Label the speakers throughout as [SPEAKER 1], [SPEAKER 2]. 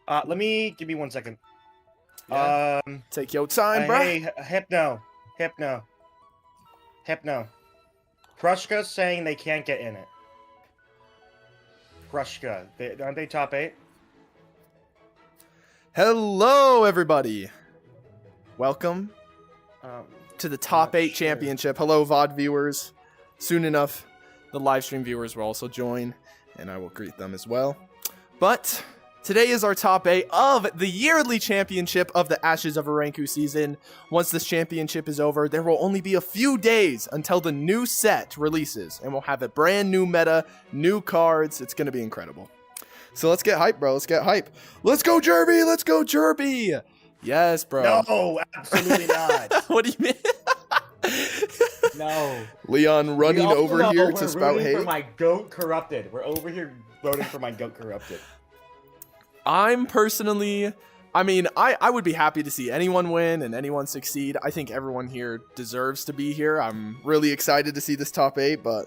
[SPEAKER 1] Give me 1 second.
[SPEAKER 2] Yeah. Take your time, bro.
[SPEAKER 1] Hey, Hypno. Prushka's saying they can't get in it. Prushka, aren't they top 8?
[SPEAKER 2] Hello, everybody. Welcome to the Top 8
[SPEAKER 1] sure.
[SPEAKER 2] Championship. Hello, VOD viewers. Soon enough, the live stream viewers will also join, and I will greet them as well. But today is our Top 8 of the yearly championship of the Ashes of Aranku season. Once this championship is over, there will only be a few days until the new set releases, and we'll have a brand new meta, new cards. It's going to be incredible. So let's get hype, bro. Let's get hype. Let's go, Jerby! Let's go, Jerby! Yes, bro.
[SPEAKER 1] No, absolutely not.
[SPEAKER 2] What do you mean?
[SPEAKER 1] No.
[SPEAKER 2] Leon running over here to spout hate.
[SPEAKER 1] For my goat corrupted. We're over here voting for my goat corrupted.
[SPEAKER 2] I'm personally, I would be happy to see anyone win and anyone succeed. I think everyone here deserves to be here. I'm really excited to see this top 8, but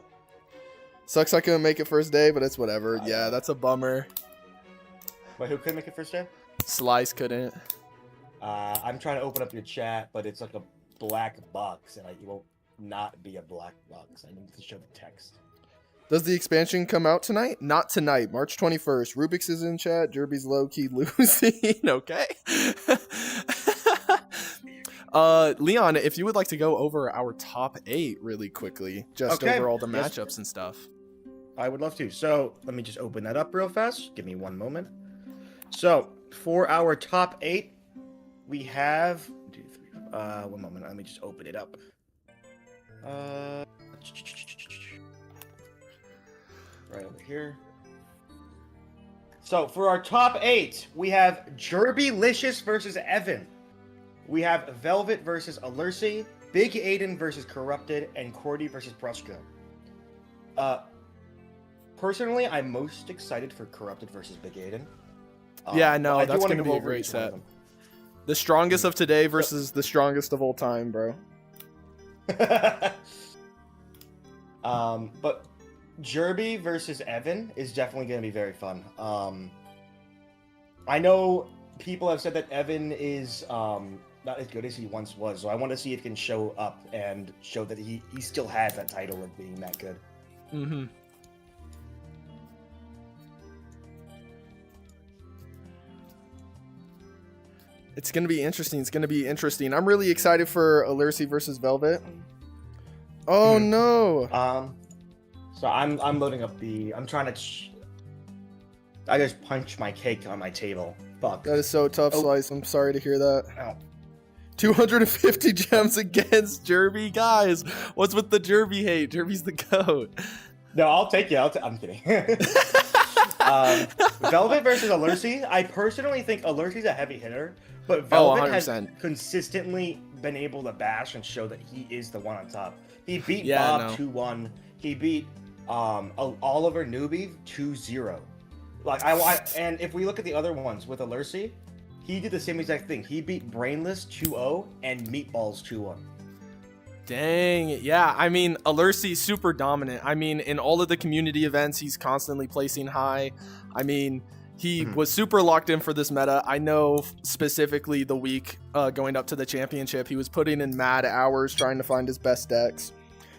[SPEAKER 2] sucks I couldn't make it first day, but it's whatever. Yeah, that's a bummer.
[SPEAKER 1] Wait, who couldn't make it first day?
[SPEAKER 2] Slice couldn't.
[SPEAKER 1] I'm trying to open up your chat, but it's like a black box, and it won't not be a black box. I need to show the text.
[SPEAKER 2] Does the expansion come out tonight? Not tonight, March 21st. Rubik's is in chat. Jerby's low-key losing. Okay. Leon, if you would like to go over our top 8 really quickly, just over all the matchups and stuff.
[SPEAKER 1] I would love to. So let me just open that up real fast. Give me 1 moment. So for our top 8, we have 2, 3. 1 moment. Let me just open it up. Right over here. So for our top 8, we have Jerby-licious versus Evan. We have Velvet versus Alersi, Big Aiden versus Corrupted, and Cordy versus Prushka. Personally, I'm most excited for Corrupted versus Big Aiden.
[SPEAKER 2] Yeah, no, that's going to be a great set. The strongest of today versus the strongest of all time, bro.
[SPEAKER 1] But Jerby versus Evan is definitely going to be very fun. I know people have said that Evan is not as good as he once was, so I want to see if he can show up and show that he still has that title of being that good.
[SPEAKER 2] Mm-hmm. It's going to be interesting. I'm really excited for Alersi versus Velvet. Oh, no.
[SPEAKER 1] So I'm loading up I'm trying to... I just punched my cake on my table. Fuck.
[SPEAKER 2] That is so tough, Slice. I'm sorry to hear that.
[SPEAKER 1] Ow.
[SPEAKER 2] 250 gems against Jerby. Guys, what's with the Jerby hate? Jerby's the GOAT.
[SPEAKER 1] No, I'll take it. I'm kidding. Velvet versus Alersi. I personally think Alersi's a heavy hitter, but Velvet has consistently been able to bash and show that he is the one on top. He beat Bob 2-1. He beat Oliver Newbie 2-0. And if we look at the other ones with Alersi, he did the same exact thing. He beat Brainless 2-0 and Meatballs 2-1.
[SPEAKER 2] Dang, yeah. I mean, Alersi's super dominant. I mean, in all of the community events, he's constantly placing high. I mean, he was super locked in for this meta. I know specifically the week going up to the championship, he was putting in mad hours trying to find his best decks.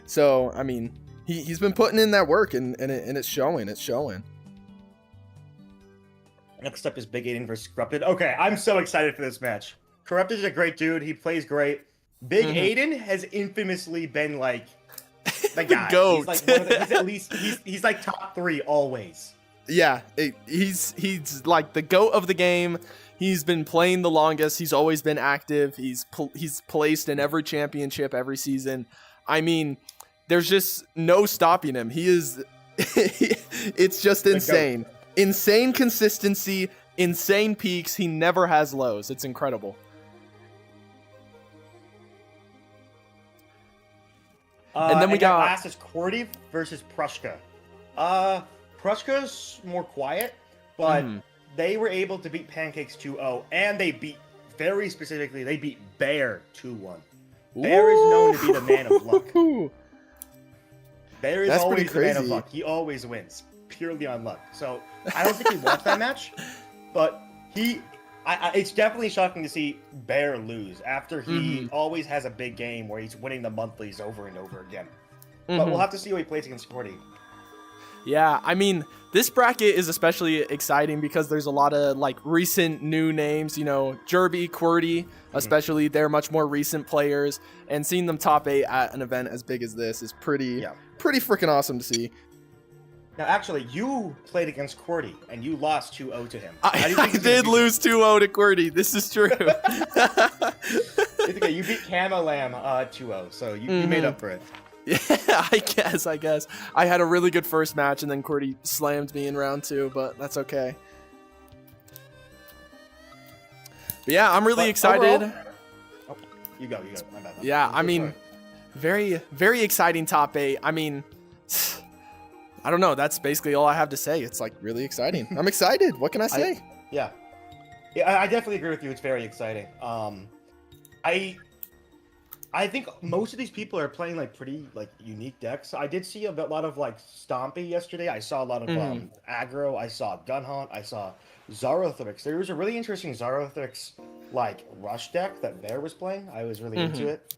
[SPEAKER 2] So, I mean, he's been putting in that work, and it's showing. It's showing.
[SPEAKER 1] Next up is Big Aiden versus Corrupted. Okay, I'm so excited for this match. Corrupted is a great dude. He plays great. Big Aiden has infamously been like the guy.
[SPEAKER 2] GOAT.
[SPEAKER 1] He's like he's like top 3 always.
[SPEAKER 2] Yeah, he's like the GOAT of the game. He's been playing the longest. He's always been active. He's placed in every championship every season. I mean, there's just no stopping him. He is it's just insane. Insane consistency, insane peaks. He never has lows. It's incredible. And then we got
[SPEAKER 1] last is Cordy versus Prushka. Prushka's more quiet, but they were able to beat Pancakes 2-0, and they beat, very specifically, they beat Bear 2-1. Bear is known to be the man of luck. Bear is always the man of luck. He always wins, purely on luck. So I don't think he watched that match, but It's definitely shocking to see Bear lose after he always has a big game where he's winning the monthlies over and over again. But we'll have to see how he plays against Cordy.
[SPEAKER 2] Yeah, I mean, this bracket is especially exciting because there's a lot of like recent new names, you know, Jerby, QWERTY, especially they're much more recent players, and seeing them top 8 at an event as big as this is pretty freaking awesome to see.
[SPEAKER 1] Now, actually, you played against QWERTY, and you lost 2-0 to him.
[SPEAKER 2] I did lose 2-0 to QWERTY. This is true.
[SPEAKER 1] It's okay. You beat Camo Lamb 2-0, so you made up for it.
[SPEAKER 2] Yeah, I guess. I had a really good first match, and then QWERTY slammed me in round 2, but that's okay. But yeah, I'm really excited.
[SPEAKER 1] Overall, you go. My bad.
[SPEAKER 2] Yeah, I mean, very, very exciting top 8. I mean, I don't know. That's basically all I have to say. It's like really exciting. I'm excited. What can I say?
[SPEAKER 1] I definitely agree with you. It's very exciting. I think most of these people are playing like pretty like unique decks. I did see a lot of like Stompy yesterday. I saw a lot of aggro. I saw Gunhunt. I saw Zarathorix. There was a really interesting Zarathorix like rush deck that Bear was playing. I was really into it.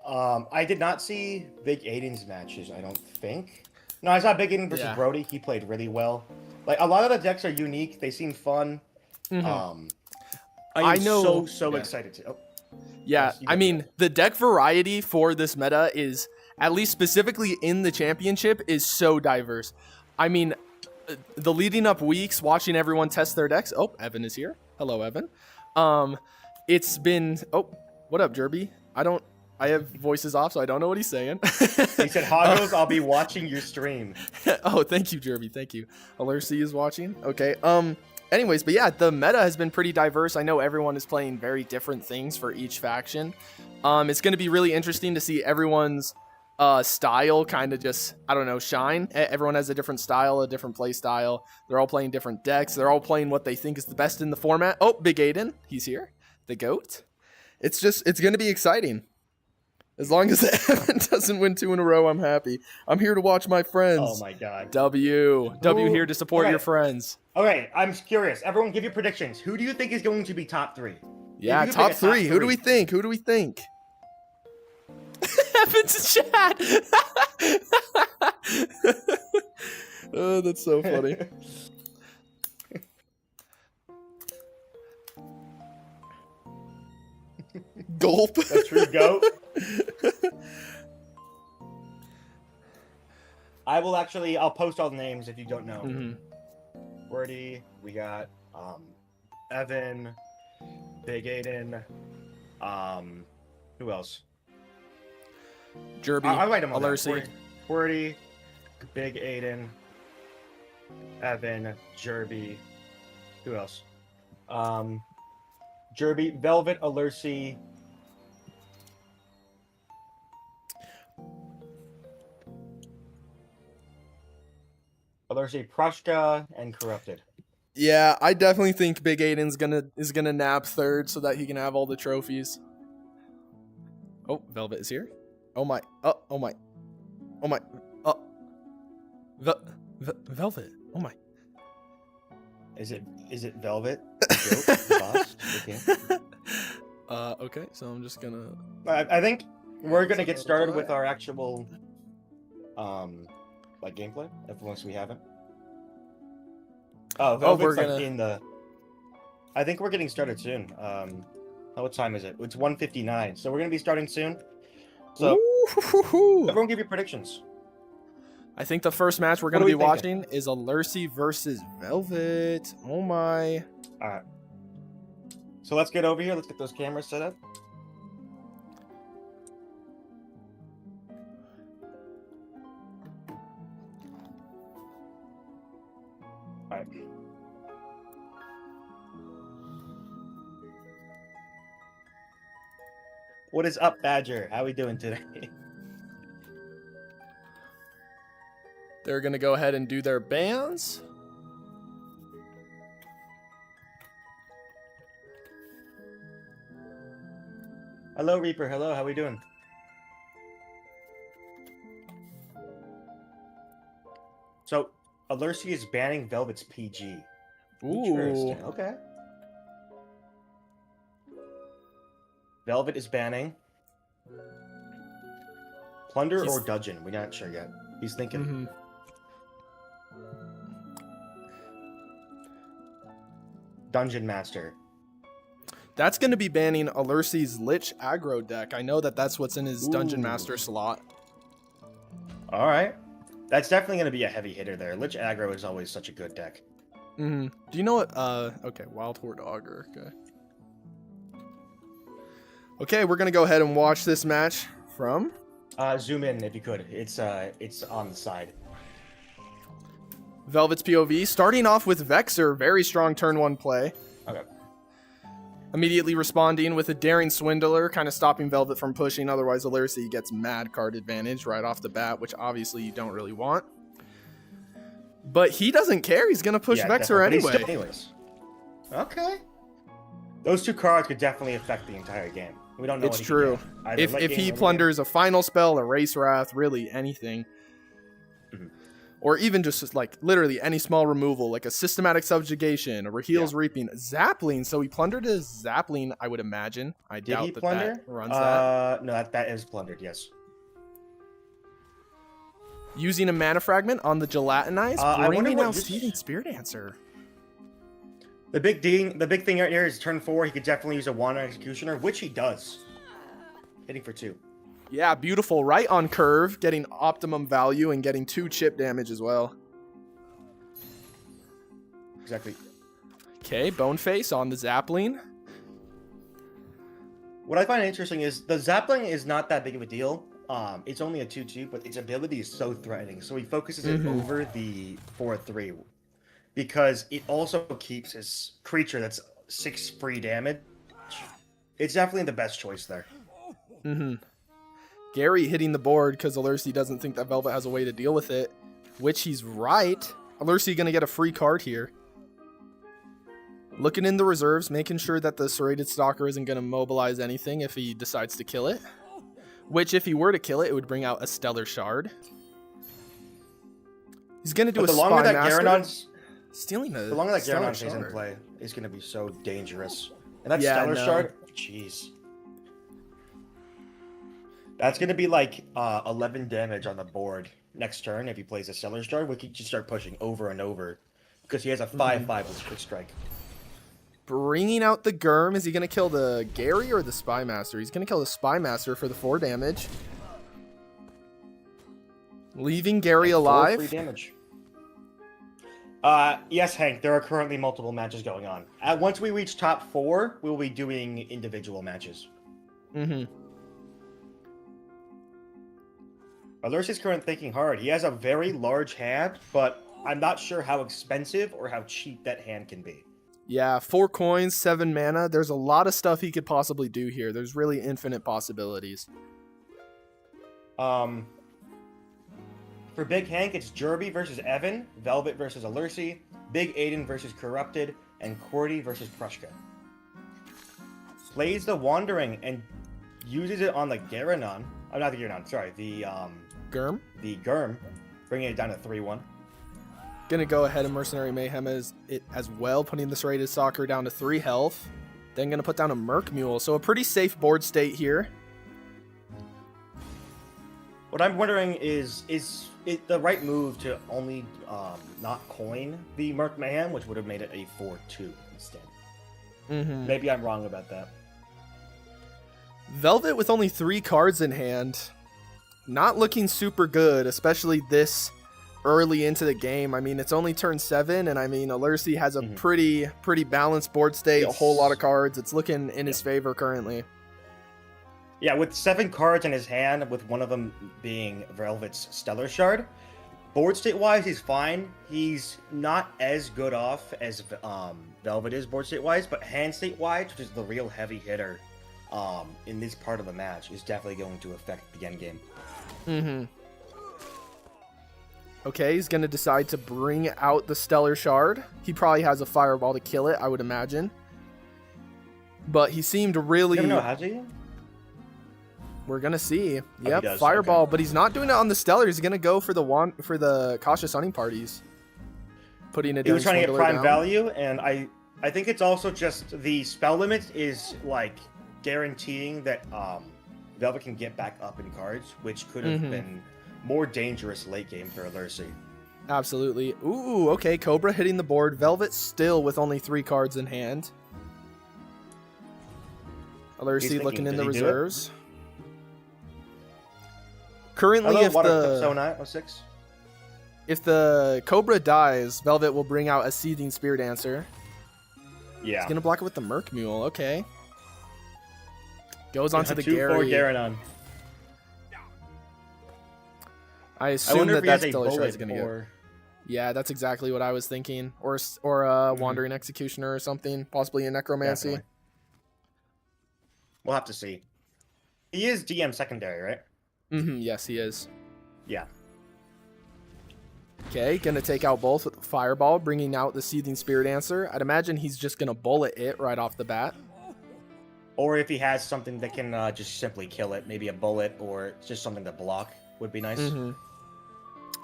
[SPEAKER 1] I did not see Big Aiden's matches, I don't think. No, I saw Big Aiden versus Brody. He played really well. Like a lot of the decks are unique. They seem fun. I am so excited to.
[SPEAKER 2] Yeah, I mean, the deck variety for this meta is, at least specifically in the championship, is so diverse. I mean, the leading up weeks, watching everyone test their decks. Oh, Evan is here. Hello, Evan. It's been... Oh, what up, Jerby? I have voices off, so I don't know what he's saying.
[SPEAKER 1] He said, Hoggles, I'll be watching your stream.
[SPEAKER 2] Oh, thank you, Jerby. Thank you. Alercy is watching. Okay, anyways, but yeah, the meta has been pretty diverse. I know everyone is playing very different things for each faction. It's going to be really interesting to see everyone's style kind of just, I don't know, shine. Everyone has a different style, a different play style. They're all playing different decks. They're all playing what they think is the best in the format. Oh, Big Aiden, he's here. The GOAT. It's going to be exciting. As long as Evan doesn't win 2 in a row, I'm happy. I'm here to watch my friends.
[SPEAKER 1] Oh my god.
[SPEAKER 2] W here to support your friends.
[SPEAKER 1] Okay, I'm curious. Everyone give your predictions. Who do you think is going to be top 3?
[SPEAKER 2] Yeah, top 3. Who do we think? Evan's chat. Oh, that's so funny. Gulp.
[SPEAKER 1] That's true, GOAT. I'll post all the names if you don't know. QWERTY, we got Evan, Big Aiden, who else?
[SPEAKER 2] Jerby,
[SPEAKER 1] I'll write them all down.
[SPEAKER 2] Alercy.
[SPEAKER 1] QWERTY, Big Aiden, Evan, Jerby, who else? Jerby, Velvet, Alercy, Prushka, and Corrupted.
[SPEAKER 2] Yeah, I definitely think Big Aiden's gonna nab 3rd so that he can have all the trophies. Oh, Velvet is here. Oh my. Velvet. Oh my.
[SPEAKER 1] Is it Velvet? Boss?
[SPEAKER 2] Okay, so I'm just gonna.
[SPEAKER 1] I think we're gonna get started with our actual, like gameplay, once we haven't. Oh, Velvet's like in the. I think we're getting started soon. What time is it? It's 1:59, so we're gonna be starting soon. So everyone, give your predictions.
[SPEAKER 2] I think the first match we're gonna be watching is Alercy versus Velvet. Oh my!
[SPEAKER 1] All right. So let's get over here. Let's get those cameras set up. All right. What is up, Badger? How we doing today?
[SPEAKER 2] They're gonna go ahead and do their bans.
[SPEAKER 1] Hello, Reaper. Hello, how we doing? So, Alercy is banning Velvet's PG.
[SPEAKER 2] Ooh.
[SPEAKER 1] Interesting. Okay. Velvet is banning. Plunder or Dungeon? We're not sure yet. He's thinking. Dungeon Master.
[SPEAKER 2] That's going to be banning Alursi's Lich aggro deck. I know that that's what's in his Dungeon Master slot.
[SPEAKER 1] All right. That's definitely going to be a heavy hitter there. Lich aggro is always such a good deck.
[SPEAKER 2] Do you know what? Okay, Wild Horde Augur. Okay. Okay, we're going to go ahead and watch this match from...
[SPEAKER 1] Zoom in if you could. It's on the side.
[SPEAKER 2] Velvet's POV, starting off with Vexer, very strong turn 1 play.
[SPEAKER 1] Okay.
[SPEAKER 2] Immediately responding with a Daring Swindler, kind of stopping Velvet from pushing, otherwise Alursi gets mad card advantage right off the bat, which obviously you don't really want. But he doesn't care, he's going to push Vexer anyway.
[SPEAKER 1] Anyways. Okay. Those 2 cards could definitely affect the entire game. We don't know.
[SPEAKER 2] It's true. If he plunders a final spell, a Race Wrath, really anything. Or even just like literally any small removal, like a Systematic Subjugation, a Rahil's Reaping, Zapling. So he plundered his Zapling, I would imagine. I doubt that runs that.
[SPEAKER 1] No, that is plundered, yes.
[SPEAKER 2] Using a Mana Fragment on the Gelatinize, bringing out Seething Spirit Dancer.
[SPEAKER 1] The big thing right here is turn 4, he could definitely use a Wand Executioner, which he does. Hitting for 2.
[SPEAKER 2] Yeah, beautiful. Right on curve, getting optimum value and getting 2 chip damage as well.
[SPEAKER 1] Exactly.
[SPEAKER 2] Okay, Boneface on the Zapling.
[SPEAKER 1] What I find interesting is the Zapling is not that big of a deal. It's only a 2/2, but its ability is so threatening. So he focuses it over the 4/3 because it also keeps his creature that's 6 free damage. It's definitely the best choice there.
[SPEAKER 2] Gary hitting the board because Alursi doesn't think that Velvet has a way to deal with it, which he's right. Alursi going to get a free card here. Looking in the reserves, making sure that the Serrated Stalker isn't going to mobilize anything if he decides to kill it. Which, if he were to kill it, it would bring out a Stellar Shard. He's going to do a Spy Master. Stealing a
[SPEAKER 1] The longer that Garanon stays in play, is going to be so dangerous. And that Stellar Shard, jeez. That's going to be like 11 damage on the board next turn if he plays a Stellar Shard. We can just start pushing over and over because he has a 5/5 with Quick Strike.
[SPEAKER 2] Bringing out the Germ. Is he going to kill the Gary or the Spy Master? He's going to kill the Spy Master for the 4 damage. Leaving Gary alive.
[SPEAKER 1] 4 free damage. Yes, Hank, there are currently multiple matches going on. Once we reach top 4, we will be doing individual matches. Alursi's currently thinking hard. He has a very large hand, but I'm not sure how expensive or how cheap that hand can be.
[SPEAKER 2] Yeah, 4 coins, 7 mana. There's a lot of stuff he could possibly do here. There's really infinite possibilities.
[SPEAKER 1] For Big Hank, it's Jerby versus Evan, Velvet versus Alursi, Big Aiden versus Corrupted, and Cordy versus Prushka. Plays the Wandering and uses it on the Garanon. Oh, not the Garanon, sorry. The
[SPEAKER 2] Germ?
[SPEAKER 1] The Germ, bringing it down to 3/1.
[SPEAKER 2] Gonna go ahead and Mercenary Mayhem as well, putting the Serrated Stalker down to 3 health. Then gonna put down a Merc Mule, so a pretty safe board state here.
[SPEAKER 1] What I'm wondering is it the right move to only not coin the Merc Mayhem, which would have made it a 4/2 instead? Maybe I'm wrong about that.
[SPEAKER 2] Velvet with only 3 cards in hand. Not looking super good, especially this early into the game. I mean, it's only turn 7, and I mean, Alursi has a pretty balanced board state, a whole lot of cards. It's looking in his favor currently.
[SPEAKER 1] Yeah, with 7 cards in his hand, with one of them being Velvet's Stellar Shard, board state-wise, he's fine. He's not as good off as Velvet is board state-wise, but hand state-wise, which is the real heavy hitter in this part of the match, is definitely going to affect the endgame.
[SPEAKER 2] Okay, he's going to decide to bring out the Stellar Shard. He probably has a Fireball to kill it, I would imagine. But he seemed really...
[SPEAKER 1] No, has he?
[SPEAKER 2] We're going to see. Yep, Fireball, okay. But he's not doing it on the Stellar. He's going to go for the Cautious Hunting Parties. Putting it
[SPEAKER 1] He was trying to get prime value, and I think it's also just the spell limit is like guaranteeing that Velvet can get back up in cards, which could have been more dangerous late game for Alursi.
[SPEAKER 2] Absolutely. Ooh, okay. Cobra hitting the board. Velvet still with only 3 cards in hand. Alursi looking in the reserves. Currently, if the Cobra dies, Velvet will bring out a Seething Spear Dancer.
[SPEAKER 1] Yeah.
[SPEAKER 2] He's going to block it with the Merc Mule. Okay. Goes on to the Gary.
[SPEAKER 1] 2/4 Garanon.
[SPEAKER 2] I assume that's Delishai's going to get. Yeah, that's exactly what I was thinking. Or Wandering Executioner or something. Possibly a Necromancy.
[SPEAKER 1] Definitely. We'll have to see. He is DM secondary, right?
[SPEAKER 2] Yes, he is.
[SPEAKER 1] Yeah.
[SPEAKER 2] Okay, gonna take out both with the Fireball, bringing out the Seething Spear Dancer. I'd imagine he's just gonna bullet it right off the bat.
[SPEAKER 1] Or if he has something that can just simply kill it, maybe a bullet or just something to block would be nice.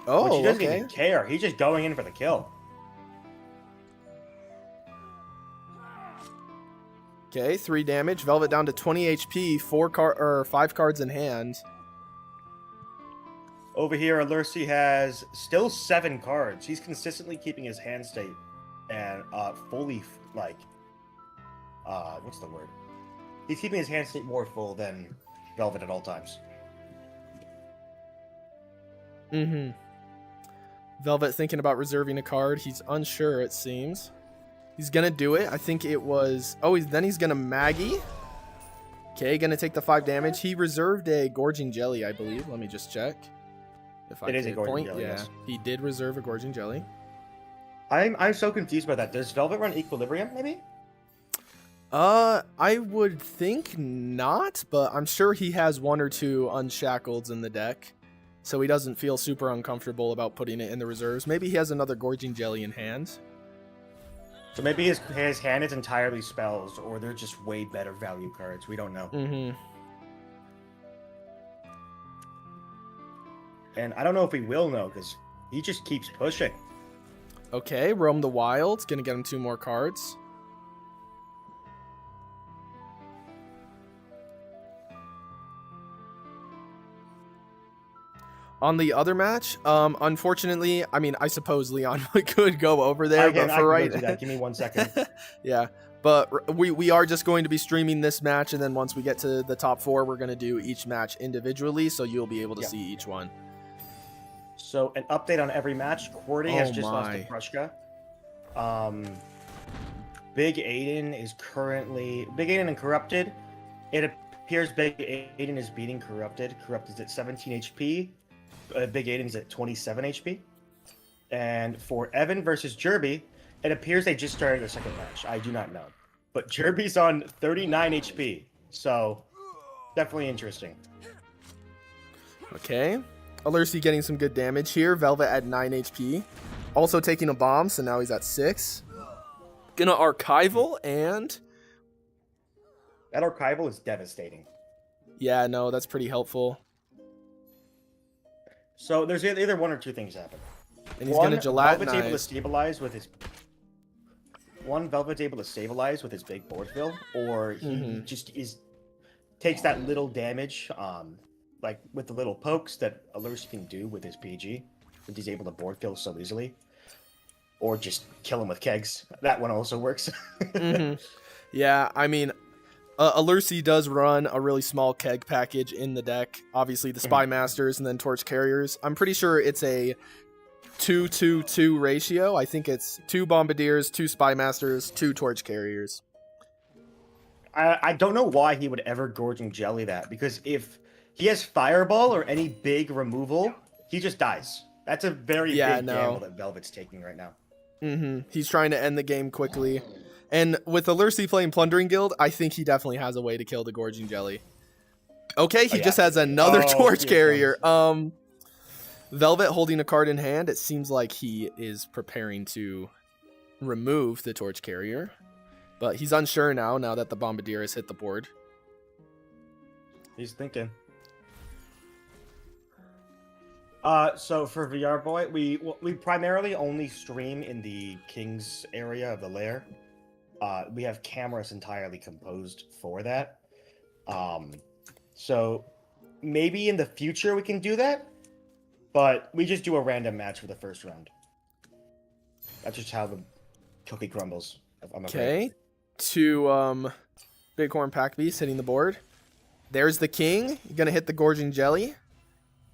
[SPEAKER 2] Oh,
[SPEAKER 1] which he doesn't even care. He's just going in for the kill.
[SPEAKER 2] Okay, 3 damage. Velvet down to 20 HP, 5 cards in hand.
[SPEAKER 1] Over here, Alursi has still 7 cards. He's consistently keeping his hand state and fully, like, what's the word? He's keeping his hand state more full than Velvet at all times.
[SPEAKER 2] Velvet thinking about reserving a card. He's unsure, it seems. He's going to do it. I think it was... Oh, then he's going to Maggie. Okay, going to take the 5 damage. He reserved a Gorging Jelly, I believe. Let me just check. If
[SPEAKER 1] it is a Gorging Jelly,
[SPEAKER 2] yeah. Yes. He did reserve a Gorging Jelly.
[SPEAKER 1] I'm so confused by that. Does Velvet run Equilibrium, maybe?
[SPEAKER 2] I would think not, but I'm sure he has 1 or 2 Unshackleds in the deck. So he doesn't feel super uncomfortable about putting it in the reserves. Maybe he has another Gorging Jelly in hand.
[SPEAKER 1] So maybe his hand is entirely spells, or they're just way better value cards. We don't know. And I don't know if we will know, because he just keeps pushing.
[SPEAKER 2] Okay, Roam the Wild. Gonna get him 2 more cards. On the other match, unfortunately, I mean, I suppose Leon could go over there, but for right
[SPEAKER 1] now, give me 1 second.
[SPEAKER 2] Yeah, but we are just going to be streaming this match, and then once we get to the top 4, we're going to do each match individually, so you'll be able to see each one.
[SPEAKER 1] So, an update on every match. Qwerty has just lost to Prushka. Big Aiden is currently... Big Aiden and Corrupted. It appears Big Aiden is beating Corrupted. Corrupted's at 17 HP. Big Aiden's at 27 HP. And for Evan versus Jerby, it appears they just started their second match. I do not know. But Jerby's on 39 HP. So, definitely interesting.
[SPEAKER 2] Okay. Alursi getting some good damage here. Velvet at 9 HP. Also taking a bomb, so now he's at 6. Gonna Archival, and...
[SPEAKER 1] That Archival is devastating.
[SPEAKER 2] Yeah, no, that's pretty helpful.
[SPEAKER 1] So there's either 1 or 2 things happen.
[SPEAKER 2] And he's gonna Gelatinize.
[SPEAKER 1] Velvet's able to stabilize with his... Velvet's able to stabilize with his big board fill, or he just takes that little damage, like with the little pokes that Alursi can do with his PG, since he's able to board fill so easily. Or just kill him with kegs. That one also works.
[SPEAKER 2] Yeah, I mean, Alursi does run a really small keg package in the deck. Obviously, the Spy Masters and then Torch Carriers. I'm pretty sure it's a 2-2-2 ratio. I think it's 2 Bombardiers, 2 Spy Masters, 2 Torch Carriers.
[SPEAKER 1] I don't know why he would ever Gorging Jelly that, because if he has Fireball or any big removal, he just dies. That's a very big gamble that Velvet's taking right now.
[SPEAKER 2] He's trying to end the game quickly. And with Alursi playing Plundering Guild, I think he definitely has a way to kill the Gorging Jelly. Okay, he just has another Torch Carrier. Velvet holding a card in hand. It seems like he is preparing to remove the Torch Carrier. But he's unsure now that the Bombardier has hit the board.
[SPEAKER 1] He's thinking. So for VR Boy, we primarily only stream in the King's area of the lair. We have cameras entirely composed for that. So maybe in the future we can do that, but we just do a random match for the first round. That's just how the cookie crumbles.
[SPEAKER 2] Okay. 2 Bighorn Pack Beasts hitting the board. There's the king. Gonna hit the Gorging Jelly.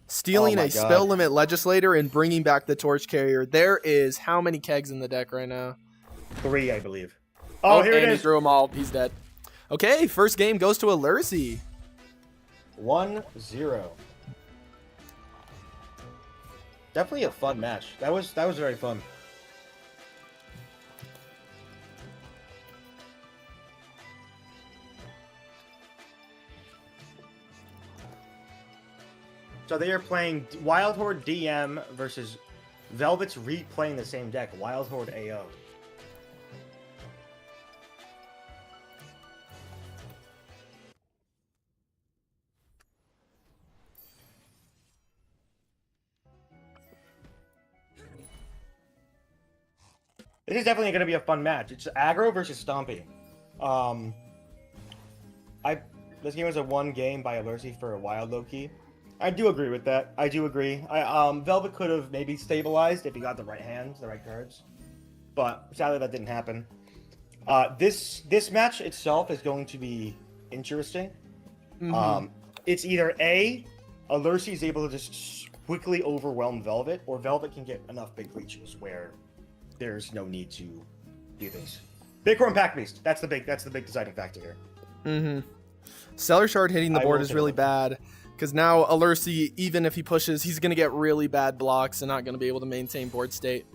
[SPEAKER 2] Stealing a spell limit legislator and bringing back the torch carrier. There is how many kegs in the deck right now?
[SPEAKER 1] 3, I believe. Oh, here it is.
[SPEAKER 2] He threw them all. He's dead. Okay, first game goes to Alursi.
[SPEAKER 1] 1-0. Definitely a fun match. That was very fun. So they are playing Wild Horde DM versus Velvet's replaying the same deck, Wild Horde AO. This is definitely going to be a fun match. It's aggro versus Stompy. This game was a 1 game by Alursi for a wild low key. I do agree with that. I do agree. Velvet could have maybe stabilized if he got the right hands, the right cards, but sadly that didn't happen. This match itself is going to be interesting. Mm-hmm. It's either Alursi is able to just quickly overwhelm Velvet, or Velvet can get enough big creatures where there's no need to do this. Bighorn Pack Beast. That's the big deciding factor here.
[SPEAKER 2] Mm-hmm. Stellar Shard hitting the board is really bad. Because now Alursi, even if he pushes, he's going to get really bad blocks and not going to be able to maintain board state.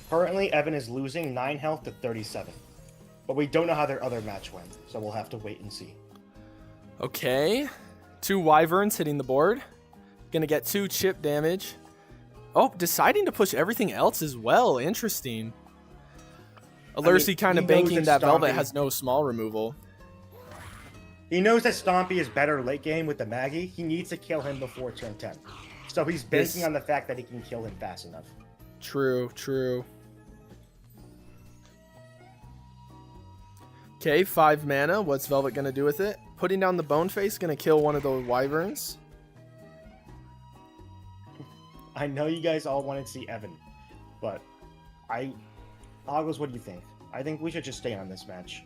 [SPEAKER 1] Currently, Evan is losing 9 health to 37. But we don't know how their other match went, so we'll have to wait and see.
[SPEAKER 2] Okay. 2 Wyverns hitting the board. Going to get 2 chip damage. Oh, deciding to push everything else as well. Interesting. Alursi kind of banking that Velvet has no small removal.
[SPEAKER 1] He knows that Stompy is better late game with the Maggie. He needs to kill him before turn 10. So he's banking on the fact that he can kill him fast enough.
[SPEAKER 2] True, true. Okay, 5 mana. What's Velvet going to do with it? Putting down the Bone Face, going to kill one of those Wyverns.
[SPEAKER 1] I know you guys all wanted to see Evan, but Ogles, what do you think? I think we should just stay on this match.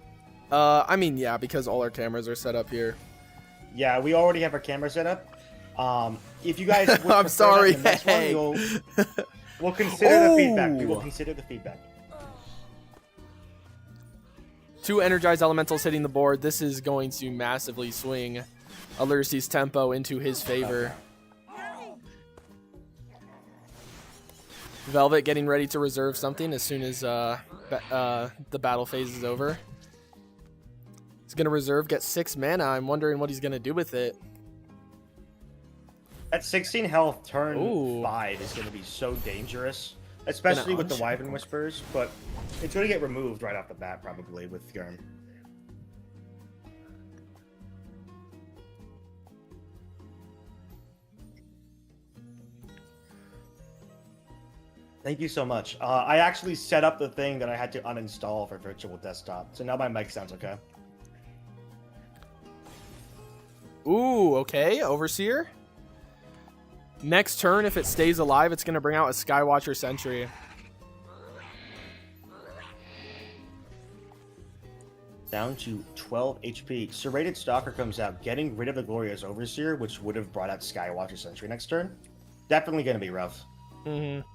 [SPEAKER 2] I mean, yeah, because all our cameras are set up here.
[SPEAKER 1] Yeah, we already have our camera set up. If you guys would
[SPEAKER 2] I'm sorry.
[SPEAKER 1] The next one, we'll consider the feedback. We will consider the feedback.
[SPEAKER 2] 2 Energized Elementals hitting the board. This is going to massively swing Alursi's tempo into his favor. Velvet getting ready to reserve something as soon as the battle phase is over. He's going to reserve, get 6 mana. I'm wondering what he's going to do with it.
[SPEAKER 1] At 16 health, turn 5 is going to be so dangerous. Especially with the Wyvern Whispers, but it's going to get removed right off the bat, probably, with Gurm. Thank you so much. I actually set up the thing that I had to uninstall for Virtual Desktop, so now my mic sounds okay.
[SPEAKER 2] Ooh, okay, Overseer. Next turn, if it stays alive, it's going to bring out a Skywatcher Sentry.
[SPEAKER 1] Down to 12 HP. Serrated Stalker comes out, getting rid of the Glorious Overseer, which would have brought out Skywatcher Sentry next turn. Definitely going to be rough.
[SPEAKER 2] Mm-hmm.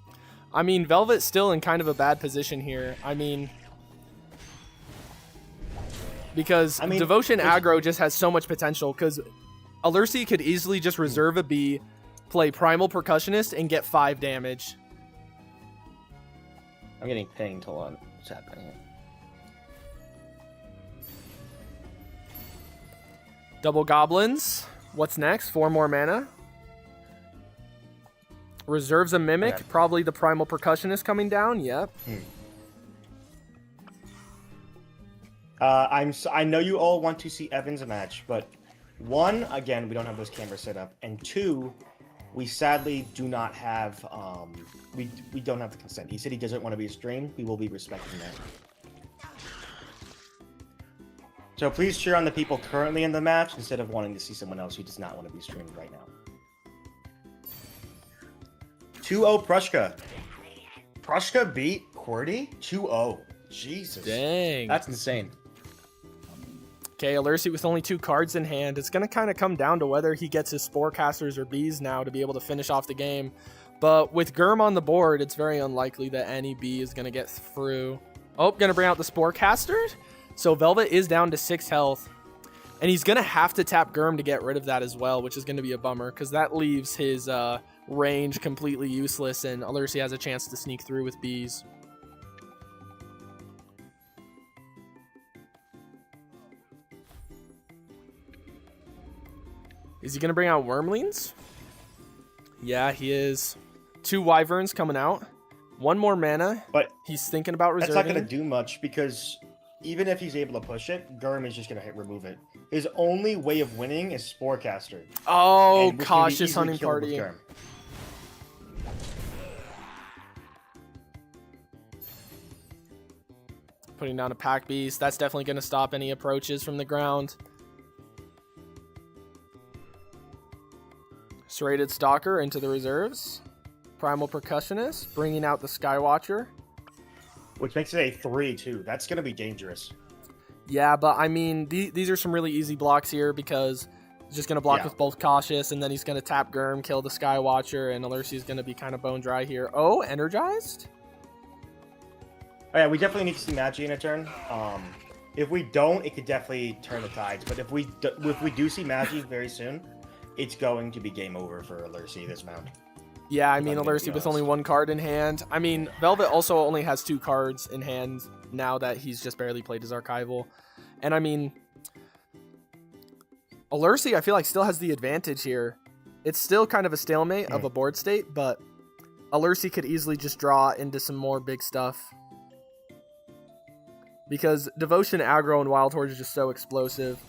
[SPEAKER 2] I mean, Velvet's still in kind of a bad position here. I mean, because Devotion Aggro just has so much potential, because Alursi could easily just reserve a B, play Primal Percussionist, and get 5 damage.
[SPEAKER 1] I'm getting pinged. Hold on. What's happening here?
[SPEAKER 2] Double Goblins. What's next? 4 more mana. Reserves a Mimic. Okay. Probably the Primal Percussionist coming down. Yep.
[SPEAKER 1] I know you all want to see Evan's match, but 1, again, we don't have those cameras set up, and 2, we sadly do not have we don't have the consent. He said he doesn't want to be streamed. We will be respecting that. So please cheer on the people currently in the match instead of wanting to see someone else who does not want to be streamed right now. 2-0 Prushka. Prushka beat QWERTY 2-0. Jesus.
[SPEAKER 2] Dang.
[SPEAKER 1] That's insane.
[SPEAKER 2] Okay, Alercy with only 2 cards in hand. It's going to kind of come down to whether he gets his Sporecasters or Bees now to be able to finish off the game. But with Germ on the board, it's very unlikely that any Bee is going to get through. Oh, going to bring out the Sporecaster. So Velvet is down to 6 health. And he's going to have to tap Germ to get rid of that as well, which is going to be a bummer because that leaves his range completely useless, and Alercy has a chance to sneak through with Bees. Is he going to bring out Wormlings? Yeah, he is. 2 Wyverns coming out. 1 more mana.
[SPEAKER 1] But
[SPEAKER 2] he's thinking about reserving.
[SPEAKER 1] That's not going to do much because even if he's able to push it, Germ is just going to remove it. His only way of winning is Sporecaster.
[SPEAKER 2] Oh, cautious hunting party. Putting down a Pack Beast. That's definitely going to stop any approaches from the ground. Serrated Stalker into the reserves. Primal Percussionist, bringing out the Skywatcher.
[SPEAKER 1] Which makes it a 3, too. That's going to be dangerous.
[SPEAKER 2] Yeah, but I mean, these are some really easy blocks here because he's just going to block with both Cautious, and then he's going to tap Germ, kill the Skywatcher, and Alercy's going to be kind of bone dry here. Oh, Energized?
[SPEAKER 1] Oh, yeah, we definitely need to see Magi in a turn. If we don't, it could definitely turn the tides. But if we do see Magi very soon, it's going to be game over for Alercy this round.
[SPEAKER 2] Yeah, I mean, Alercy with only 1 card in hand. I mean, Velvet also only has 2 cards in hand now that he's just barely played his Archival. And I mean, Alercy, I feel like, still has the advantage here. It's still kind of a stalemate of a board state, but Alercy could easily just draw into some more big stuff. Because Devotion, Aggro, and Wild Horde is just so explosive.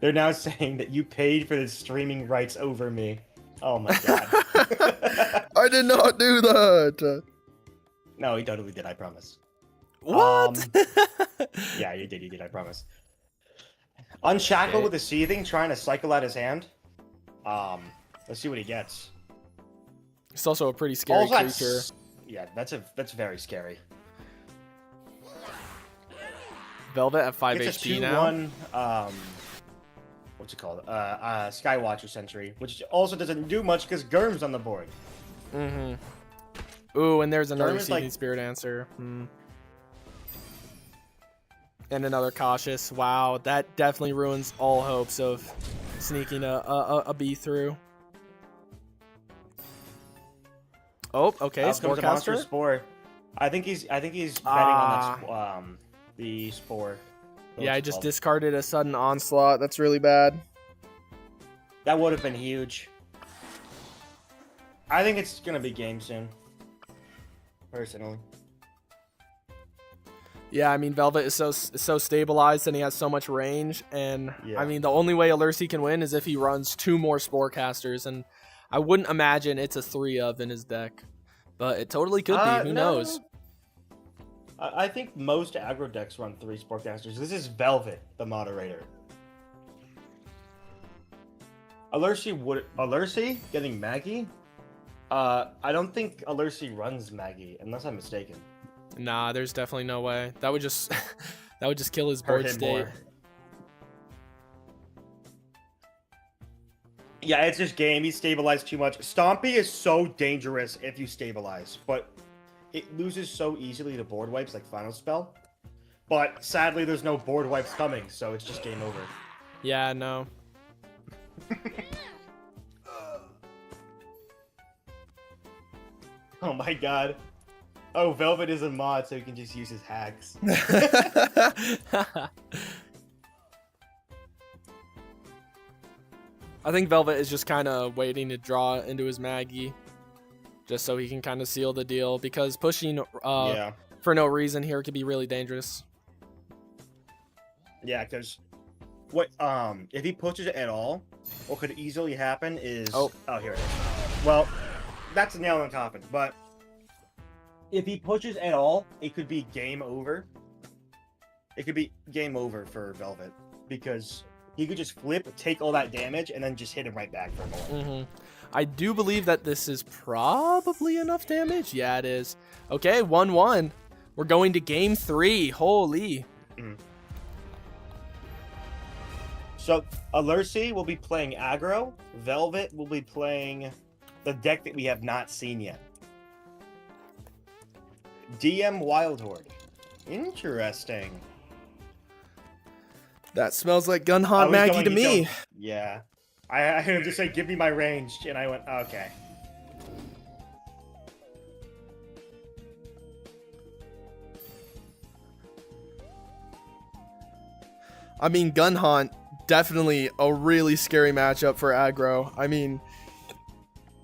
[SPEAKER 1] They're now saying that you paid for the streaming rights over me. Oh my god.
[SPEAKER 2] I did not do that.
[SPEAKER 1] No, he totally did, I promise.
[SPEAKER 2] What?
[SPEAKER 1] Yeah, you did, I promise. Unshackle with the Seething, trying to cycle out his hand. Let's see what he gets.
[SPEAKER 2] It's also a pretty scary creature.
[SPEAKER 1] Yeah, that's very scary.
[SPEAKER 2] Velvet at 5
[SPEAKER 1] it's
[SPEAKER 2] HP
[SPEAKER 1] a 2/1,
[SPEAKER 2] now.
[SPEAKER 1] What's it called? Skywatcher Sentry, which also doesn't do much because Germ's on the board.
[SPEAKER 2] Mm-hmm. Ooh, and there's another Seething Spirit Answer. And another Cautious. Wow, that definitely ruins all hopes of sneaking a Bee through. Oh, okay.
[SPEAKER 1] Sporecaster. Spore. I think he's betting on that. The Spore.
[SPEAKER 2] Yeah, I just discarded a sudden Onslaught. That's really bad.
[SPEAKER 1] That would have been huge. I think it's gonna be game soon. Personally.
[SPEAKER 2] Yeah, I mean, Velvet is so stabilized and he has so much range. And, I mean, the only way Alercy can win is if he runs 2 more Sporecasters. And I wouldn't imagine it's a 3 of in his deck. But it totally could be. Who knows?
[SPEAKER 1] I think most aggro decks run 3 Sporecasters. This is Velvet, the moderator. Alercy getting Maggie? I don't think Alercy runs Maggie, unless I'm mistaken.
[SPEAKER 2] Nah, there's definitely no way. That would just kill his board state. More.
[SPEAKER 1] Yeah, it's just game. He stabilized too much. Stompy is so dangerous if you stabilize, but it loses so easily to board wipes like Final Spell. But sadly, there's no board wipes coming, so it's just game over.
[SPEAKER 2] Yeah, no.
[SPEAKER 1] Oh my god. Oh, Velvet is a mod, so he can just use his hacks.
[SPEAKER 2] I think Velvet is just kind of waiting to draw into his Maggie, just so he can kind of seal the deal, because pushing for no reason here could be really dangerous.
[SPEAKER 1] Yeah, because if he pushes it at all, what could easily happen is... Oh, here it is. Well, that's a nail in the coffin. But if he pushes at all, it could be game over. It could be game over for Velvet because he could just flip, take all that damage, and then just hit him right back for a moment.
[SPEAKER 2] I do believe that this is probably enough damage. Yeah, it is. Okay, 1-1. We're going to game 3. Holy.
[SPEAKER 1] So, Alersi will be playing aggro. Velvet will be playing the deck that we have not seen yet. DM Wild Horde. Interesting.
[SPEAKER 2] That smells like Gun Hunt Maggie to me.
[SPEAKER 1] Yeah. I heard him just say, give me my range, and I went, okay.
[SPEAKER 2] I mean, Gun Hunt, definitely a really scary matchup for aggro. I mean,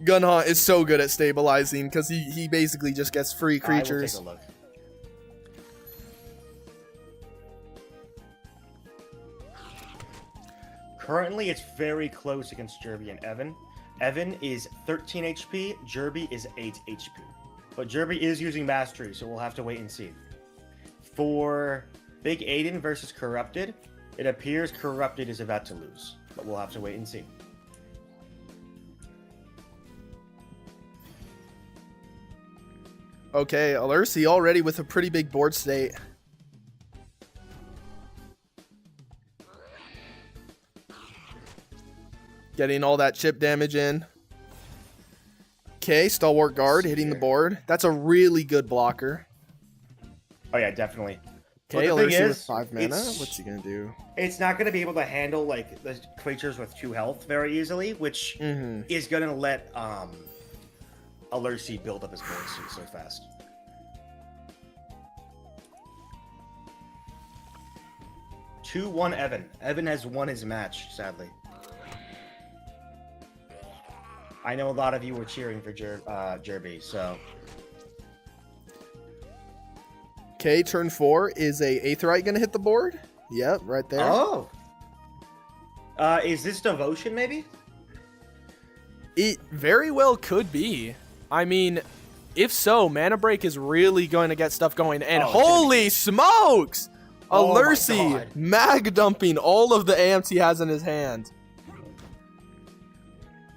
[SPEAKER 2] Gun Hunt is so good at stabilizing because he basically just gets free creatures.
[SPEAKER 1] I will take a look. Currently, it's very close against Jerby and Evan. Evan is 13 HP, Jerby is 8 HP. But Jerby is using Mastery, so we'll have to wait and see. For Big Aiden versus Corrupted, it appears Corrupted is about to lose, but we'll have to wait and see.
[SPEAKER 2] Okay, Alersi already with a pretty big board state. Getting all that chip damage in. Okay, Stalwart Guard hitting the board. That's a really good blocker.
[SPEAKER 1] Oh yeah, definitely.
[SPEAKER 2] Okay, Alersi with 5 mana. What's he gonna do?
[SPEAKER 1] It's not gonna be able to handle like the creatures with 2 health very easily, which is gonna let Alersi build up his board so fast. Two-one Evan. Evan has won his match, sadly. I know a lot of you were cheering for Jerby, so.
[SPEAKER 2] Okay, turn 4. Is a Aetheryte gonna hit the board? Yep, right there.
[SPEAKER 1] Oh. Is this Devotion, maybe?
[SPEAKER 2] It very well could be. I mean, if so, Mana Break is really going to get stuff going. And holy smokes! Alersi mag dumping all of the amps he has in his hand.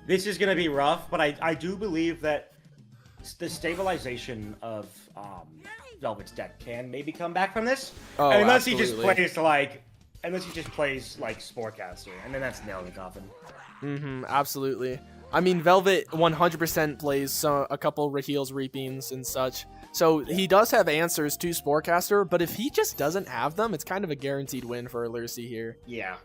[SPEAKER 1] This is going to be rough, but I do believe that the stabilization of Velvet's deck can maybe come back from this.
[SPEAKER 2] Oh,
[SPEAKER 1] unless
[SPEAKER 2] absolutely.
[SPEAKER 1] he just plays like Sporecaster, and then that's nail in the coffin.
[SPEAKER 2] Absolutely. I mean, Velvet 100% plays a couple Raheel's Reapings and such. So he does have answers to Sporecaster, but if he just doesn't have them, it's kind of a guaranteed win for Alersi here.
[SPEAKER 1] Yeah.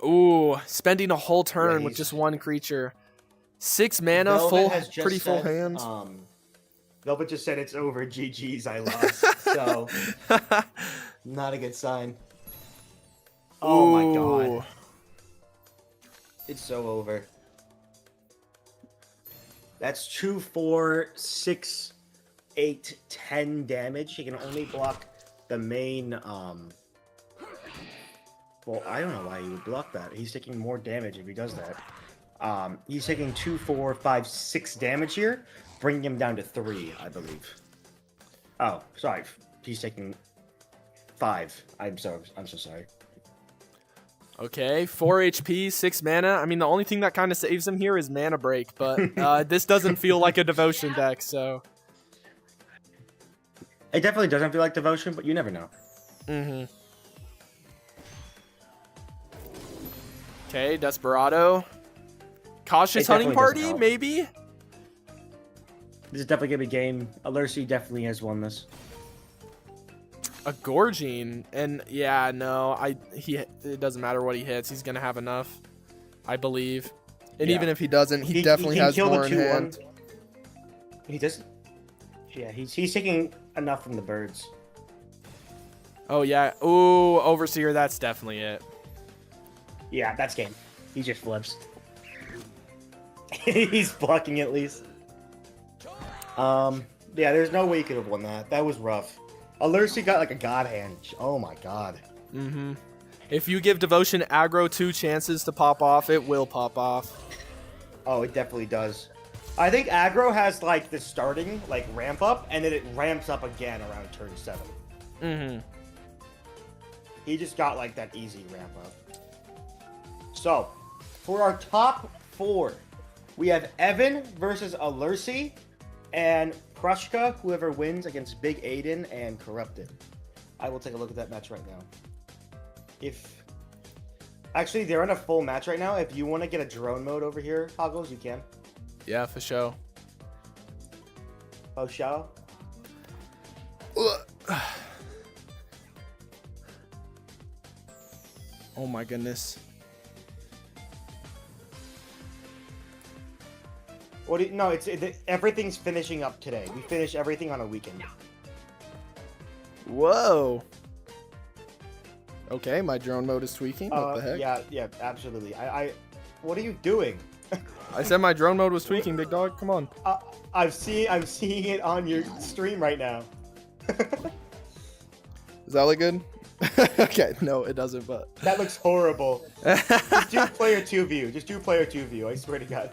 [SPEAKER 2] Ooh, spending a whole turn with just one creature. 6 mana, pretty full hands.
[SPEAKER 1] Velvet just said it's over. GG's, I lost. So, not a good sign. Oh my god. It's so over. That's 2, 4, 6, 8, 10 damage. He can only block the main, well, I don't know why he would block that. He's taking more damage if he does that. He's taking 2, 4, 5, 6 damage here, bringing him down to 3, I believe. Oh, sorry. He's taking 5. I'm so sorry.
[SPEAKER 2] Okay, 4 HP, 6 mana. I mean, the only thing that kind of saves him here is Mana Break, but this doesn't feel like a Devotion deck, so.
[SPEAKER 1] It definitely doesn't feel like Devotion, but you never know.
[SPEAKER 2] Okay, Desperado. Cautious Hunting Party, maybe?
[SPEAKER 1] This is definitely going to be game. Alersi definitely has won this.
[SPEAKER 2] A Gorging, and yeah, no, it doesn't matter what he hits, he's gonna have enough, I believe. And even if he doesn't, he definitely has more in hand.
[SPEAKER 1] He doesn't. Yeah, he's taking enough from the birds.
[SPEAKER 2] Oh yeah, ooh, Overseer, that's definitely it.
[SPEAKER 1] Yeah, that's game. He just flips. He's blocking at least. Yeah, there's no way he could have won that. That was rough. Alersi got like a god hand. Oh my god.
[SPEAKER 2] If you give Devotion aggro 2 chances to pop off, it will pop off.
[SPEAKER 1] Oh, it definitely does. I think aggro has like the starting like ramp up, and then it ramps up again around turn 7.
[SPEAKER 2] Mm-hmm.
[SPEAKER 1] He just got like that easy ramp up. So, for our top 4, we have Evan versus Alursi, and Prushka, whoever wins against Big Aiden and Corrupted. I will take a look at that match right now. Actually, they're in a full match right now. If you want to get a drone mode over here, Hoggles, you can.
[SPEAKER 2] Yeah, for sure.
[SPEAKER 1] Oh, sure.
[SPEAKER 2] Oh my goodness.
[SPEAKER 1] No, everything's finishing up today. We finish everything on a weekend.
[SPEAKER 2] Whoa. Okay, my drone mode is tweaking. What the heck?
[SPEAKER 1] Yeah, absolutely. What are you doing?
[SPEAKER 2] I said my drone mode was tweaking, big dog. Come on.
[SPEAKER 1] I'm seeing it on your stream right now.
[SPEAKER 2] Does that look good? Okay, no, it doesn't, but...
[SPEAKER 1] That looks horrible. Just do player 2 view. Just do player 2 view, I swear to God.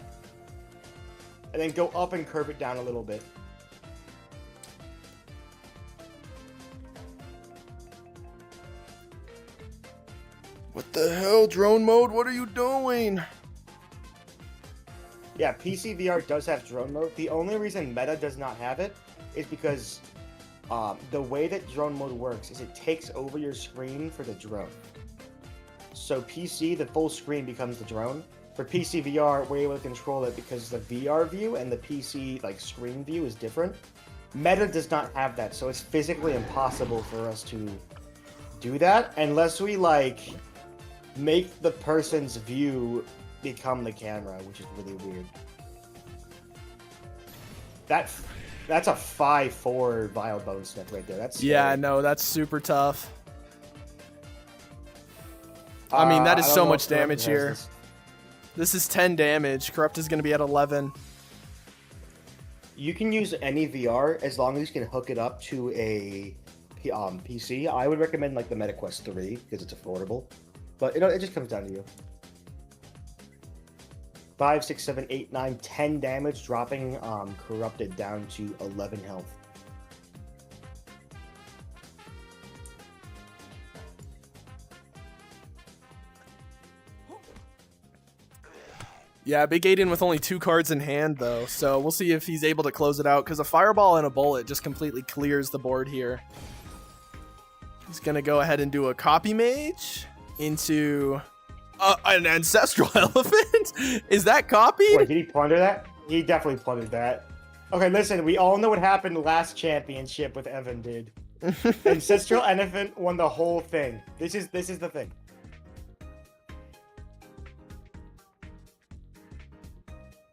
[SPEAKER 1] And then go up and curve it down a little bit.
[SPEAKER 2] What the hell, drone mode? What are you doing?
[SPEAKER 1] Yeah, PC VR does have drone mode. The only reason Meta does not have it is because the way that drone mode works is it takes over your screen for the drone. So PC, the full screen becomes the drone. For PC VR, we're able to control it because the VR view and the PC like screen view is different. Meta does not have that, so it's physically impossible for us to do that unless we like make the person's view become the camera, which is really weird. That's a 5-4 Vile Bone Smith right there. That's scary.
[SPEAKER 2] Yeah, no, that's super tough. I mean, that is so much damage here. This is 10 damage. Corrupt is going to be at 11.
[SPEAKER 1] You can use any VR as long as you can hook it up to a PC. I would recommend like the MetaQuest 3 because it's affordable. But it just comes down to you. 5, 6, 7, 8, 9, 10 damage, dropping Corrupted down to 11 health.
[SPEAKER 2] Yeah, Big Aiden with only 2 cards in hand, though. So we'll see if he's able to close it out, because a Fireball and a Bullet just completely clears the board here. He's going to go ahead and do a Copy Mage into an Ancestral Elephant? Is that copied?
[SPEAKER 1] Wait, did he plunder that? He definitely plundered that. Okay, listen, we all know what happened last championship with Evan, dude. Ancestral Elephant won the whole thing. This is the thing.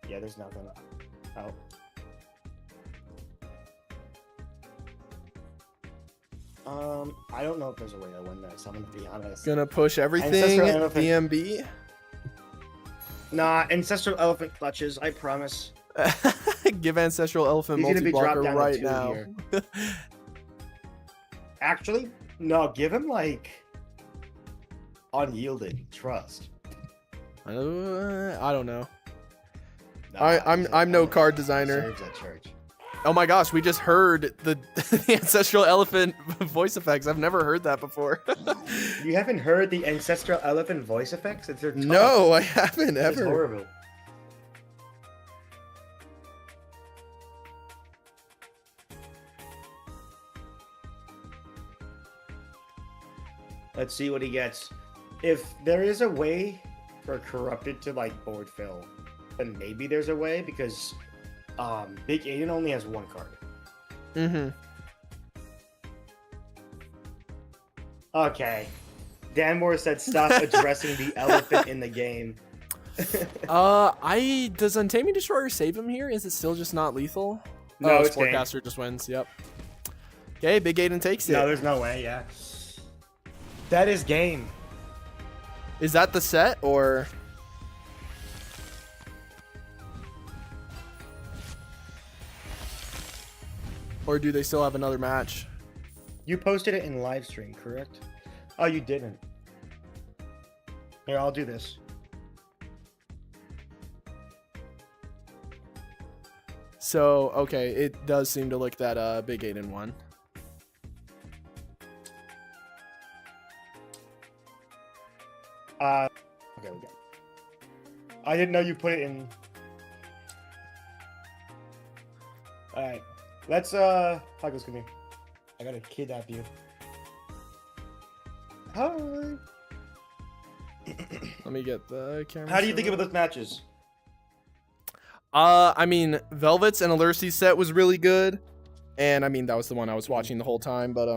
[SPEAKER 1] Yeah, there's nothing. Oh. I don't know if there's a way to win this. I'm gonna be honest.
[SPEAKER 2] Gonna push everything. DMB.
[SPEAKER 1] Nah, Ancestral Elephant clutches. I promise.
[SPEAKER 2] Give Ancestral Elephant multi-blocker right now.
[SPEAKER 1] Actually, no. Give him like Unyielding Trust.
[SPEAKER 2] I don't know. Nah, I'm no card designer.
[SPEAKER 1] Serves at church.
[SPEAKER 2] Oh my gosh, we just heard the Ancestral Elephant voice effects. I've never heard that before.
[SPEAKER 1] You haven't heard the Ancestral Elephant voice effects?
[SPEAKER 2] No, I haven't ever.
[SPEAKER 1] It's horrible. Let's see what he gets. If there is a way for Corrupted to like board fill, then maybe there's a way, because Big Aiden only has 1 card.
[SPEAKER 2] Mm-hmm.
[SPEAKER 1] Okay. Dan Moore said stop addressing the elephant in the game.
[SPEAKER 2] Does Untaming Destroyer save him here? Is it still just not lethal?
[SPEAKER 1] No, it's
[SPEAKER 2] Sportcaster just wins. Yep. Okay, Big Aiden takes it.
[SPEAKER 1] No, there's no way. Yeah. That is game.
[SPEAKER 2] Is that the set or? Or do they still have another match?
[SPEAKER 1] You posted it in live stream, correct? Oh, you didn't. Here, I'll do this.
[SPEAKER 2] So, okay, it does seem to look that Big Aiden one.
[SPEAKER 1] Okay, we go. I didn't know you put it in. Alright. Let's, Fuckles, come here. I gotta kidnap you. Hi!
[SPEAKER 2] Let me get the camera.
[SPEAKER 1] How do you think about those matches?
[SPEAKER 2] I mean, Velvet's and Alercy's set was really good. And, I mean, that was the one I was watching the whole time, but,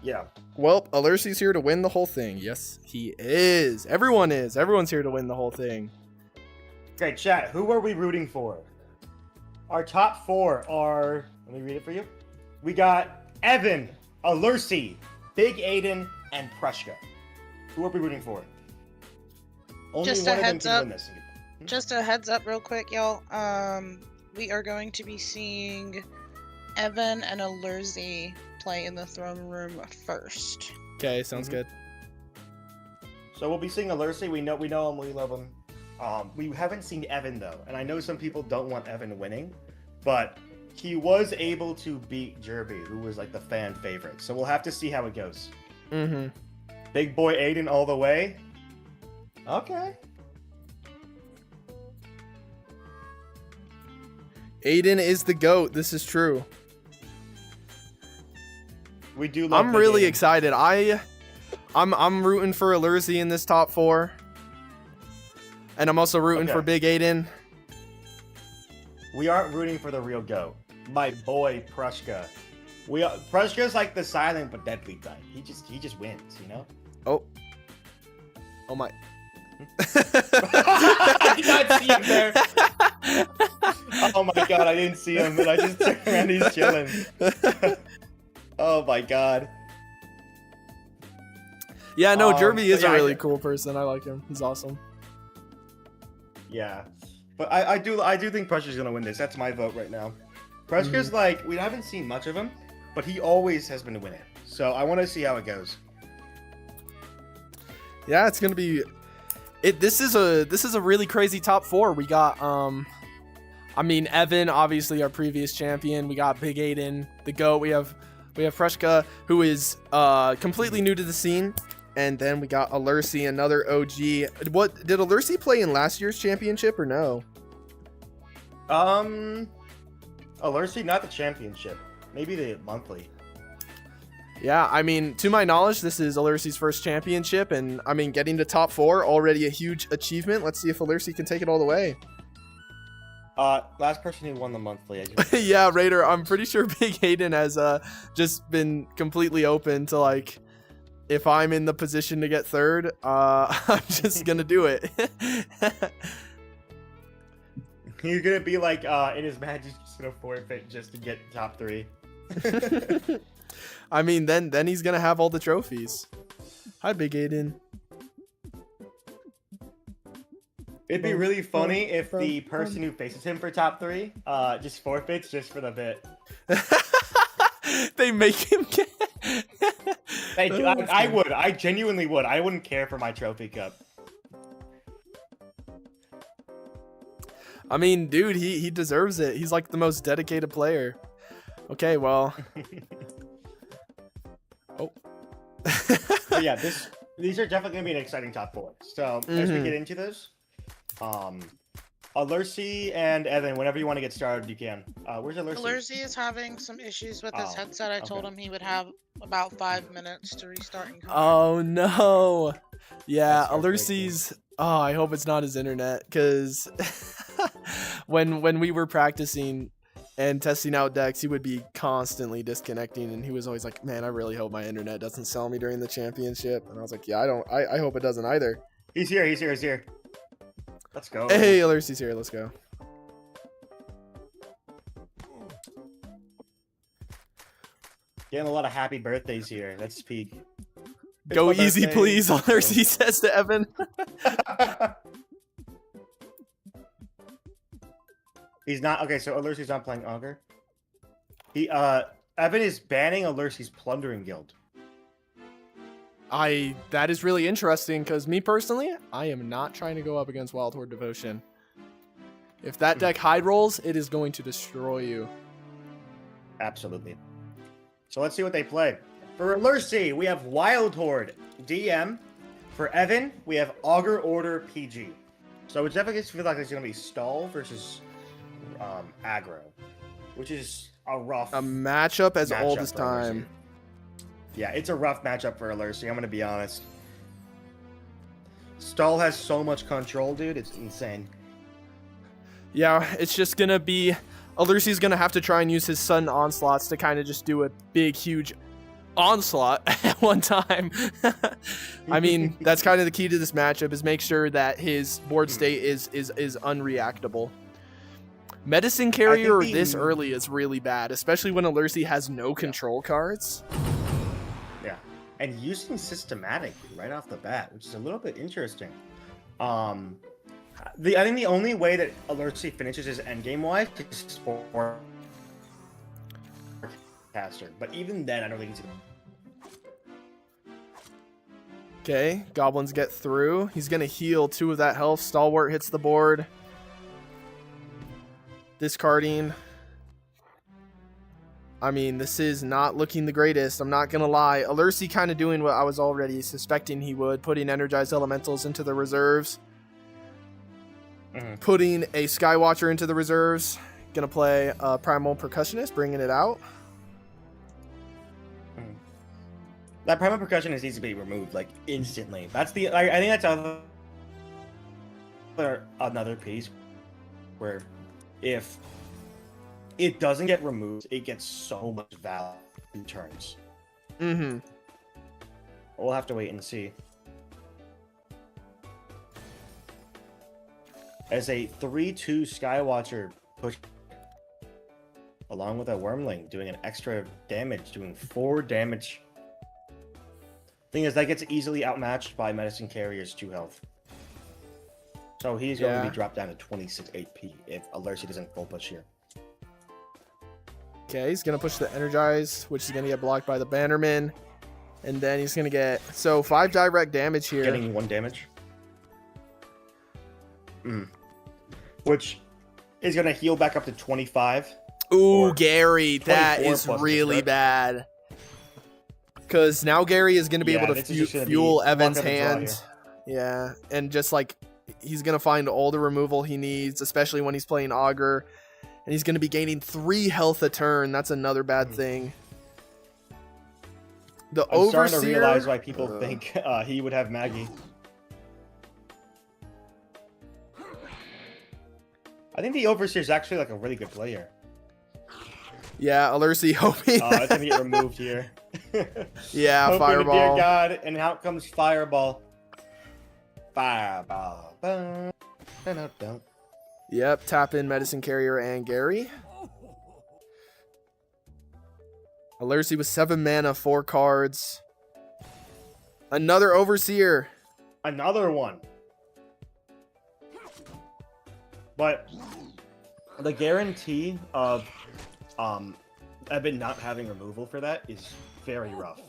[SPEAKER 1] yeah.
[SPEAKER 2] Well, Alercy's here to win the whole thing. Yes, he is. Everyone is. Everyone's here to win the whole thing.
[SPEAKER 1] Okay, chat, who are we rooting for? Our top 4 are... Let me read it for you. We got Evan, Alercy, Big Aiden, and Prushka. Who are we rooting for? Only
[SPEAKER 3] Just
[SPEAKER 1] one
[SPEAKER 3] a
[SPEAKER 1] of them
[SPEAKER 3] heads
[SPEAKER 1] can
[SPEAKER 3] up.
[SPEAKER 1] win this.
[SPEAKER 3] Just a heads up real quick, y'all. We are going to be seeing Evan and Alercy play in the throne room first.
[SPEAKER 2] Okay, sounds good.
[SPEAKER 1] So we'll be seeing Alercy. We know him. We love him. We haven't seen Evan though, and I know some people don't want Evan winning, but he was able to beat Jerby, who was like the fan favorite. So we'll have to see how it goes.
[SPEAKER 2] Mm-hmm.
[SPEAKER 1] Big boy Aiden all the way. Okay.
[SPEAKER 2] Aiden is the GOAT. This is true.
[SPEAKER 1] We do love
[SPEAKER 2] I'm
[SPEAKER 1] Big
[SPEAKER 2] really
[SPEAKER 1] Aiden.
[SPEAKER 2] excited. I'm rooting for Alercy in this top 4. And I'm also rooting for Big Aiden.
[SPEAKER 1] We aren't rooting for the real GOAT. My boy Prushka. Prushka's like the silent but deadly type. He just wins, you know?
[SPEAKER 2] Oh my.
[SPEAKER 1] I did not see him there. Oh my god, I didn't see him, and I just turned around, he's chilling. Oh my god.
[SPEAKER 2] Yeah, no, Jerby is
[SPEAKER 1] yeah,
[SPEAKER 2] a really cool person. I like him. He's awesome.
[SPEAKER 1] Yeah. But I do think Prushka's gonna win this. That's my vote right now. Prushka's like, we haven't seen much of him, but he always has been winning. So I want to see how it goes.
[SPEAKER 2] Yeah, it's gonna be. This is a really crazy top 4. We got I mean, Evan, obviously our previous champion. We got Big Aiden, the GOAT. We have Prushka, who is completely new to the scene. And then we got Alercy, another OG. What did Alercy play in last year's championship or no?
[SPEAKER 1] Alercy, not the championship. Maybe the monthly.
[SPEAKER 2] Yeah, I mean, to my knowledge, this is Alercy's first championship, and I mean, getting to top 4 already a huge achievement. Let's see if Alercy can take it all the way.
[SPEAKER 1] Last person who won the monthly.
[SPEAKER 2] Yeah, Raider, I'm pretty sure Big Aiden has just been completely open to, like, if I'm in the position to get 3rd, I'm just gonna do it.
[SPEAKER 1] He's gonna be like, in his match, he's just gonna forfeit just to get top 3.
[SPEAKER 2] I mean, then he's gonna have all the trophies. Hi, Big Aiden.
[SPEAKER 1] It'd be really funny if the person who faces him for top 3 just forfeits just for the bit.
[SPEAKER 2] They make him get...
[SPEAKER 1] I would. I genuinely would. I wouldn't care for my trophy cup.
[SPEAKER 2] I mean, dude, he deserves it. He's like the most dedicated player. Okay, well... Oh.
[SPEAKER 1] But yeah, these are definitely gonna be an exciting top 4. So as we get into this, Alercy and Evan, whenever you want to get started, you can. Where's Alercy?
[SPEAKER 3] Alercy is having some issues with his headset. I told him he would have about 5 minutes to restart and come.
[SPEAKER 2] Oh no. Yeah, Alercy's... Oh, I hope it's not his internet, because when we were practicing and testing out decks, he would be constantly disconnecting, and he was always like, man, I really hope my internet doesn't sell me during the championship. And I was like, yeah, I hope it doesn't either.
[SPEAKER 1] He's here. Let's go.
[SPEAKER 2] Hey, Alercy's here. Let's go.
[SPEAKER 1] Getting a lot of happy birthdays here. Let's peek.
[SPEAKER 2] Go easy, please, Alercy says to Evan.
[SPEAKER 1] He's not okay. So Alercy's not playing Augur. Evan is banning Alercy's Plundering Guild.
[SPEAKER 2] That is really interesting because me personally, I am not trying to go up against Wild Horde Devotion. If that deck hide rolls, it is going to destroy you.
[SPEAKER 1] Absolutely. So let's see what they play. For Lurcy, we have Wild Horde DM. For Evan, we have Augur Order PG. So it definitely feels like it's going to be Stall versus Aggro, which is a
[SPEAKER 2] matchup as old as time.
[SPEAKER 1] Yeah, it's a rough matchup for Lurcy, I'm going to be honest. Stall has so much control, dude. It's insane.
[SPEAKER 2] Yeah, it's just going to be... Lurcy's going to have to try and use his sudden onslaughts to kind of just do a big, huge onslaught at one time. I mean, that's kind of the key to this matchup, is make sure that his board state is unreactable. Medicine Carrier this early is really bad, especially when Lurcy has no control cards.
[SPEAKER 1] Yeah, and using Systematic right off the bat, which is a little bit interesting. I think the only way that Lurcy finishes his endgame wise is for caster, but even then, I don't think he's gonna.
[SPEAKER 2] Okay, goblins get through. He's gonna heal 2 of that health. Stalwart hits the board. Discarding. I mean, this is not looking the greatest. I'm not gonna lie. Lurcy kind of doing what I was already suspecting he would, putting energized elementals into the reserves. Putting a Skywatcher into the reserves. Gonna play a Primal Percussionist, bringing it out.
[SPEAKER 1] That Primal Percussionist needs to be removed, like, instantly. That's the... I think that's another piece where if it doesn't get removed, it gets so much value in turns. We'll have to wait and see. As a 3/2 Skywatcher push, along with a Wormling, doing an extra damage, doing 4 damage. Thing is, that gets easily outmatched by Medicine Carrier's 2 health. So he's going to be dropped down to 26 AP if Lurcy doesn't full push here.
[SPEAKER 2] Okay, he's going to push the Energize, which is going to get blocked by the Bannerman. And then he's going to get... So 5 direct damage here.
[SPEAKER 1] Getting 1 damage. Which is going to heal back up to 25.
[SPEAKER 2] Ooh, Gary, that is really bad. Because now Gary is going to be able to fuel Evan's hand. Yeah, and just like he's going to find all the removal he needs, especially when he's playing Augur. And he's going to be gaining 3 health a turn. That's another bad thing. The
[SPEAKER 1] I'm
[SPEAKER 2] Overseer...
[SPEAKER 1] starting to realize why people think he would have Maggie. I think the Overseer is actually like a really good player.
[SPEAKER 2] Yeah, Lurcy hoping.
[SPEAKER 1] It's going to get removed here.
[SPEAKER 2] Yeah,
[SPEAKER 1] hoping
[SPEAKER 2] Fireball.
[SPEAKER 1] To dear God, and out comes Fireball. Fireball.
[SPEAKER 2] Yep, tap in Medicine Carrier and Gary. Lurcy with 7 mana, 4 cards. Another Overseer.
[SPEAKER 1] Another one. But the guarantee of Evan not having removal for that is very rough.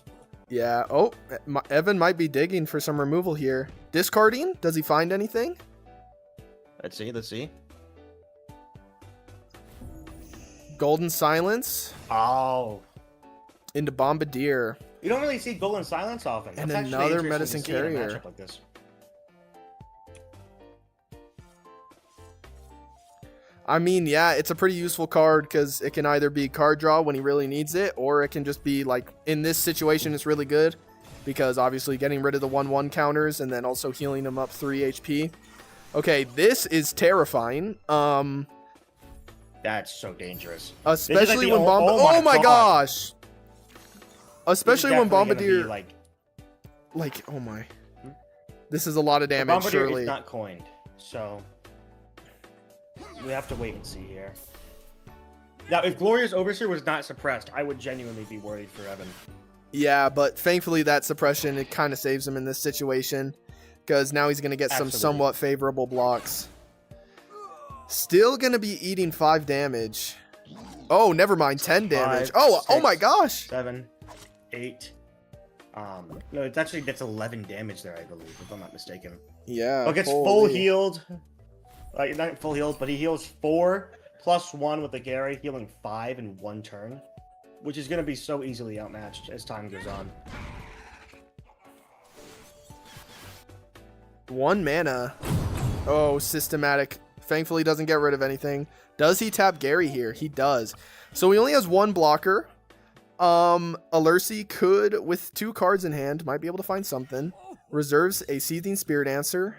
[SPEAKER 2] Yeah. Oh, Evan might be digging for some removal here. Discarding? Does he find anything?
[SPEAKER 1] Let's see.
[SPEAKER 2] Golden Silence.
[SPEAKER 1] Oh.
[SPEAKER 2] Into Bombardier.
[SPEAKER 1] You don't really see Golden Silence often.
[SPEAKER 2] And
[SPEAKER 1] That's
[SPEAKER 2] another Medicine Carrier.
[SPEAKER 1] Like this.
[SPEAKER 2] I mean, yeah, it's a pretty useful card because it can either be card draw when he really needs it, or it can just be like, in this situation, it's really good because obviously getting rid of the 1/1 counters and then also healing him up 3 HP. Okay, this is terrifying.
[SPEAKER 1] That's so dangerous.
[SPEAKER 2] Especially when Bombardier... Oh my gosh! Especially when Bombardier... Like, oh my. This is a lot of damage,
[SPEAKER 1] Bombardier
[SPEAKER 2] surely.
[SPEAKER 1] is not coined, so... We have to wait and see here. Now, if Glorious Overseer was not suppressed, I would genuinely be worried for Evan.
[SPEAKER 2] Yeah, but thankfully that suppression, it kind of saves him in this situation. Because now he's going to get some somewhat favorable blocks. Still going to be eating 5 damage. Oh, never mind. 10 damage.
[SPEAKER 1] 5, 6,
[SPEAKER 2] oh my gosh.
[SPEAKER 1] 7, 8, No, that's 11 damage there, I believe, if I'm not mistaken.
[SPEAKER 2] Yeah.
[SPEAKER 1] Oh, gets full healed. Like, not full healed, but he heals 4 plus 1 with the Gary, healing 5 in 1 turn, which is going to be so easily outmatched as time goes on.
[SPEAKER 2] 1 mana. Oh, systematic. Thankfully, doesn't get rid of anything. Does he tap Gary here? He does. So he only has 1 blocker. Alersi could, with 2 cards in hand, might be able to find something. Reserves a Seething Spirit Answer.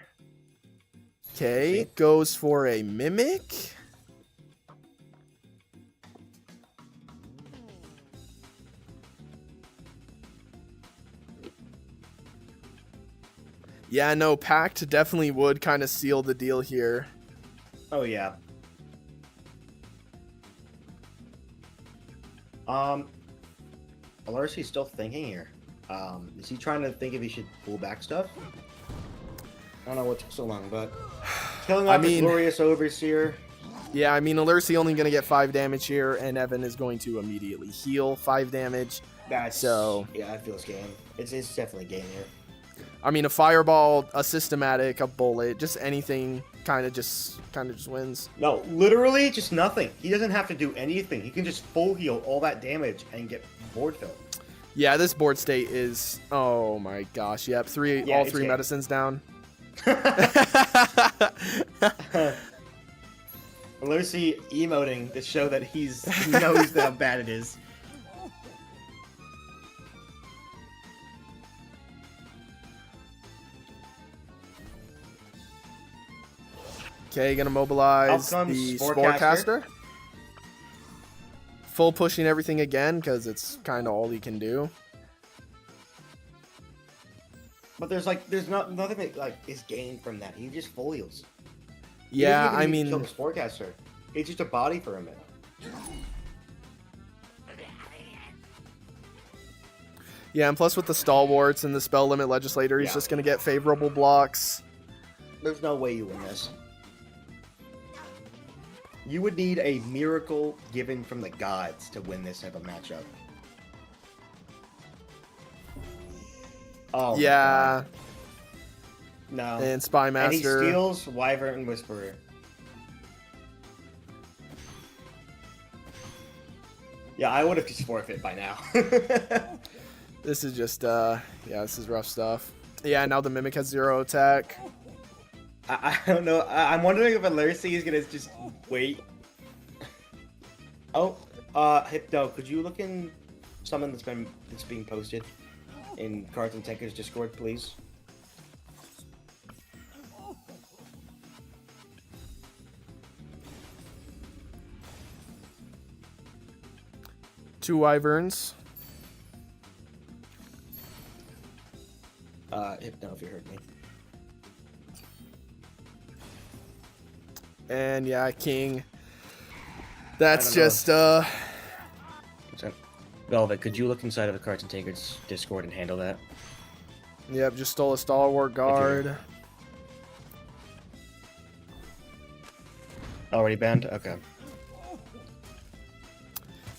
[SPEAKER 2] Okay, goes for a Mimic. Yeah, no, Pact definitely would kind of seal the deal here.
[SPEAKER 1] Oh, yeah. Alersi's still thinking here. Is he trying to think if he should pull back stuff? I don't know what took so long, but killing off the Glorious Overseer.
[SPEAKER 2] Yeah, I mean, Alersi only going to get 5 damage here, and Evan is going to immediately heal 5 damage.
[SPEAKER 1] Yeah, I feel it's game. It's definitely game here.
[SPEAKER 2] I mean, a fireball, a systematic, a bullet, just anything kind of just wins.
[SPEAKER 1] No, literally just nothing. He doesn't have to do anything. He can just full heal all that damage and get board filled.
[SPEAKER 2] Yeah, this board state is, oh my gosh. Yep, all three medicines down.
[SPEAKER 1] Lucy emoting to show that he knows how bad it is.
[SPEAKER 2] Okay, gonna mobilize the Sporecaster. Full pushing everything again because it's kind of all he can do.
[SPEAKER 1] But there's nothing that is gained from that. He just full heals.
[SPEAKER 2] Yeah, I mean,
[SPEAKER 1] kill the Sporecaster. It's just a body for a minute.
[SPEAKER 2] Yeah, and plus with the Stalwarts and the Spell Limit Legislator, he's just gonna get favorable blocks.
[SPEAKER 1] There's no way you win this. You would need a miracle given from the gods to win this type of matchup. Oh,
[SPEAKER 2] yeah.
[SPEAKER 1] No.
[SPEAKER 2] And Spy Master.
[SPEAKER 1] And he steals Wyvern Whisperer. Yeah, I would have just forfeit by now.
[SPEAKER 2] This is just, this is rough stuff. Yeah, now the Mimic has 0 attack.
[SPEAKER 1] I don't know. I'm wondering if Alersi is gonna just wait. Oh, Hypno, could you look in something that's being posted in Cards and Tankards Discord, please?
[SPEAKER 2] Two Wyverns.
[SPEAKER 1] Hypno, if you heard me.
[SPEAKER 2] And yeah, King. That's just
[SPEAKER 1] Velvet, could you look inside of the Cards and Tankards Discord and handle that?
[SPEAKER 2] Yep, just stole a Stalwart Guard.
[SPEAKER 1] Already banned? Okay.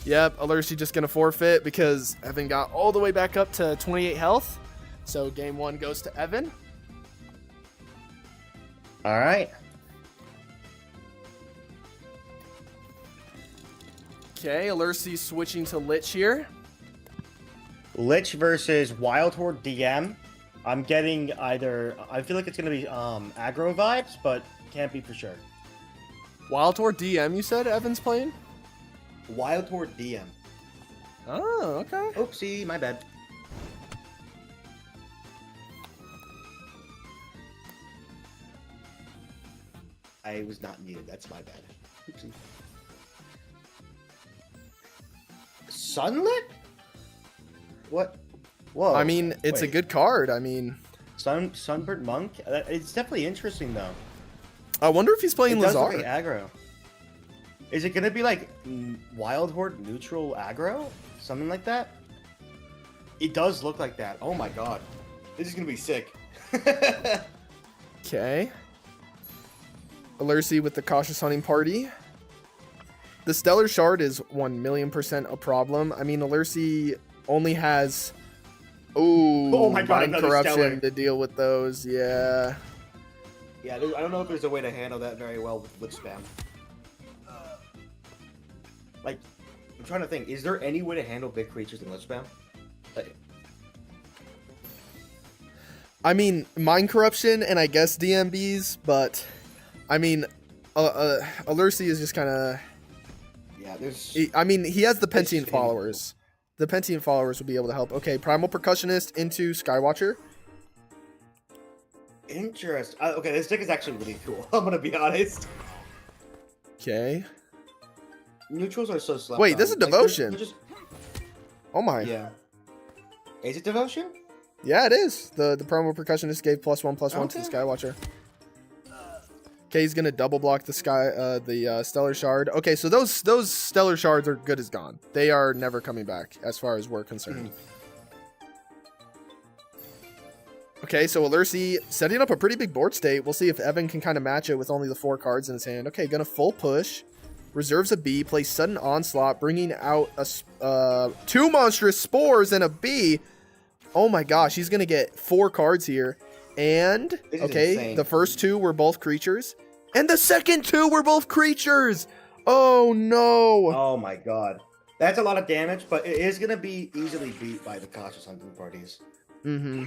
[SPEAKER 2] Yep, Alersi just gonna forfeit because Evan got all the way back up to 28 health. So game 1 goes to Evan.
[SPEAKER 1] Alright.
[SPEAKER 2] Okay, Alersi switching to Lich here.
[SPEAKER 1] Lich versus Wild Horde DM. I'm getting either... I feel like it's going to be aggro vibes, but can't be for sure.
[SPEAKER 2] Wild Horde DM, you said Evan's playing?
[SPEAKER 1] Wild Horde DM.
[SPEAKER 2] Oh, okay.
[SPEAKER 1] Oopsie, my bad. I was not muted. That's my bad. Oopsie. Sunlit? What? Whoa.
[SPEAKER 2] I mean, it's a good card. I mean...
[SPEAKER 1] Sunbird Monk? It's definitely interesting, though.
[SPEAKER 2] I wonder if he's playing Lazar.
[SPEAKER 1] It does look like aggro. Is it going to be like Wild Horde neutral aggro? Something like that? It does look like that. Oh my god. This is going to be sick.
[SPEAKER 2] Okay. Alersi with the Cautious Hunting Party. The Stellar Shard is 1,000,000% a problem. I mean, Alersi only has Ooh,
[SPEAKER 1] oh my god,
[SPEAKER 2] mind corruption to deal with those, yeah.
[SPEAKER 1] Yeah, I don't know if there's a way to handle that very well with Lich Spam. Like, I'm trying to think, is there any way to handle big creatures in Lich Spam? Like,
[SPEAKER 2] I mean, mind corruption and I guess DMBs, but I mean, Alursi is just kind of.
[SPEAKER 1] yeah, there's.
[SPEAKER 2] I mean, he has the Pentient followers. The Pentient followers will be able to help. Okay, Primal Percussionist into Skywatcher.
[SPEAKER 1] Interesting. Okay, this deck is actually really cool. I'm gonna be honest.
[SPEAKER 2] Okay.
[SPEAKER 1] Neutrals are so slow.
[SPEAKER 2] Wait, this is Devotion. Oh my.
[SPEAKER 1] Yeah. Is it Devotion?
[SPEAKER 2] Yeah, it is. The Primal Percussionist gave +1/+1 to the Skywatcher. Okay, he's gonna double block the Stellar Shard. Okay, so those Stellar Shards are good as gone. They are never coming back, as far as we're concerned. Okay, so Alursi setting up a pretty big board state. We'll see if Evan can kind of match it with only the 4 cards in his hand. Okay, gonna full push. Reserves a B, plays Sudden Onslaught, bringing out 2 Monstrous Spores and a B. Oh my gosh, he's gonna get 4 cards here. And, okay, insane. The first 2 were both creatures. And the second 2 were both creatures! Oh no!
[SPEAKER 1] Oh my god. That's a lot of damage, but it is gonna be easily beat by the Cautious Hunting parties.
[SPEAKER 2] Mm-hmm.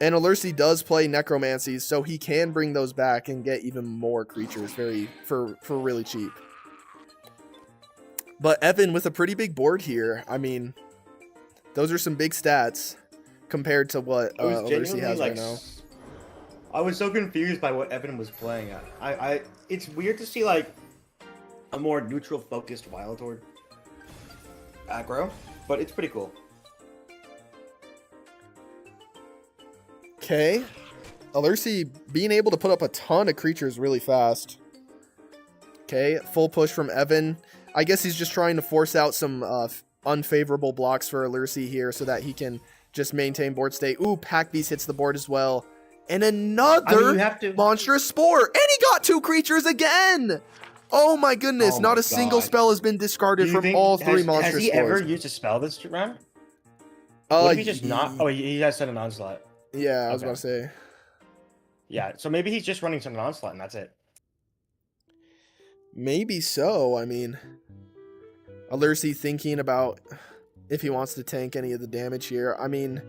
[SPEAKER 2] And Alursi does play Necromancies, so he can bring those back and get even more creatures for really cheap. But Evan with a pretty big board here. I mean, those are some big stats compared to what Alursi has right now.
[SPEAKER 1] I was so confused by what Evan was playing at. It's weird to see like a more neutral focused Wild Horde aggro, but it's pretty cool.
[SPEAKER 2] Okay, Alursi being able to put up a ton of creatures really fast. Okay, full push from Evan. I guess he's just trying to force out some unfavorable blocks for Alursi here so that he can just maintain board state. Ooh, Pack Beast hits the board as well. And another Monstrous Spore. And he got 2 creatures again! Oh my goodness, not a single spell has been discarded from all 3 Monstrous Spores.
[SPEAKER 1] Has he ever used a spell this round? What if he just not? Oh, he has Sudden Onslaught.
[SPEAKER 2] Yeah, I was about to say.
[SPEAKER 1] Yeah, so maybe he's just running Sudden Onslaught and that's it.
[SPEAKER 2] Maybe so. I mean, Alursi thinking about if he wants to tank any of the damage here. I mean,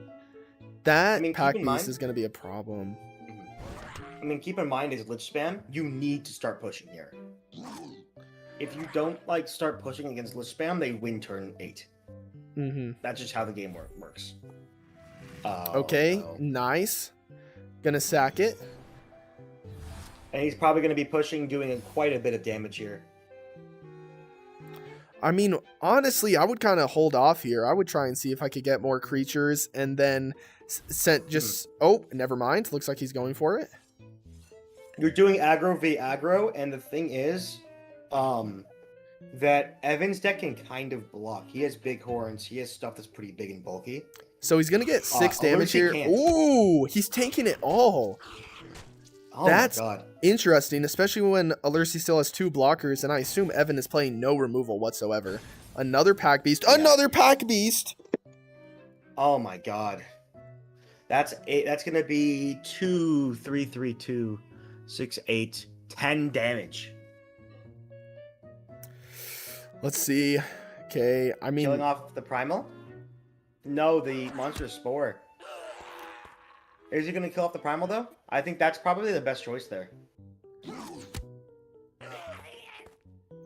[SPEAKER 2] that Pack Beast is going to be a problem.
[SPEAKER 1] I mean, keep in mind, as Lich Spam, you need to start pushing here. If you don't like start pushing against Lich Spam, they win turn 8.
[SPEAKER 2] Mm-hmm.
[SPEAKER 1] That's just how the game works.
[SPEAKER 2] Okay, no. Nice. Gonna sack it.
[SPEAKER 1] And he's probably going to be pushing, doing quite a bit of damage here.
[SPEAKER 2] I mean, honestly, I would kind of hold off here. I would try and see if I could get more creatures and then Oh, never mind. Looks like he's going for it.
[SPEAKER 1] You're doing aggro v aggro, and the thing is, that Evan's deck can kind of block. He has big horns. He has stuff that's pretty big and bulky.
[SPEAKER 2] So he's going to get 6 damage here. Ooh, he's tanking it all.
[SPEAKER 1] Oh
[SPEAKER 2] that's
[SPEAKER 1] my god.
[SPEAKER 2] Interesting, especially when Alursi still has 2 blockers, and I assume Evan is playing no removal whatsoever. Another Pack Beast. Yeah. Another Pack Beast!
[SPEAKER 1] Oh my god. That's 8. That's going to be 2, 3, 3, 2, 6, 8, 10 damage.
[SPEAKER 2] Let's see. Okay, I mean...
[SPEAKER 1] Killing off the Primal? No, the Monstrous Spore. Is he going to kill off the Primal, though? I think that's probably the best choice there.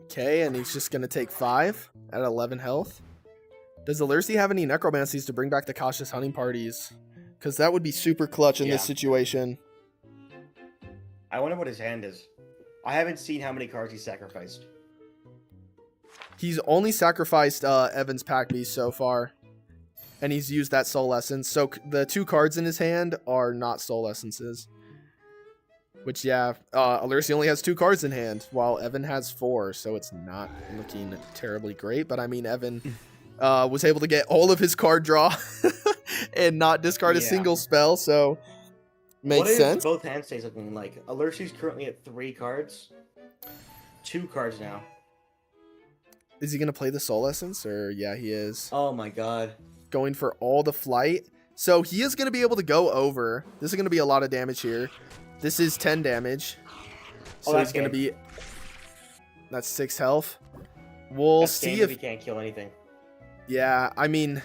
[SPEAKER 2] Okay, and he's just going to take 5 at 11 health. Does Alursi have any Necromancies to bring back the Cautious Hunting parties? Because that would be super clutch in this situation.
[SPEAKER 1] I wonder what his hand is. I haven't seen how many cards he sacrificed.
[SPEAKER 2] He's only sacrificed Evan's Pack Beast so far. And he's used that Soul Essence. So the 2 cards in his hand are not Soul Essences. Which, yeah, Alursi only has 2 cards in hand, while Evan has 4. So it's not looking terribly great. But, I mean, Evan was able to get all of his card draw and not discard a single spell. So, makes sense.
[SPEAKER 1] Both hand stays looking like? Alursi's currently at 3 cards. 2 cards now.
[SPEAKER 2] Is he going to play the Soul Essence? Or, yeah, he is.
[SPEAKER 1] Oh, my god.
[SPEAKER 2] going for all the flight. So he is going to be able to go over. This is going to be a lot of damage here. This is 10 damage. So he's going to be... That's 6 health. We'll see if...
[SPEAKER 1] he can't kill anything.
[SPEAKER 2] Yeah, I mean...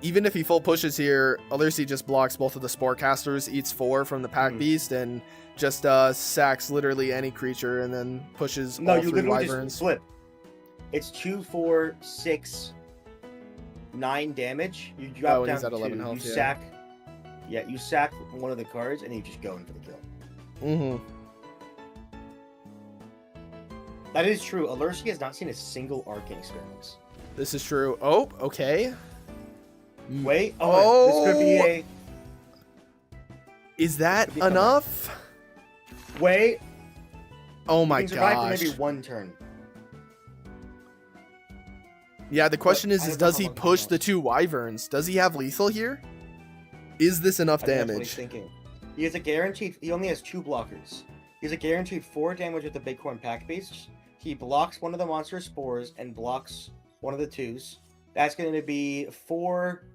[SPEAKER 2] Even if he full pushes here, Alursi just blocks both of the Sporecasters, eats 4 from the Pack Beast, and just sacks literally any creature and then pushes all 3 Wyverns.
[SPEAKER 1] Just flip. It's 2, 4, 6, 9 damage. You drop down
[SPEAKER 2] he's at 11
[SPEAKER 1] 2.
[SPEAKER 2] Health,
[SPEAKER 1] you sack. Yeah, you sack one of the cards and you just go in for the kill.
[SPEAKER 2] Mm-hmm.
[SPEAKER 1] That is true. Alursi has not seen a single Arcane Experiments.
[SPEAKER 2] This is true. Oh, okay.
[SPEAKER 1] Wait. Oh, this could be a...
[SPEAKER 2] Is that enough?
[SPEAKER 1] Wait.
[SPEAKER 2] Oh my
[SPEAKER 1] gosh. You can survive for maybe 1 turn.
[SPEAKER 2] Yeah, the question is does he push the 2 Wyverns? Does he have lethal here? Is this enough damage?
[SPEAKER 1] That's what he's thinking. He has a guaranteed... He only has 2 blockers. He has a guaranteed 4 damage with the Bighorn Pack Beasts. He blocks one of the monster spores and blocks one of the 2s. That's going to be 4,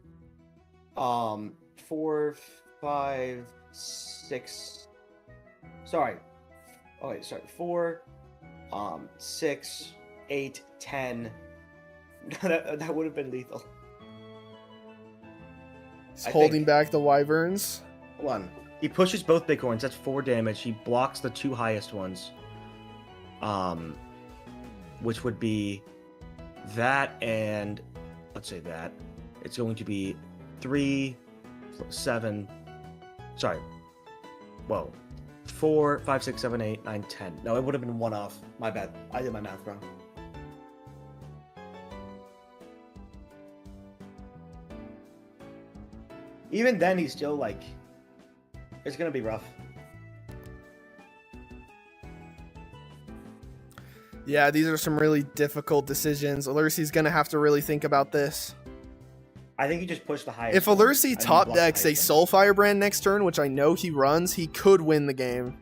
[SPEAKER 1] 5, 6. Sorry. Oh wait, sorry. 4, 6, 8, 10. that would have been lethal.
[SPEAKER 2] He's holding back the Wyverns.
[SPEAKER 1] Hold on. He pushes both Bighorns. That's 4 damage. He blocks the 2 highest ones. Which would be that and let's say that. It's going to be 3, 7. Sorry. Whoa. 4, 5, 6, 7, 8, 9, 10. No, it would have been 1 off. My bad. I did my math wrong. Even then, he's still like... It's going to be rough.
[SPEAKER 2] Yeah, these are some really difficult decisions. Alursi's going to have to really think about this.
[SPEAKER 1] I think he just pushed the highest.
[SPEAKER 2] If Alursi top decks a Soulfire Brand next turn, which I know he runs, he could win the game.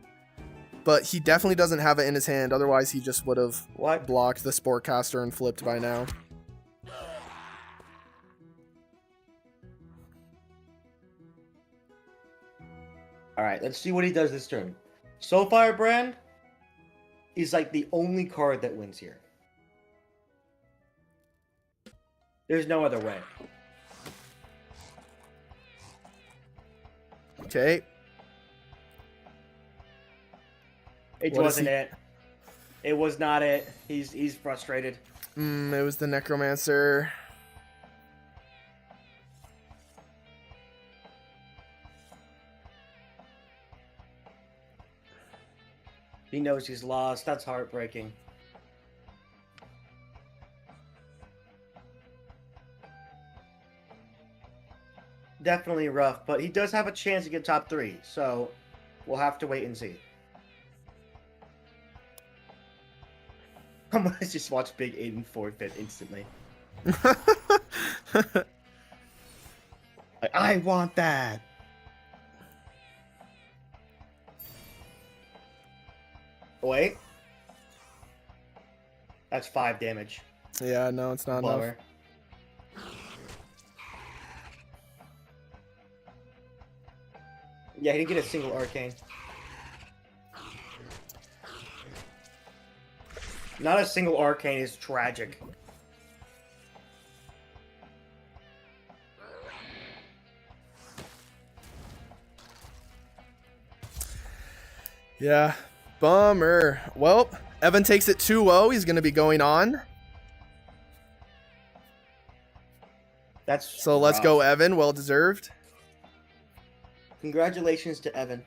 [SPEAKER 2] But he definitely doesn't have it in his hand. Otherwise, he just would have blocked the Sporecaster and flipped by now.
[SPEAKER 1] Alright, let's see what he does this turn. Soulfire Brand is like the only card that wins here. There's no other way.
[SPEAKER 2] Okay.
[SPEAKER 1] It wasn't it. It was not it. He's frustrated.
[SPEAKER 2] It was the Necromancer.
[SPEAKER 1] He knows he's lost. That's heartbreaking. Definitely rough, but he does have a chance to get top 3, so we'll have to wait and see. I'm gonna just watch Big Aiden forfeit instantly. I want that. Wait. That's 5 damage.
[SPEAKER 2] Yeah, no, it's not enough.
[SPEAKER 1] Yeah, he didn't get a single arcane. Not a single arcane is tragic.
[SPEAKER 2] Yeah, bummer. Well, Evan takes it 2-0. He's going to be going on. So let's go, Evan. Well deserved.
[SPEAKER 1] Congratulations to Evan.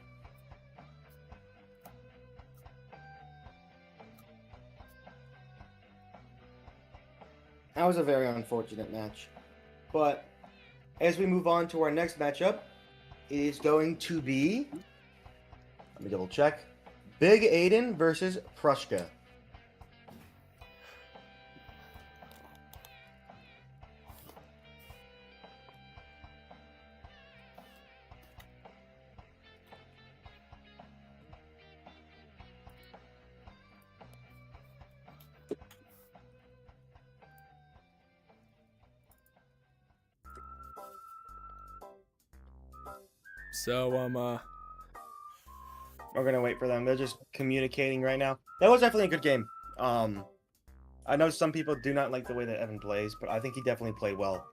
[SPEAKER 1] That was a very unfortunate match. But as we move on to our next matchup, it is going to be... Let me double check. Big Aiden versus Prushka.
[SPEAKER 2] So
[SPEAKER 1] we're gonna wait for them. They're just communicating right now. That was definitely a good game. I know some people do not like the way that Evan plays, but I think he definitely played well.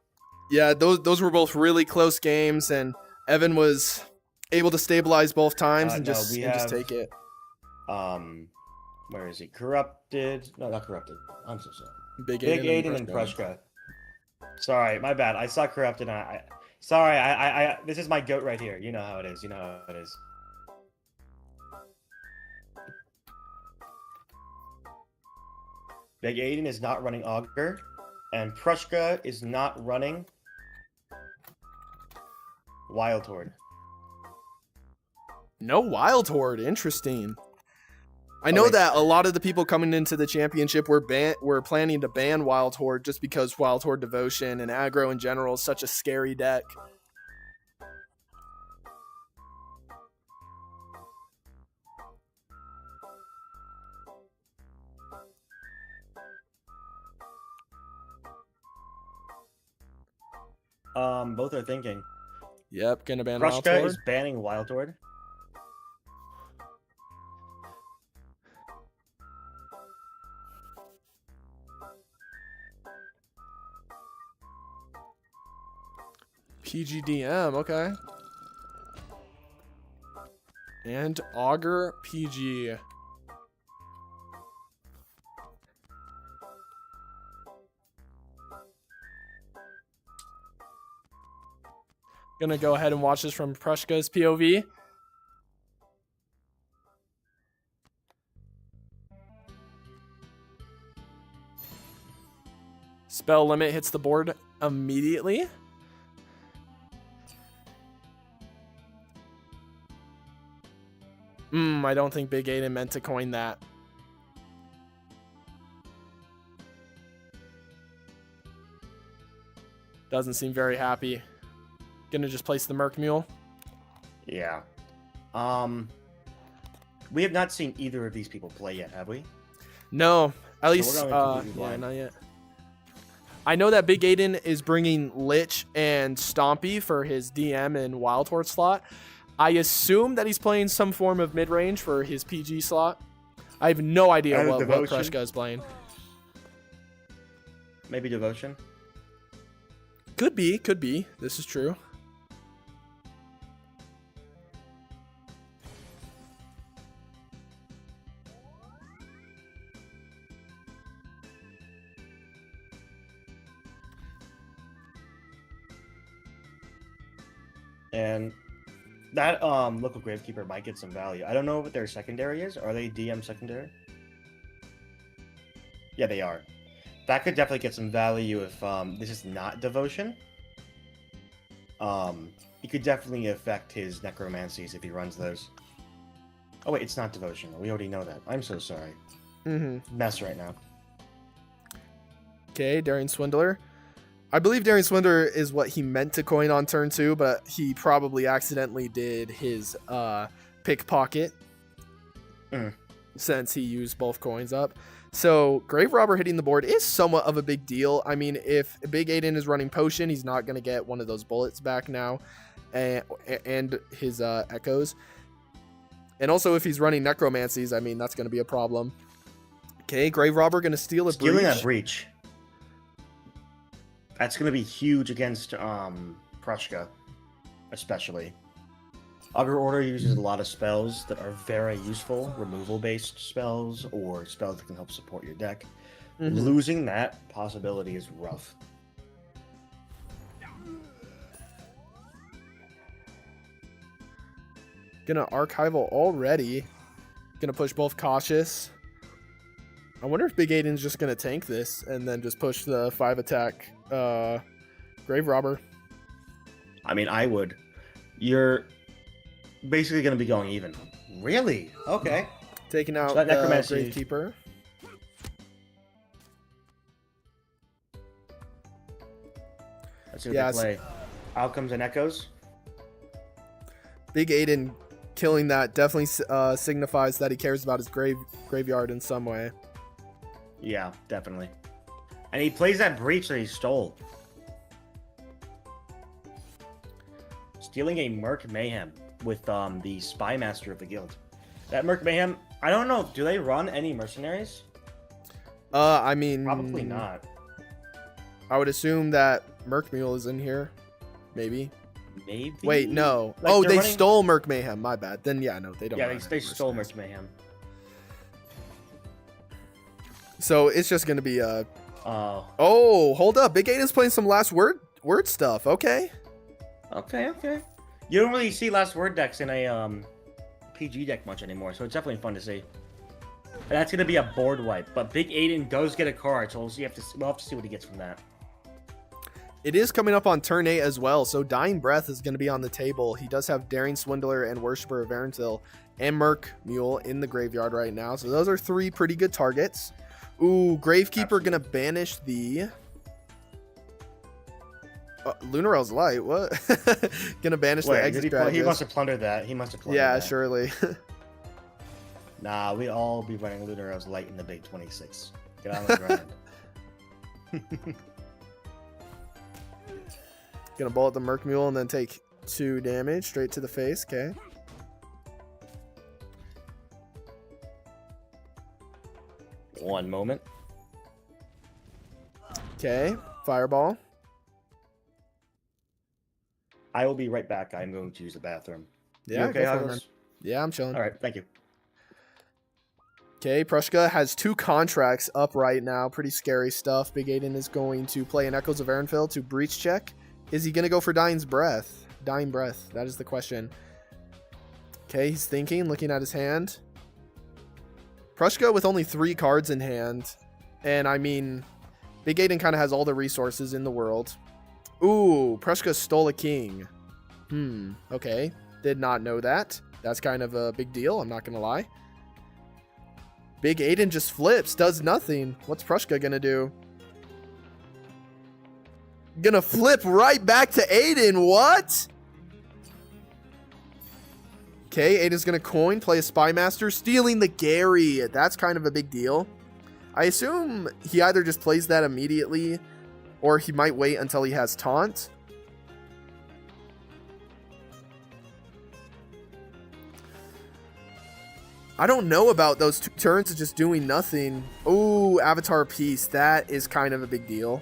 [SPEAKER 2] Yeah, those were both really close games, and Evan was able to stabilize both times and just take it.
[SPEAKER 1] Where is he? Corrupted? No, not Corrupted. I'm so sorry.
[SPEAKER 2] Big
[SPEAKER 1] Aiden and Prushka. Sorry, my bad. I saw Corrupted. Sorry. I this is my goat right here. You know how it is. Big Aiden is not running Augur, and Prushka is not running Wild Horde.
[SPEAKER 2] No Wild Horde. Interesting. I know that a lot of the people coming into the championship were planning to ban Wild Horde just because Wild Horde Devotion and aggro in general is such a scary deck.
[SPEAKER 1] Both are thinking.
[SPEAKER 2] Yep, gonna ban Wild Horde.
[SPEAKER 1] Prushka is banning Wild Horde.
[SPEAKER 2] PGDM, okay. And Augur PG. Gonna go ahead and watch this from Prushka's POV. Spell limit hits the board immediately. I don't think Big Aiden meant to coin that. Doesn't seem very happy. Gonna just place the Merc Mule.
[SPEAKER 1] Yeah. We have not seen either of these people play yet, have we?
[SPEAKER 2] No, at least yeah, not yet. I know that Big Aiden is bringing Lich and Stompy for his DM and Wild Horde slot. I assume that he's playing some form of mid-range for his PG slot. I have no idea what Prushka is playing.
[SPEAKER 1] Maybe Devotion?
[SPEAKER 2] Could be. This is true.
[SPEAKER 1] And that local gravekeeper might get some value. I don't know what their secondary is. Are they DM secondary? Yeah, they are. That could definitely get some value if this is not Devotion. It could definitely affect his necromancies if he runs those. Oh wait, it's not Devotion. We already know that. I'm so sorry. Mess right now.
[SPEAKER 2] Okay, Darian Swindler. I believe Darian Swindler is what he meant to coin on turn 2, but he probably accidentally did his pickpocket since he used both coins up. So Grave Robber hitting the board is somewhat of a big deal. I mean, if Big Aiden is running Potion, he's not going to get one of those bullets back now and his echoes. And also if he's running Necromancies, I mean, that's going to be a problem. Okay, Grave Robber going to steal a Breach.
[SPEAKER 1] Stealing a Breach. That's going to be huge against Prushka, especially. Augur Order uses a lot of spells that are very useful, removal-based spells, or spells that can help support your deck. Losing that possibility is rough.
[SPEAKER 2] Gonna Archival already. Gonna push both Cautious. I wonder if Big Aiden's just going to tank this and then just push the 5 attack Grave Robber.
[SPEAKER 1] I mean, I would. You're basically going to be going even. Really? Okay.
[SPEAKER 2] Taking out the Gravekeeper.
[SPEAKER 1] Let's see what they play. Outcomes and Echoes.
[SPEAKER 2] Big Aiden killing that definitely signifies that he cares about his graveyard in some way.
[SPEAKER 1] Yeah, definitely. And he plays that Breach that he stole. stealing a Merc Mayhem with the Spy Master of the Guild. That Merc Mayhem, I don't know, do they run any mercenaries?
[SPEAKER 2] I mean...
[SPEAKER 1] Probably not.
[SPEAKER 2] I would assume that Merc Mule is in here. Maybe.
[SPEAKER 1] Maybe?
[SPEAKER 2] Wait, no.
[SPEAKER 1] Like,
[SPEAKER 2] oh, they stole Merc Mayhem. My bad. Then, yeah, no, they don't.
[SPEAKER 1] Yeah, they stole Merc Mayhem.
[SPEAKER 2] So, it's just going to be a...
[SPEAKER 1] Oh.
[SPEAKER 2] Oh, hold up. Big Aiden's playing some last word stuff. Okay.
[SPEAKER 1] Okay. You don't really see last word decks in a PG deck much anymore, so it's definitely fun to see. And that's going to be a board wipe, but Big Aiden does get a card, so we'll have to see what he gets from that.
[SPEAKER 2] It is coming up on turn 8 as well, so Dying Breath is going to be on the table. He does have Daring Swindler and Worshipper of Varentil and Merc Mule in the graveyard right now, so those are 3 pretty good targets. Ooh, Gravekeeper going to banish the... Lunarel's Light, what? Gonna banish the Exit Dragon.
[SPEAKER 1] He must have plundered that.
[SPEAKER 2] Yeah, surely.
[SPEAKER 1] Nah, we all be running Lunarel's Light in the big 26. Get on the grind.
[SPEAKER 2] Gonna bullet the Merc Mule and then take 2 damage straight to the face. Okay.
[SPEAKER 1] One moment.
[SPEAKER 2] Okay. Fireball.
[SPEAKER 1] I will be right back. I'm going to use the bathroom.
[SPEAKER 2] Yeah,
[SPEAKER 1] you okay, Huggles?
[SPEAKER 2] Yeah, I'm chilling.
[SPEAKER 1] All right, thank you.
[SPEAKER 2] Okay, Prushka has 2 contracts up right now. Pretty scary stuff. Big Aiden is going to play an Echoes of Erenfil to breach check. Is he going to go for Dying Breath? Dying Breath, that is the question. Okay, he's thinking, looking at his hand. Prushka with only 3 cards in hand. And I mean, Big Aiden kind of has all the resources in the world. Ooh, Prushka stole a king. Okay. Did not know that. That's kind of a big deal, I'm not going to lie. Big Aiden just flips, does nothing. What's Prushka going to do? Gonna flip right back to Aiden, what? Okay, Aiden's gonna coin, play a Spy Master, stealing the Gary. That's kind of a big deal. I assume he either just plays that immediately, or he might wait until he has Taunt. I don't know about those 2 turns of just doing nothing. Ooh, Avatar Piece. That is kind of a big deal.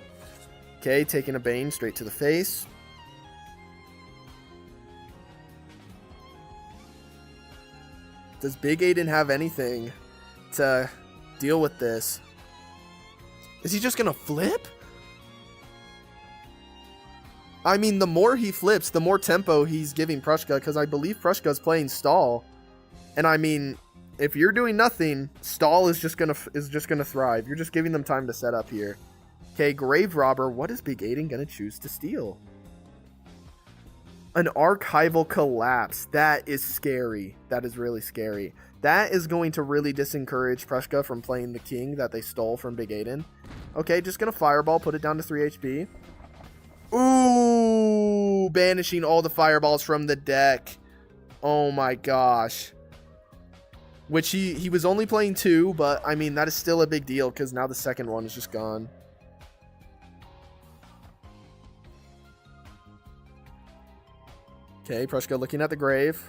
[SPEAKER 2] Okay, taking a Bane straight to the face. Does Big Aiden have anything to deal with this? Is he just going to flip? I mean, the more he flips, the more tempo he's giving Prushka, because I believe Prushka's playing stall. And I mean, if you're doing nothing, stall is just gonna thrive. You're just giving them time to set up here. Okay, Grave Robber. What is Big Aiden gonna choose to steal? An Archival Collapse. That is scary. That is really scary. That is going to really disencourage Prushka from playing the king that they stole from Big Aiden. Okay, just gonna Fireball, put it down to 3 HP. Ooh, banishing all the fireballs from the deck. Oh my gosh. Which he was only playing 2, but I mean, that is still a big deal because now the second one is just gone. Okay, Prushka looking at the grave.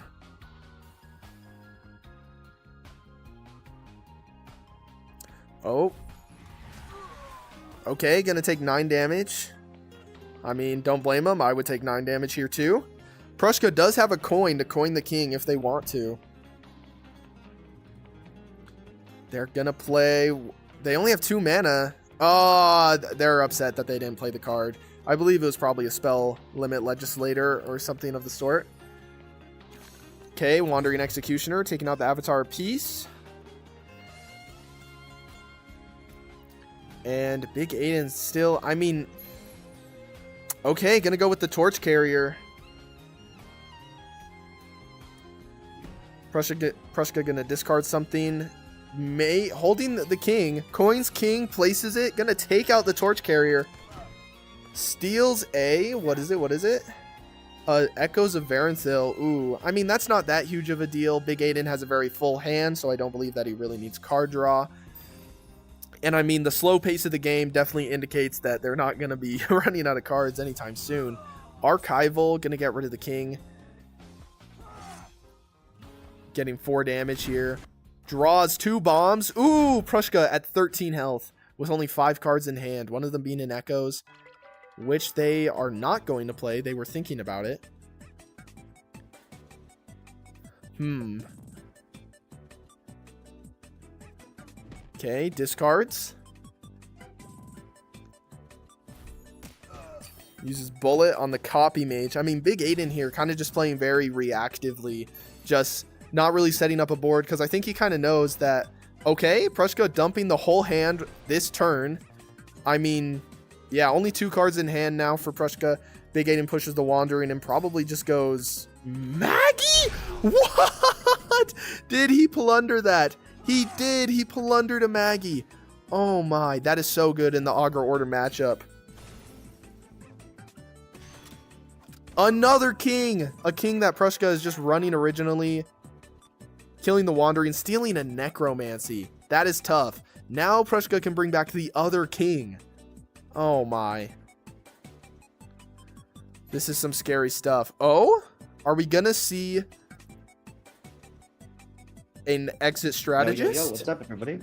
[SPEAKER 2] Oh. Okay, gonna take 9 damage. I mean, don't blame him. I would take 9 damage here too. Prushka does have a coin to coin the king if they want to. They're gonna play... They only have 2 mana. Oh, they're upset that they didn't play the card. I believe it was probably a spell limit legislator or something of the sort. Okay, Wandering Executioner taking out the Avatar piece. And Big Aiden still, I mean... Okay, gonna go with the Torch Carrier. Prushka gonna discard something. Holding the king. Coins king, places it. Gonna take out the Torch Carrier. Steals a... What is it? Echoes of Varensil. Ooh, I mean, that's not that huge of a deal. Big Aiden has a very full hand, so I don't believe that he really needs card draw. And I mean, the slow pace of the game definitely indicates that they're not going to be running out of cards anytime soon. Archival, going to get rid of the king. getting 4 damage here. Draws 2 bombs. Ooh, Prushka at 13 health with only 5 cards in hand. One of them being an Echoes, which they are not going to play. They were thinking about it. Okay, discards. Uses Bullet on the Copy Mage. I mean, Big Aiden here kind of just playing very reactively. Just not really setting up a board because I think he kind of knows that, okay, Prushka dumping the whole hand this turn. I mean, yeah, only 2 cards in hand now for Prushka. Big Aiden pushes the Wandering and probably just goes, Maggie? What? Did he plunder that? He did. He plundered a Maggie. Oh my, that is so good in the Augur Order matchup. Another king. A king that Prushka is just running originally. Killing the Wandering, stealing a Necromancy. That is tough. Now Prushka can bring back the other king. Oh my. This is some scary stuff. Oh? Are we gonna see an Exit Strategist?
[SPEAKER 1] Yo, what's up, everybody?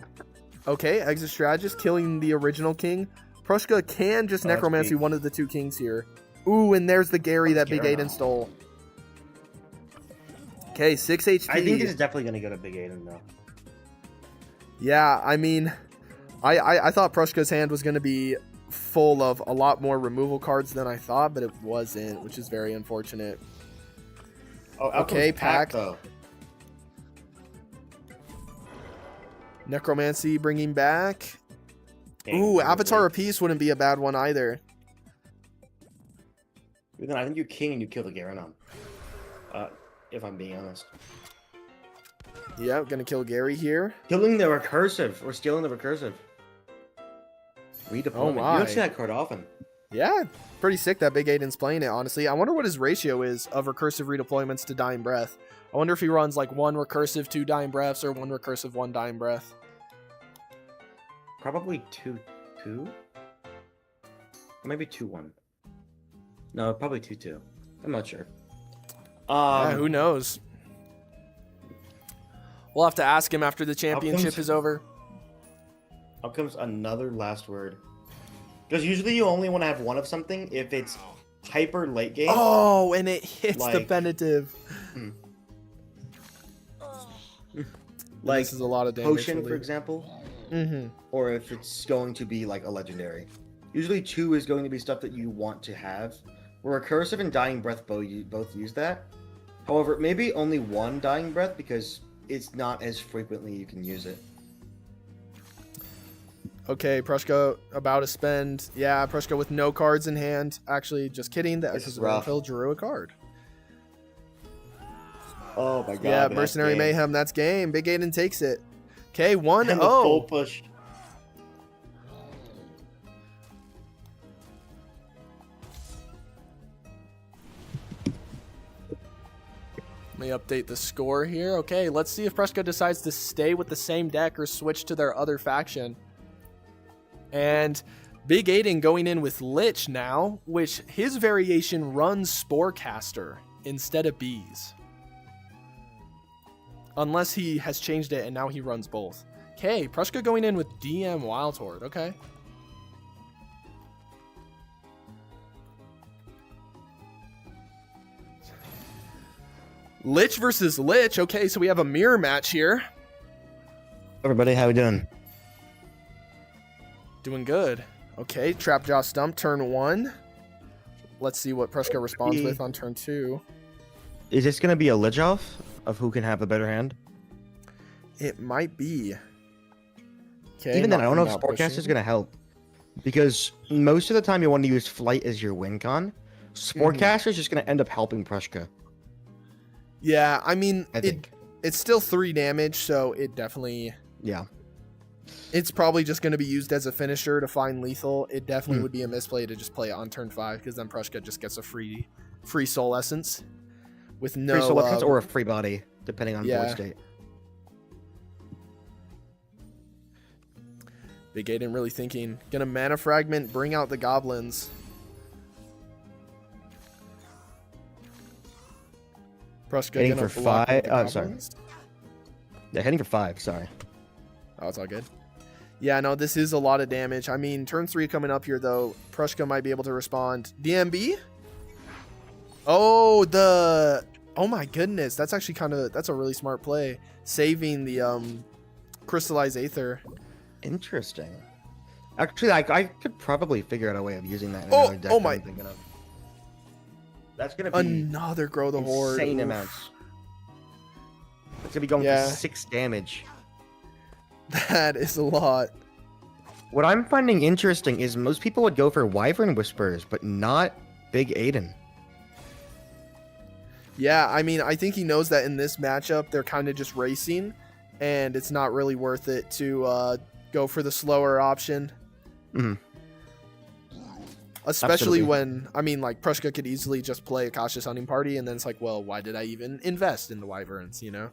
[SPEAKER 2] Okay, Exit Strategist killing the original king. Prushka can just Necromancy one of the 2 kings here. Ooh, and there's the Gary that Big Aiden stole. Okay, 6 HP.
[SPEAKER 1] I think it's definitely going to go to Big Aiden, though.
[SPEAKER 2] Yeah, I mean, I thought Prushka's hand was going to be full of a lot more removal cards than I thought, but it wasn't, which is very unfortunate.
[SPEAKER 1] Oh,
[SPEAKER 2] okay, pack.
[SPEAKER 1] Though.
[SPEAKER 2] Necromancy bringing back. Ooh, Avatar of Peace wouldn't be a bad one either.
[SPEAKER 1] Then I think you're king and you kill the Garanon. If I'm being honest.
[SPEAKER 2] Yeah, gonna kill Gary here.
[SPEAKER 1] Killing the recursive or stealing the recursive. Redeployment.
[SPEAKER 2] Oh my.
[SPEAKER 1] You don't see that card often.
[SPEAKER 2] Yeah, pretty sick that Big Aiden's playing it, honestly. I wonder what his ratio is of recursive redeployments to Dying Breath. I wonder if he runs like 1 recursive, 2 Dying Breaths, or 1 recursive, 1 Dying Breath.
[SPEAKER 1] Probably 2-2? Or maybe 2-1. No, probably 2-2. I'm not sure.
[SPEAKER 2] Yeah, who knows? We'll have to ask him after the championship is over.
[SPEAKER 1] Up comes another last word. Because usually you only want to have one of something if it's hyper late game.
[SPEAKER 2] Oh, and it hits the Penitive.
[SPEAKER 1] Like
[SPEAKER 2] this is a lot of damage.
[SPEAKER 1] Potion, for example.
[SPEAKER 2] Mm-hmm.
[SPEAKER 1] Or if it's going to be like a legendary. Usually 2 is going to be stuff that you want to have. Where Recursive and Dying Breath both use that. However, maybe only 1 Dying Breath because it's not as frequently you can use it.
[SPEAKER 2] Okay, Prushka about to spend. Yeah, Prushka with no cards in hand. Actually, just kidding. The Echoes of Renfield drew a card.
[SPEAKER 1] Oh my god.
[SPEAKER 2] Yeah, Mercenary Mayhem. That's game. Big Aiden takes it. Okay, 1-0.
[SPEAKER 1] Full push.
[SPEAKER 2] Let me update the score here. Okay, let's see if Prushka decides to stay with the same deck or switch to their other faction. And Big Aiden going in with Lich now, which his variation runs Sporecaster instead of Bees. Unless he has changed it and now he runs both. Okay, Prushka going in with DM Wild Horde. Okay. Lich versus Lich. Okay, so we have a mirror match here.
[SPEAKER 1] Everybody, how we doing?
[SPEAKER 2] Doing good. Okay, Trapjaw Stump, turn 1. Let's see what Prushka responds with on turn 2.
[SPEAKER 1] Is this going to be a Lich off of who can have the better hand?
[SPEAKER 2] It might be. Okay,
[SPEAKER 1] even then, I don't know if Sporecaster is going to help. Because most of the time you want to use Flight as your win con. Sporecaster is just going to end up helping Prushka.
[SPEAKER 2] Yeah, I mean,
[SPEAKER 1] I think.
[SPEAKER 2] It's still 3 damage, so it definitely...
[SPEAKER 1] Yeah.
[SPEAKER 2] It's probably just going to be used as a finisher to find lethal. It definitely would be a misplay to just play it on turn 5, because then Prushka just gets a free Soul Essence. With no...
[SPEAKER 1] Free Soul Essence or a free body, depending on void state.
[SPEAKER 2] Big Aiden really thinking. Gonna Mana Fragment, bring out the goblins.
[SPEAKER 1] Prushka getting for 5. Oh, sorry. They're heading for 5, sorry.
[SPEAKER 2] Oh, it's all good. Yeah, no, this is a lot of damage. I mean, turn 3 coming up here, though. Prushka might be able to respond. DMB? Oh, oh my goodness. That's actually that's a really smart play. Saving the Crystallized Aether.
[SPEAKER 1] Interesting. Actually, I could probably figure out a way of using that in
[SPEAKER 2] Oh,
[SPEAKER 1] another deck
[SPEAKER 2] oh my.
[SPEAKER 1] I'm thinking of. That's going to be
[SPEAKER 2] another Grow the Horde.
[SPEAKER 1] Insane amounts. It's going to be going for 6 damage.
[SPEAKER 2] That is a lot.
[SPEAKER 1] What I'm finding interesting is most people would go for Wyvern Whisperers, but not Big Aiden.
[SPEAKER 2] Yeah, I mean, I think he knows that in this matchup, they're kind of just racing, and it's not really worth it to go for the slower option.
[SPEAKER 1] Mm-hmm.
[SPEAKER 2] Especially
[SPEAKER 1] Absolutely.
[SPEAKER 2] when, I mean, like, Prushka could easily just play a Cautious Hunting Party, and then it's like, well, why did I even invest in the Wyverns, you know?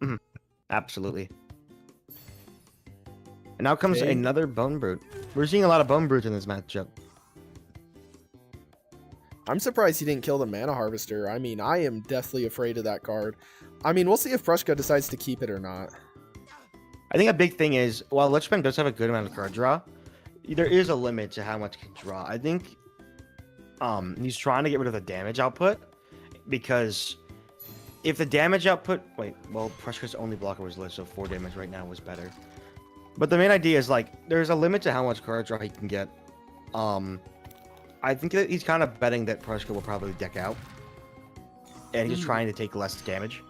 [SPEAKER 1] Mm-hmm. Absolutely. And now comes another Bone Brute. We're seeing a lot of Bone Brutes in this matchup.
[SPEAKER 2] I'm surprised he didn't kill the Mana Harvester. I mean, I am deathly afraid of that card. I mean, we'll see if Prushka decides to keep it or not.
[SPEAKER 1] I think a big thing is, while Lichman does have a good amount of card draw, there is a limit to how much he can draw. I think he's trying to get rid of the damage output, because if the damage output... Wait, well, Prushka's only blocker was lit, so 4 damage right now was better. But the main idea is, like, there's a limit to how much card draw he can get. I think that he's kind of betting that Prushka will probably deck out. And he's trying to take less damage.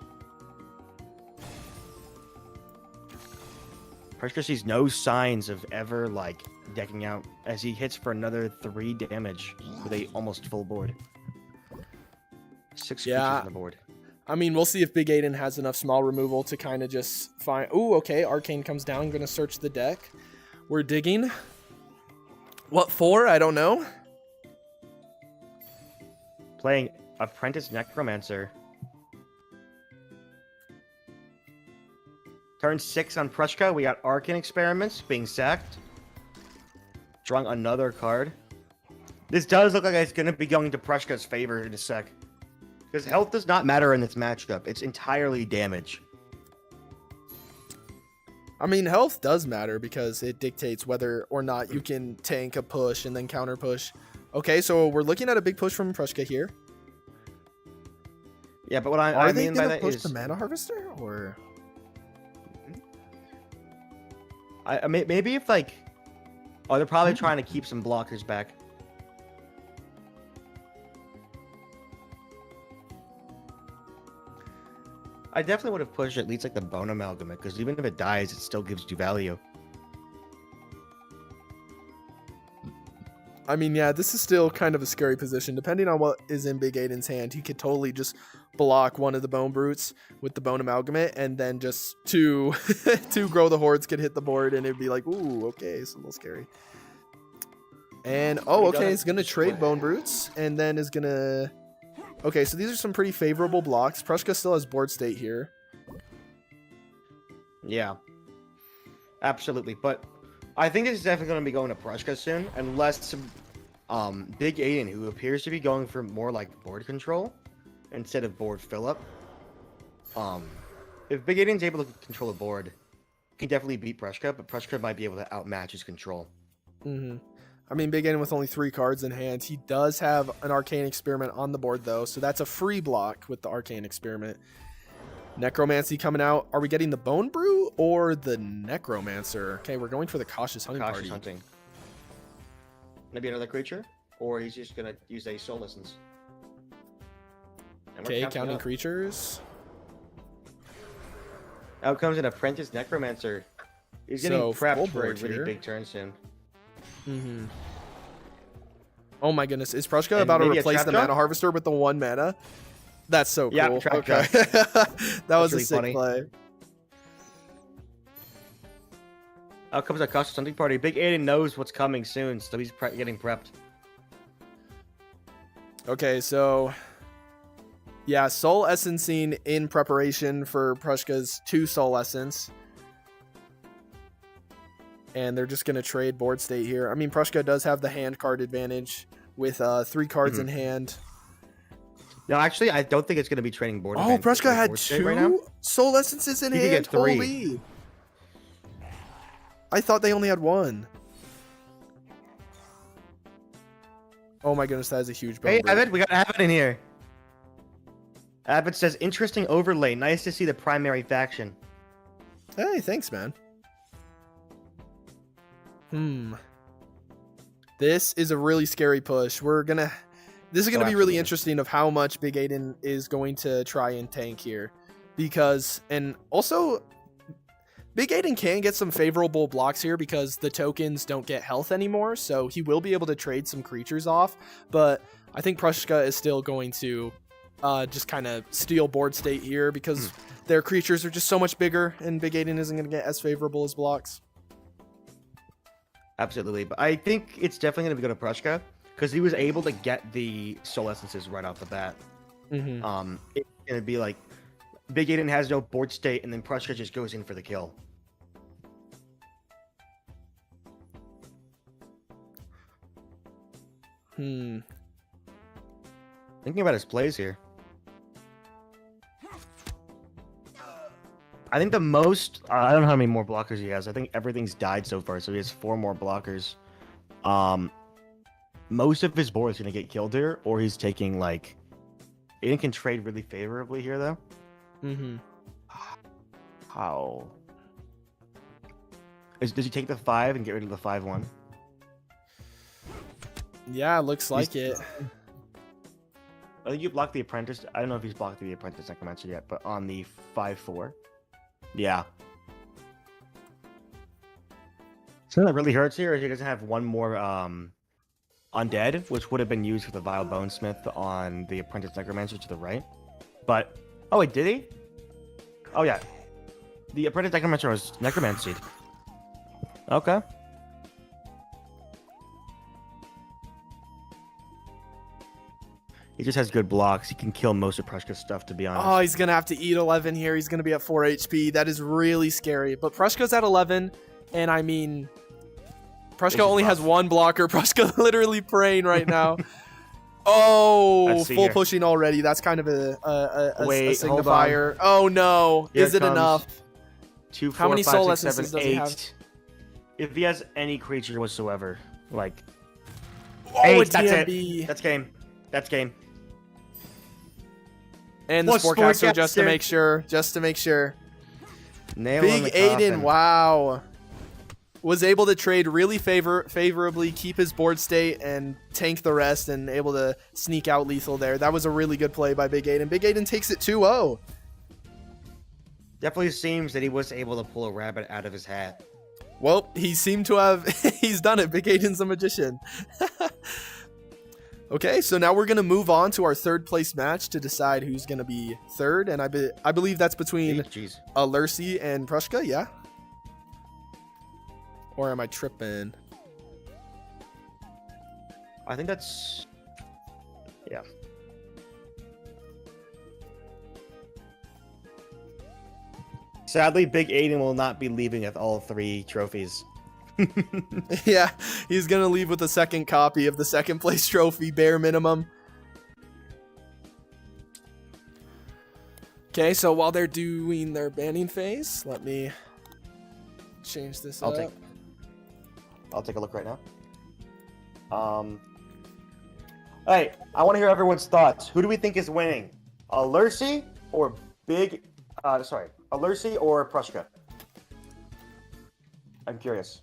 [SPEAKER 1] Prushka sees no signs of ever, like, decking out as he hits for another 3 damage with a almost full board. 6 creatures on the board.
[SPEAKER 2] I mean, we'll see if Big Aiden has enough small removal to kind of just find... Ooh, okay, Arcane comes down. Going to search the deck. We're digging. What for? I don't know.
[SPEAKER 1] Playing Apprentice Necromancer. Turn 6 on Prushka. We got Arcane Experiments being sacked. Drawing another card. This does look like it's going to be going to Prushka's favor in a sec. Because health does not matter in this matchup. It's entirely damage.
[SPEAKER 2] I mean, health does matter because it dictates whether or not you can tank a push and then counter push. Okay, so we're looking at a big push from Prushka here.
[SPEAKER 1] Yeah, but what I mean by that
[SPEAKER 2] push
[SPEAKER 1] is...
[SPEAKER 2] the Mana Harvester, or...
[SPEAKER 1] maybe if, like... Oh, they're probably trying to keep some blockers back. I definitely would have pushed at least like the Bone Amalgamate, because even if it dies, it still gives you value.
[SPEAKER 2] I mean, yeah, this is still kind of a scary position. Depending on what is in Big Aiden's hand, he could totally just block one of the Bone Brutes with the Bone Amalgamate, and then just two Grow the Hordes could hit the board, and it'd be like, ooh, okay, it's a little scary. And, oh, okay, he's going to trade Bone Brutes, and then is going to... Okay, so these are some pretty favorable blocks. Prushka still has board state here.
[SPEAKER 1] Yeah. Absolutely. But I think this is definitely going to be going to Prushka soon, unless Big Aiden, who appears to be going for more like board control instead of board fill-up. If Big Aiden's able to control a board, he can definitely beat Prushka, but Prushka might be able to outmatch his control.
[SPEAKER 2] Mm-hmm. I mean, Big Aiden with only 3 cards in hand. He does have an Arcane Experiment on the board, though, so that's a free block with the Arcane Experiment. Necromancy coming out. Are we getting the Bone Brew or the Necromancer? Okay, we're going for the Cautious Hunting Party.
[SPEAKER 1] Hunting. Maybe another creature? Or he's just going to use a Soul Essence.
[SPEAKER 2] Okay, counting creatures.
[SPEAKER 1] Out comes an Apprentice Necromancer. He's getting prepped for a really big turn soon.
[SPEAKER 2] Mm-hmm. Oh my goodness. Is Prushka about to replace the Mana Harvester with the 1 mana? That's so cool.
[SPEAKER 1] Yeah,
[SPEAKER 2] okay. That was
[SPEAKER 1] really
[SPEAKER 2] a sick
[SPEAKER 1] funny
[SPEAKER 2] play.
[SPEAKER 1] Out comes a Cautious Hunting Party. Big Aiden knows what's coming soon, so he's getting prepped.
[SPEAKER 2] Okay, so... Yeah, Soul Essencing in preparation for Prushka's 2 Soul Essence. And they're just going to trade board state here. I mean, Prushka does have the hand card advantage with 3 cards in hand.
[SPEAKER 1] No, actually, I don't think it's going to be training board.
[SPEAKER 2] Oh, Prushka had 2 right soul essences in hand.
[SPEAKER 1] Get 3.
[SPEAKER 2] Holy. I thought they only had 1. Oh my goodness, that is a huge bummer.
[SPEAKER 1] Hey, Evan, we got Evan in here. Evan says, interesting overlay. Nice to see the primary faction.
[SPEAKER 2] Hey, thanks, man. This is a really scary push. This is gonna be really interesting of how much Big Aiden is going to try and tank here. And also, Big Aiden can get some favorable blocks here because the tokens don't get health anymore, so he will be able to trade some creatures off, but I think Prushka is still going to just kind of steal board state here because their creatures are just so much bigger, and Big Aiden isn't going to get as favorable as blocks.
[SPEAKER 1] Absolutely, but I think it's definitely going to go to Prushka because he was able to get the soul essences right off the bat. It's going to be like Big Aiden has no board state, and then Prushka just goes in for the kill. Thinking about his plays here. I think the most... I don't know how many more blockers he has. I think everything's died so far, so he has 4 more blockers. Most of his board is going to get killed here, or he's taking, like... Aiden can trade really favorably here, though. How? Does he take the 5 and get rid of the 5/1?
[SPEAKER 2] Yeah, looks like it.
[SPEAKER 1] I think you blocked the apprentice. I don't know if he's blocked the apprentice necromancer yet, but on the 5/4. Yeah. So that really hurts here. He doesn't have one more undead, which would have been used for the vile bonesmith on the apprentice necromancer to the right. But oh wait, did he? Oh yeah, the apprentice necromancer was necromancy. Okay. He just has good blocks. He can kill most of Prushka's stuff, to be honest.
[SPEAKER 2] Oh, he's going to have to eat 11 here. He's going to be at 4 HP. That is really scary. But Prushka's at 11, and I mean, Prushka only has 1 blocker. Prushka literally praying right now. Oh, full pushing already. That's kind of a signifier. Oh, no. Is it enough?
[SPEAKER 1] 2, 4,
[SPEAKER 2] how many
[SPEAKER 1] 5,
[SPEAKER 2] soul
[SPEAKER 1] 6,
[SPEAKER 2] essences
[SPEAKER 1] 7,
[SPEAKER 2] does
[SPEAKER 1] 8.
[SPEAKER 2] he have?
[SPEAKER 1] If he has any creature whatsoever, like...
[SPEAKER 2] Oh,
[SPEAKER 1] 8,
[SPEAKER 2] it's
[SPEAKER 1] that's
[SPEAKER 2] DMB.
[SPEAKER 1] it. That's game. That's game.
[SPEAKER 2] And the Sportcaster just to make sure. Big Aiden, wow. Was able to trade really favorably, keep his board state, and tank the rest, and able to sneak out lethal there. That was a really good play by Big Aiden. Big Aiden takes it 2-0.
[SPEAKER 1] Definitely seems that he was able to pull a rabbit out of his hat.
[SPEAKER 2] Well, he seemed to have... he's done it. Big Aiden's a magician. Okay, so now we're going to move on to our 3rd place match to decide who's going to be 3rd. And I believe that's between Lurcy and Prushka, yeah? Or am I tripping?
[SPEAKER 1] I think that's... Yeah. Sadly, Big Aiden will not be leaving with all 3 trophies.
[SPEAKER 2] Yeah, he's gonna leave with a 2nd copy of the 2nd place trophy, bare minimum. Okay, so while they're doing their banning phase, let me change this up.
[SPEAKER 1] I'll take a look right now. Alright, I want to hear everyone's thoughts. Who do we think is winning? Lurcy or Lurcy or Prushka? I'm curious.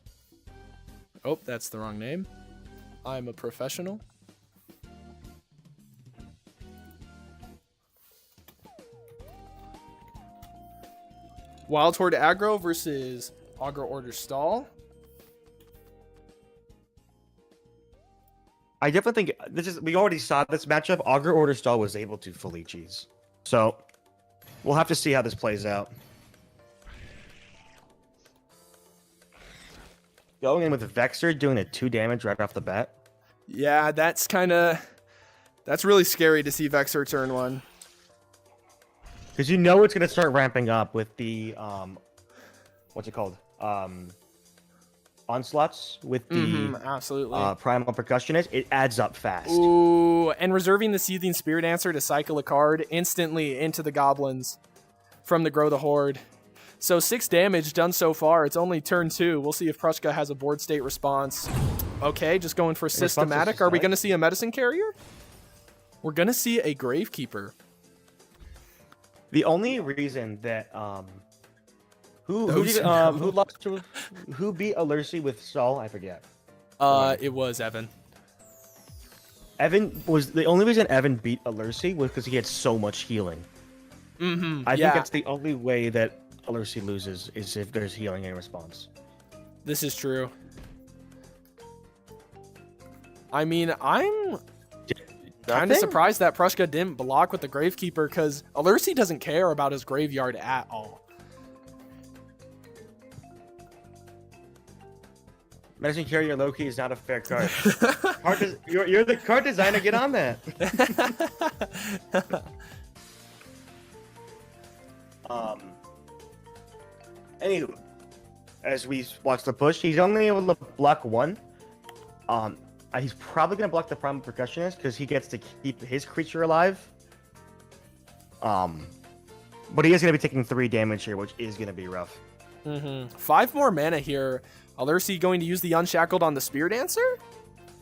[SPEAKER 2] Oh, that's the wrong name. I'm a professional. Wild Horde Aggro versus Augur Order Stall.
[SPEAKER 1] I definitely think we already saw this matchup. Augur Order Stall was able to fully cheese. So we'll have to see how this plays out. Going in with Vexer, doing a 2 damage right off the bat.
[SPEAKER 2] Yeah, that's really scary to see Vexer turn 1.
[SPEAKER 1] Because you know it's going to start ramping up with the, what's it called? onslaughts with the
[SPEAKER 2] absolutely
[SPEAKER 1] primal percussionist, it adds up fast.
[SPEAKER 2] Ooh, and reserving the Seething Spirit Dancer to cycle a card instantly into the goblins from the Grow the Horde. So 6 damage done so far. It's only turn 2. We'll see if Prushka has a board state response. Okay, just going for systematic. Are we going to see a medicine carrier? We're going to see a Gravekeeper.
[SPEAKER 1] The only reason that who beat Alersi with Saul? I forget.
[SPEAKER 2] It was Evan.
[SPEAKER 1] Evan was the only reason Evan beat Alersi was because he had so much healing. I think that's the only way that Alersi loses is if there's healing in response.
[SPEAKER 2] This is true. I mean, I'm kind of surprised that Prushka didn't block with the Gravekeeper because Alersi doesn't care about his graveyard at all.
[SPEAKER 1] Medicine Carrier Loki is not a fair card. You're the card designer. Get on that. Anywho, as we watch the push, he's only able to block 1. He's probably gonna block the Primal Percussionist because he gets to keep his creature alive. But he is gonna be taking 3 damage here, which is gonna be rough.
[SPEAKER 2] 5 more mana here. Alersi going to use the Unshackled on the Spear Dancer?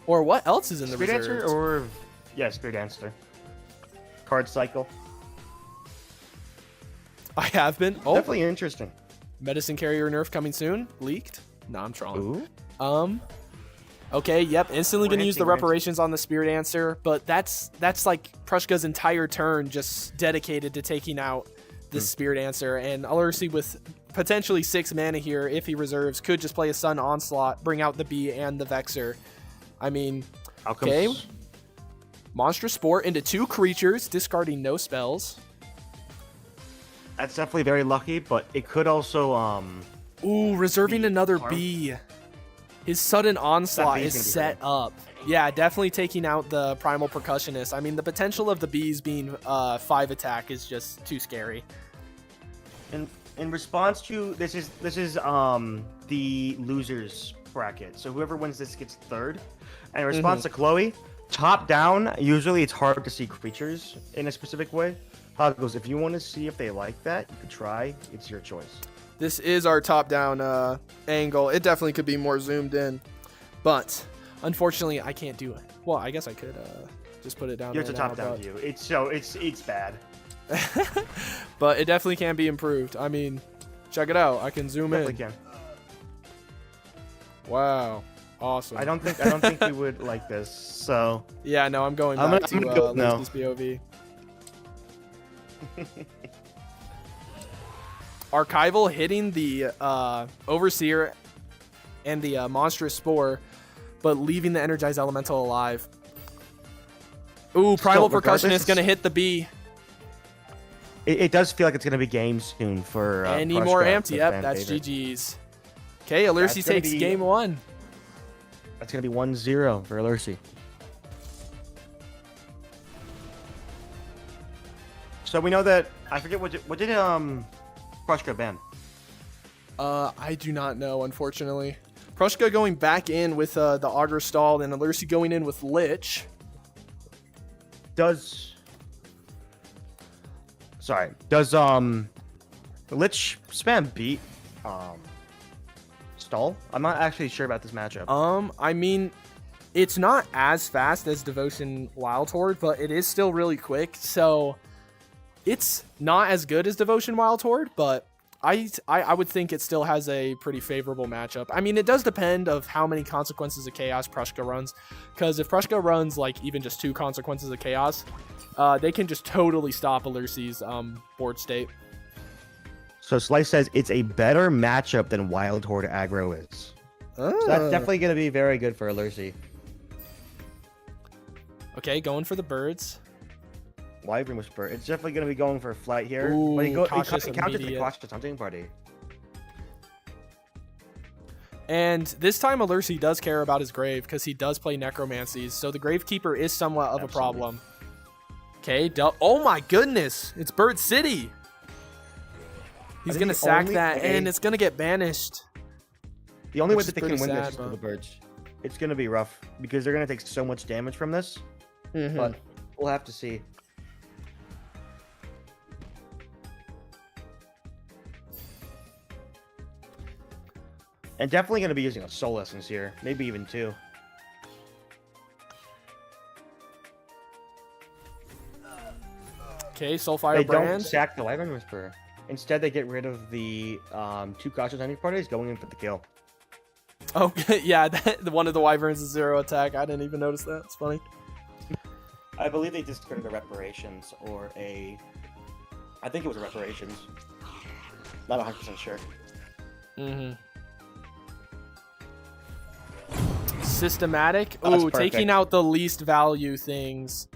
[SPEAKER 2] Or what else is in the reserves?
[SPEAKER 1] Spear Dancer or... Yeah, Spear Dancer. Card cycle.
[SPEAKER 2] I have been. Oh.
[SPEAKER 1] Definitely interesting.
[SPEAKER 2] Medicine Carrier nerf coming soon. Leaked. No, I'm trolling. Okay, yep. Instantly going to use the reparations on the Spear Dancer, but that's like Prushka's entire turn just dedicated to taking out the Spear Dancer, and Alersi with potentially 6 mana here if he reserves could just play a Sun Onslaught, bring out the Bee and the Vexer. I mean, okay. Monstrous Spore into 2 creatures, discarding no spells.
[SPEAKER 1] That's definitely very lucky, but it could also
[SPEAKER 2] Ooh, reserving another Bee. His Sudden Onslaught is set up. Yeah, definitely taking out the Primal Percussionist. I mean, the potential of the Bees being 5 attack is just too scary.
[SPEAKER 1] In response to this is the losers bracket. So whoever wins this gets 3rd. And in response to Chloe, top down, usually it's hard to see creatures in a specific way. Huggles, if you want to see if they like that, you could try. It's your choice.
[SPEAKER 2] This is our top-down angle. It definitely could be more zoomed in, but unfortunately, I can't do it. Well, I guess I could just put it down.
[SPEAKER 1] Here's a top-down view. It's bad,
[SPEAKER 2] but it definitely can be improved. I mean, check it out. I can zoom in.
[SPEAKER 1] Can.
[SPEAKER 2] Wow, awesome.
[SPEAKER 1] I don't think we would like this. So
[SPEAKER 2] yeah, no, I'm going back to Lucy's POV. Archival hitting the Overseer and the Monstrous Spore, but leaving the Energized Elemental alive. Ooh, Primal Percussion is going to hit the Bee.
[SPEAKER 1] It does feel like it's going to be game soon for
[SPEAKER 2] any more amped. Yep, that's GG's. Okay, Alersi takes game 1.
[SPEAKER 1] That's going to be 1-0 for Alersi. So we know that I forget what did Prushka ban?
[SPEAKER 2] I do not know, unfortunately. Prushka going back in with the Augur Stall, and Alersi going in with Lich.
[SPEAKER 1] Does Lich spam beat Stall? I'm not actually sure about this matchup.
[SPEAKER 2] I mean, it's not as fast as Devotion Wild Horde, but it is still really quick, so it's not as good as Devotion Wild Horde, but I would think it still has a pretty favorable matchup. I mean, it does depend of how many Consequences of Chaos Prushka runs, because if Prushka runs like even just 2 Consequences of Chaos, they can just totally stop Alersi's board state.
[SPEAKER 1] So Slice says it's a better matchup than Wild Horde aggro is. So that's definitely going to be very good for Alersi.
[SPEAKER 2] Okay, going for the birds.
[SPEAKER 1] Wyvern Whisper. It's definitely going to be going for a flight here.
[SPEAKER 2] Ooh,
[SPEAKER 1] but he counters
[SPEAKER 2] the
[SPEAKER 1] the cautious hunting party.
[SPEAKER 2] And this time Alersi does care about his grave because he does play Necromancies, so the Gravekeeper is somewhat of a problem. Okay, oh my goodness! It's Bird City! He's going to sack that, and it's going to get banished.
[SPEAKER 1] The only way that they can win this is for the birds. It's going to be rough because they're going to take so much damage from this. But we'll have to see. And definitely going to be using a Soul Essence here. Maybe even 2.
[SPEAKER 2] Okay, Soulfire
[SPEAKER 1] They
[SPEAKER 2] Brand.
[SPEAKER 1] don't sack the Wyvern Whisperer. Instead, they get rid of the 2 cautious enemy parties going in for the kill.
[SPEAKER 2] Oh, yeah, one of the Wyverns is 0 attack. I didn't even notice that. It's funny.
[SPEAKER 1] I believe they discarded a Reparations or a... I think it was a Reparations. Not 100% sure.
[SPEAKER 2] Systematic. Ooh, taking out the least value things.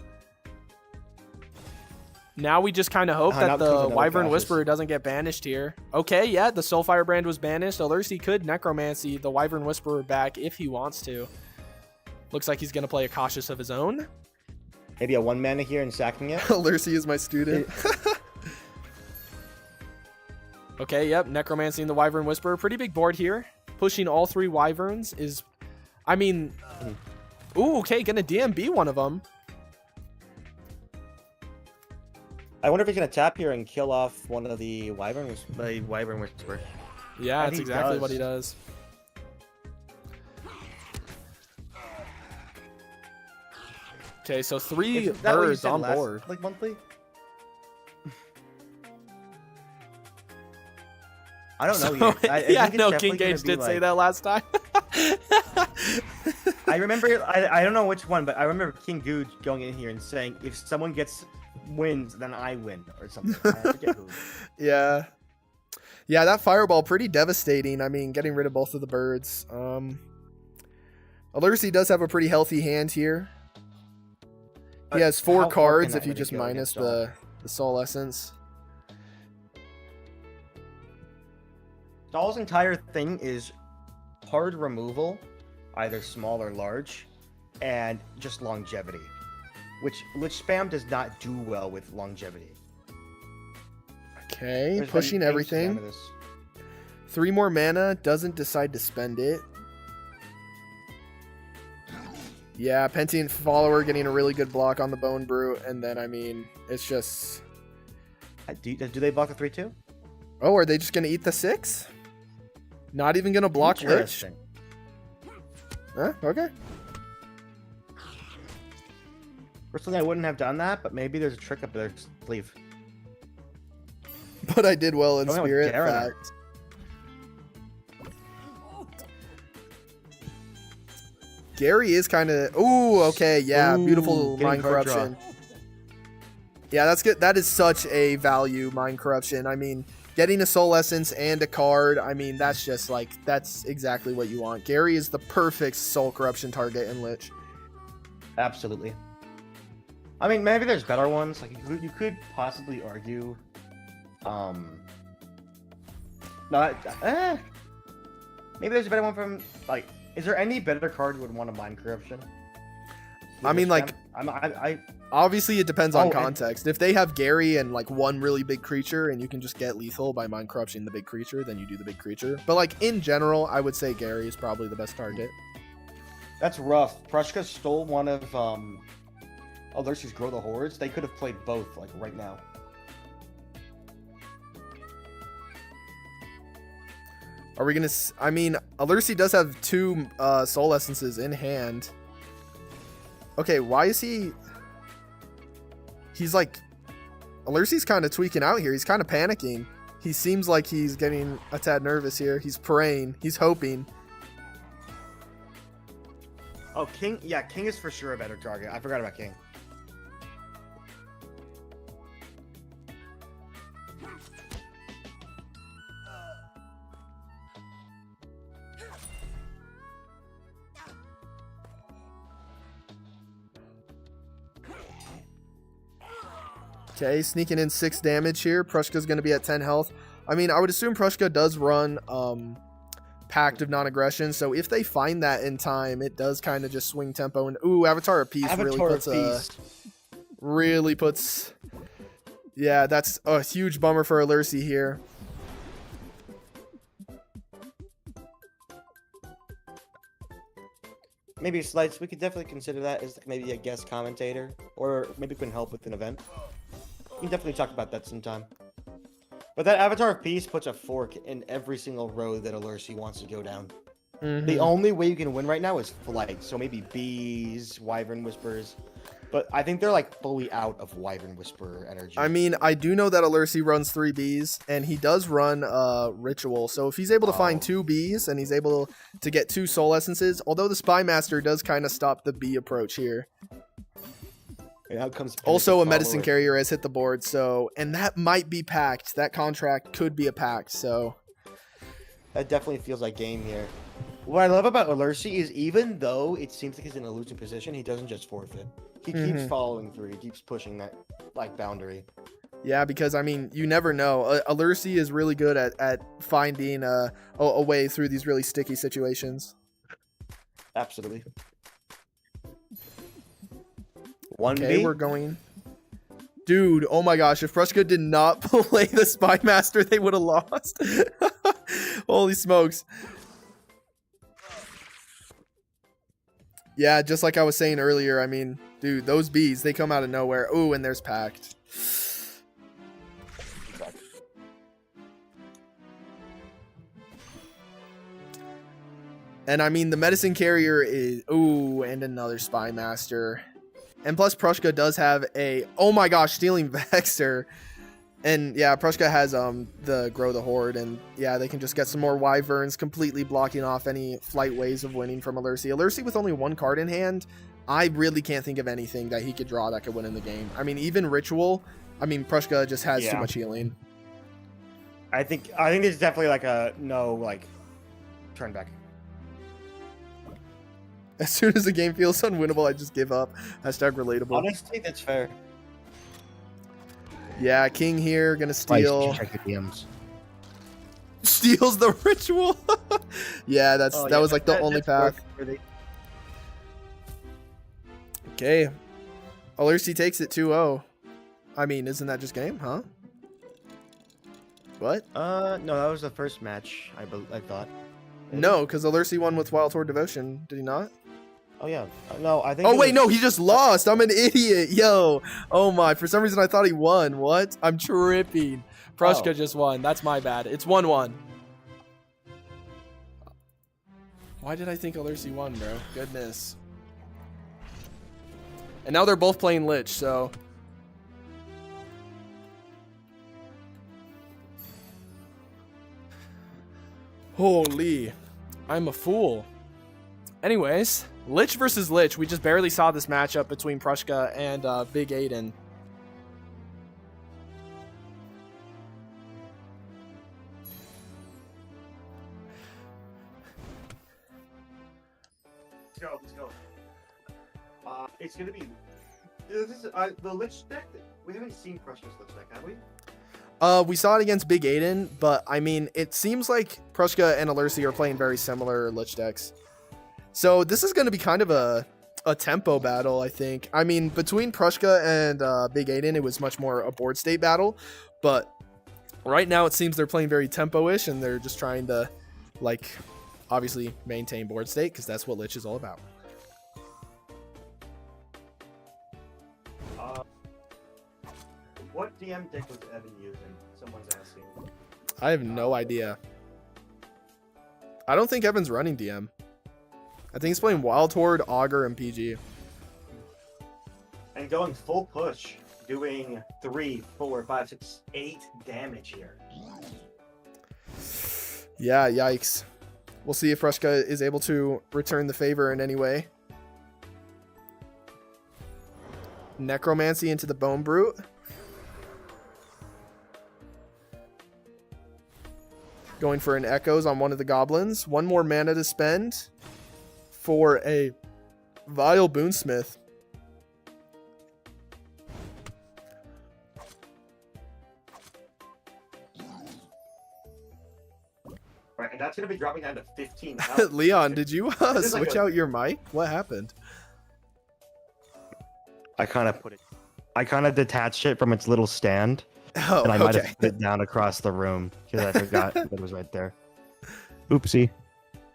[SPEAKER 2] Now we just kind of hope that the Wyvern Whisperer doesn't get banished here. Okay, yeah, the Soulfire Brand was banished. Alercy could Necromancy the Wyvern Whisperer back if he wants to. Looks like he's going to play a Cautious of his own.
[SPEAKER 1] Maybe a 1 mana here and sacking it.
[SPEAKER 2] Alercy is my student. Okay, yep, Necromancy the Wyvern Whisperer. Pretty big board here. Pushing all 3 Wyverns is... I mean... Ooh, okay, gonna DMB one of them.
[SPEAKER 1] I wonder if he's gonna tap here and kill off one of the Wyvern Whisperer.
[SPEAKER 2] Yeah, that's exactly what he does. Okay, so 3 birds on board.
[SPEAKER 1] Like monthly? I don't know yet.
[SPEAKER 2] Yeah, no, King Gage did say that last time.
[SPEAKER 1] I remember, I don't know which one, but I remember King Gage going in here and saying, if someone wins, then I win, or something. I forget who.
[SPEAKER 2] Yeah. Yeah, that Fireball, pretty devastating. I mean, getting rid of both of the birds. Alercy does have a pretty healthy hand here. He has 4 cards if you just minus the Soul Essence.
[SPEAKER 1] Doll's entire thing is card removal, either small or large, and just longevity, which spam does not do well with longevity.
[SPEAKER 2] Okay, pushing everything. 3 more mana, doesn't decide to spend it. Yeah, Pentient Follower getting a really good block on the Bone Brute, and then, I mean, it's just...
[SPEAKER 1] Do they block the 3/2?
[SPEAKER 2] Oh, are they just going to eat the 6? Not even going to block Lich? Huh? Okay.
[SPEAKER 1] Personally, I wouldn't have done that, but maybe there's a trick up their sleeve.
[SPEAKER 2] But I did well in Spirit. Fact. Gary is kind of... Ooh, okay, yeah. Ooh, beautiful Mind Corruption. Yeah, that's good. That is such a value, Mind Corruption. I mean... Getting a Soul Essence and a card, I mean, that's just like, that's exactly what you want. Gary is the perfect Soul Corruption target in Lich.
[SPEAKER 1] Absolutely. I mean, maybe there's better ones. Like, you could possibly argue... maybe there's a better one from, like... Is there any better card you would want to Mind Corruption?
[SPEAKER 2] I mean, like... Obviously, it depends on context. If they have Gary and, like, 1 really big creature and you can just get lethal by Mind Corrupting the big creature, then you do the big creature. But, like, in general, I would say Gary is probably the best target.
[SPEAKER 1] That's rough. Prushka stole one of, Alercy's Grow the Hordes. They could have played both, like, right now.
[SPEAKER 2] Are we gonna... I mean, Alercy does have 2 Soul Essences in hand. Okay, why is he... He's like... Alercy's kind of tweaking out here. He's kind of panicking. He seems like he's getting a tad nervous here. He's praying. He's hoping.
[SPEAKER 1] Oh, King? Yeah, King is for sure a better target. I forgot about King.
[SPEAKER 2] Okay, sneaking in 6 damage here. Prushka's going to be at 10 health. I mean, I would assume Prushka does run Pact of Non-Aggression, so if they find that in time, it does kind of just swing tempo. And ooh, Avatar of Peace really puts... Yeah, that's a huge bummer for Alercy here.
[SPEAKER 1] maybe Slights, we could definitely consider that as maybe a guest commentator, or maybe can help with an event. We can definitely talk about that sometime. But that Avatar of Peace puts a fork in every single road that Alursi wants to go down. The only way you can win right now is flight, so maybe bees, wyvern whispers. But I think they're like fully out of wyvern whisperer energy.
[SPEAKER 2] I mean, I do know that Alursi runs 3 bees, and he does run ritual. So if he's able to find 2 bees and he's able to get 2 soul essences, although the spy master does kind of stop the bee approach here.
[SPEAKER 1] And out comes
[SPEAKER 2] also, a medicine carrier has hit the board, and that might be packed. That contract could be a pact, so
[SPEAKER 1] that definitely feels like game here. What I love about Alursi is even though it seems like he's in a losing position, he doesn't just forfeit. He keeps following through. He keeps pushing that like boundary.
[SPEAKER 2] Yeah, because I mean, you never know. Alursi is really good at finding a way through these really sticky situations.
[SPEAKER 1] Absolutely. 1B.
[SPEAKER 2] Okay, we're going. Dude, oh my gosh, if Prushka did not play the Spy Master, they would have lost. Holy smokes. Yeah, just like I was saying earlier, I mean, dude, those bees, they come out of nowhere. Ooh, and there's packed. And I mean, the medicine carrier is, ooh, and another Spy Master. And plus, Prushka does have a, oh my gosh, Stealing Vexer. And yeah, Prushka has the Grow the Horde, and yeah, they can just get some more Wyverns, completely blocking off any flight ways of winning from Alursi. Alursi with only 1 card in hand, I really can't think of anything that he could draw that could win in the game. I mean, even Ritual, I mean, Prushka just has too much healing.
[SPEAKER 1] I think it's definitely like a no, like, turn back.
[SPEAKER 2] As soon as the game feels unwinnable, I just give up. Hashtag relatable.
[SPEAKER 1] Honestly, that's fair.
[SPEAKER 2] Yeah, King here, gonna steal.
[SPEAKER 1] Check your DMs.
[SPEAKER 2] Steals the Ritual. Yeah, that was like the only path. Okay. Alursi takes it 2-0. I mean, isn't that just game, huh? What?
[SPEAKER 1] No, that was the first match, I thought.
[SPEAKER 2] No, because Alursi won with Wild Horde Devotion, did he not?
[SPEAKER 1] Oh, yeah. No, I think...
[SPEAKER 2] Oh, wait, no, he just lost. I'm an idiot. Yo. Oh, my. For some reason, I thought he won. What? I'm tripping. Prushka just won. That's my bad. It's 1-1. Why did I think Alursi won, bro? Goodness. And now they're both playing Lich, so... Holy. I'm a fool. Anyways, Lich versus Lich. We just barely saw this matchup between Prushka and Big Aiden.
[SPEAKER 1] Let's go. It's gonna be the Lich deck. We haven't seen Prushka's Lich deck, have we?
[SPEAKER 2] We saw it against Big Aiden, but I mean, it seems like Prushka and Alursi are playing very similar Lich decks. So this is going to be kind of a tempo battle, I think. I mean, between Prushka and Big Aiden, it was much more a board state battle. But right now, it seems they're playing very tempo-ish, and they're just trying to, like, obviously maintain board state, because that's what Lich is all about.
[SPEAKER 1] What DM deck was Evan using? Someone's asking.
[SPEAKER 2] I have no idea. I don't think Evan's running DM. I think he's playing Wild Horde, Augur, and PG.
[SPEAKER 1] And going full push, doing 3, 4, 5, 6, 8 damage here.
[SPEAKER 2] Yeah, yikes. We'll see if Prushka is able to return the favor in any way. Necromancy into the Bone Brute. Going for an Echoes on one of the goblins. 1 more mana to spend for a Vile Boonsmith.
[SPEAKER 1] Right, and that's going to be dropping down to 15.
[SPEAKER 2] Leon, did you switch out your mic? What happened?
[SPEAKER 1] I kind of detached it from its little stand.
[SPEAKER 2] Oh,
[SPEAKER 1] and I might have put it down across the room because I forgot that it was right there. Oopsie.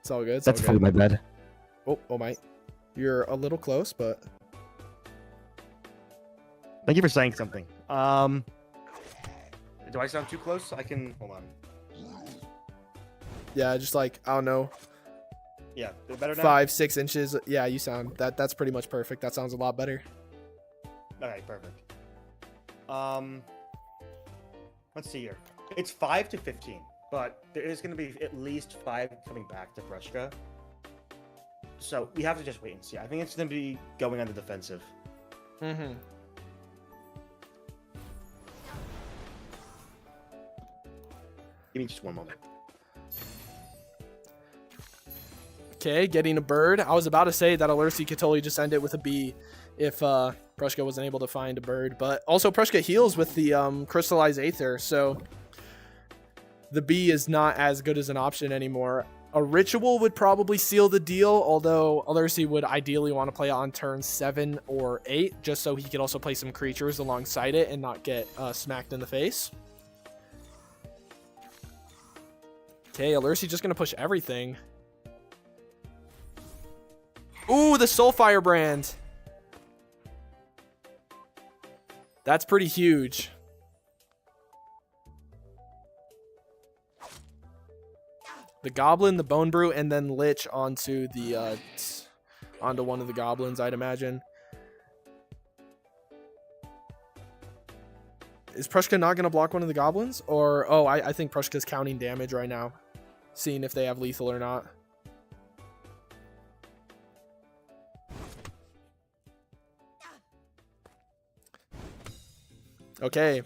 [SPEAKER 2] It's all good.
[SPEAKER 1] That's probably my bed.
[SPEAKER 2] Oh my. You're a little close, but...
[SPEAKER 1] Thank you for saying something. Do I sound too close? I can... Hold on.
[SPEAKER 2] Yeah, just like, I don't know.
[SPEAKER 1] Yeah, better now?
[SPEAKER 2] 5-6 inches. Yeah, you sound... That's pretty much perfect. That sounds a lot better.
[SPEAKER 1] Okay, perfect. Let's see here. It's 5 to 15, but there is going to be at least 5 coming back to Frushka. So we have to just wait and see. I think it's going to be going on the defensive.
[SPEAKER 2] Mm-hmm.
[SPEAKER 1] Give me just one moment.
[SPEAKER 2] Okay, getting a bird. I was about to say that Alersi could totally just end it with a B if Prushka wasn't able to find a bird. But also Prushka heals with the Crystallized Aether, so the B is not as good as an option anymore. A Ritual would probably seal the deal, although Alersi would ideally want to play it on turn 7 or 8, just so he could also play some creatures alongside it and not get smacked in the face. Okay, Alersi just going to push everything. Ooh, the Soulfire Brand. That's pretty huge. The Goblin, the Bone Brew, and then Lich onto the onto one of the Goblins, I'd imagine. Is Prushka not going to block one of the Goblins? Or, oh, I think Prushka's counting damage right now. Seeing if they have lethal or not. Okay.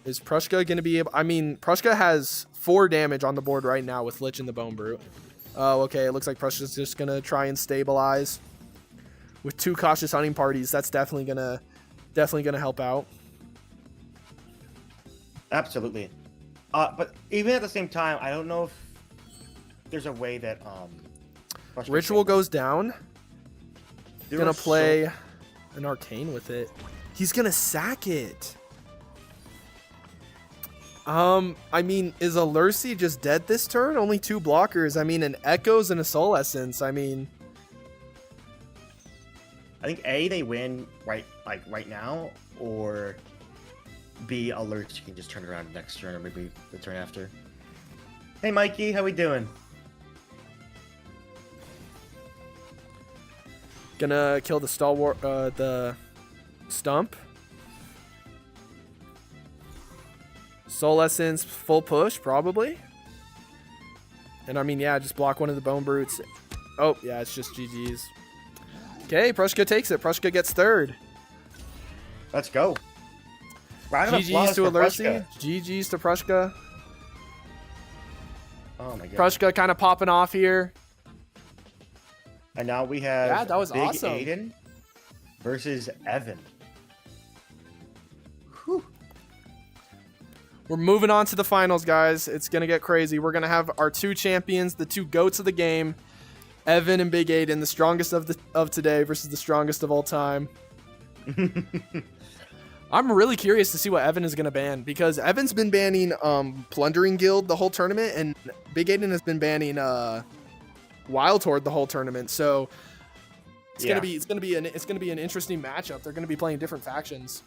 [SPEAKER 2] Is Prushka going to be able... I mean, Prushka has 4 damage on the board right now with Lich and the Bone Brute. Oh, okay. It looks like Prushka's just going to try and stabilize. With 2 Cautious Hunting Parties, that's definitely going to help out.
[SPEAKER 1] Absolutely. But even at the same time, I don't know if there's a way that...
[SPEAKER 2] Ritual goes down. Going to play... an Arcane with it. He's gonna sack it. I mean, is Alersi just dead this turn? Only 2 blockers. I mean, an Echoes and a Soul Essence. I mean,
[SPEAKER 1] I think A, they win right now, or B, Alersi can just turn around next turn or maybe the turn after. Hey, Mikey, how we doing?
[SPEAKER 2] gonna kill the Stalwart, the Stump. Soul Essence, full push, probably. And I mean, yeah, just block one of the Bone Brutes. Oh, yeah, it's just GG's. Okay, Prushka takes it. Prushka gets 3rd.
[SPEAKER 1] Let's go.
[SPEAKER 2] GG's to Alersi. GG's to Prushka.
[SPEAKER 1] Oh my god.
[SPEAKER 2] Prushka kind of popping off here.
[SPEAKER 1] And now we have
[SPEAKER 2] that was
[SPEAKER 1] Big
[SPEAKER 2] awesome.
[SPEAKER 1] Aiden versus Evan. Whew.
[SPEAKER 2] We're moving on to the finals, guys. It's going to get crazy. We're going to have our 2 champions, the 2 goats of the game, Evan and Big Aiden, the strongest of today versus the strongest of all time. I'm really curious to see what Evan is going to ban, because Evan's been banning Plundering Guild the whole tournament, and Big Aiden has been banning Wild Horde the whole tournament. So it's gonna be an interesting matchup. They're gonna be playing different factions.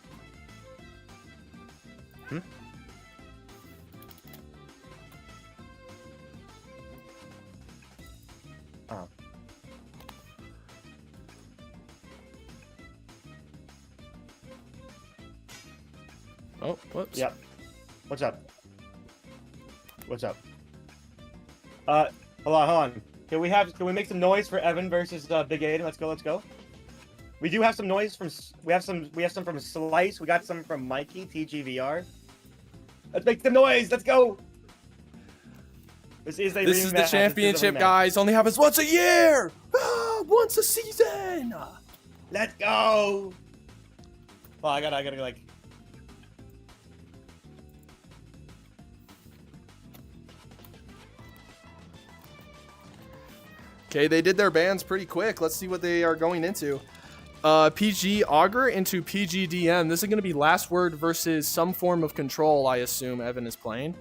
[SPEAKER 2] Oh, whoops.
[SPEAKER 1] Yep. What's up? What's up? Hold on. Can we make some noise for Evan versus Big Aiden? Let's go. We do have some noise from we have some from Slice. We got some from Mikey TGVR. Let's make some noise. Let's go. This is
[SPEAKER 2] the championship, guys. Only happens once a year. Once a season.
[SPEAKER 1] Let's go. Well, I gotta like.
[SPEAKER 2] Okay, they did their bans pretty quick. Let's see what they are going into. PG Augur into PG DM. This is going to be Last Word versus some form of control, I assume Evan is playing.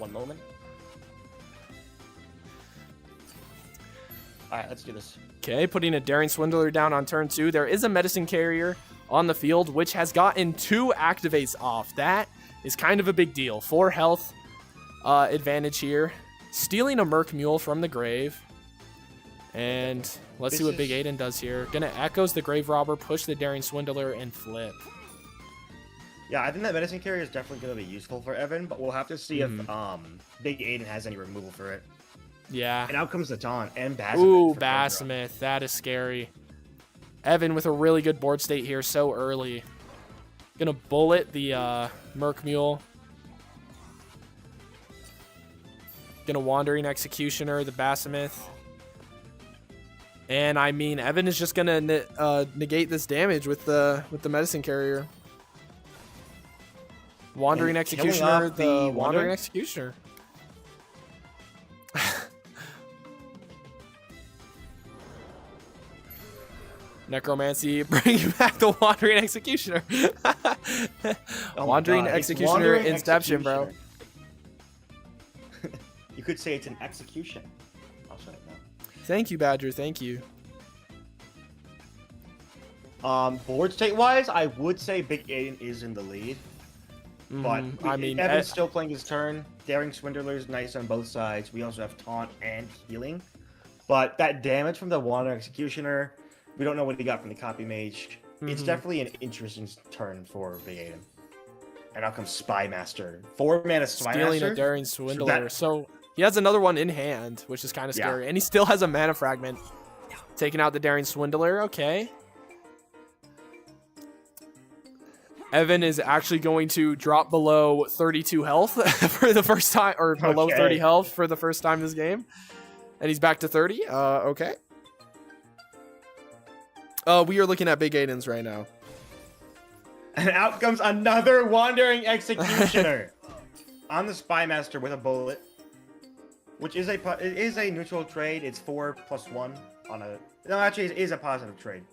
[SPEAKER 1] one moment. All right, let's do this.
[SPEAKER 2] Okay, putting a Daring Swindler down on turn 2. There is a Medicine Carrier on the field, which has gotten 2 activates off. That is kind of a big deal. 4 health advantage here. Stealing a Merc Mule from the grave. And let's see what Big Aiden does here. Gonna Echoes the Grave Robber, push the Daring Swindler, and flip.
[SPEAKER 1] Yeah, I think that Medicine Carrier is definitely going to be useful for Evan, but we'll have to see if Big Aiden has any removal for it.
[SPEAKER 2] Yeah.
[SPEAKER 1] And out comes the Taunt and Basimith.
[SPEAKER 2] Ooh, Basimith. That is scary. Evan with a really good board state here so early. Gonna bullet the Merc Mule. Gonna Wandering Executioner, the Basimith. And I mean, Evan is just gonna negate this damage with the Medicine Carrier. Wandering Executioner, the Wandering Executioner. Necromancy, bringing back the Wandering Executioner. Wandering Executioner Inception, bro.
[SPEAKER 1] You could say it's an execution. I'll shut it down.
[SPEAKER 2] Thank you, Badger. Thank you.
[SPEAKER 1] Board state wise, I would say Big Aiden is in the lead. But
[SPEAKER 2] I mean,
[SPEAKER 1] Evan's still playing his turn. Daring Swindler is nice on both sides. We also have Taunt and Healing. But that damage from the Wandering Executioner, we don't know what he got from the Copy Mage. It's definitely an interesting turn for Big Aiden. And out comes Spy Master. 4-mana Spy Master.
[SPEAKER 2] Stealing a Daring Swindler. So he has another one in hand, which is kind of scary. And he still has a Mana Fragment. Taking out the Daring Swindler. Okay. Evan is actually going to drop below 32 health for the first time, or below 30 health for the first time this game. And he's back to 30. Okay. We are looking at Big Aiden's right now.
[SPEAKER 1] And out comes another Wandering Executioner on the Spy Master with a bullet, which is a neutral trade. It's 4+1 on a. No, actually, it is a positive trade.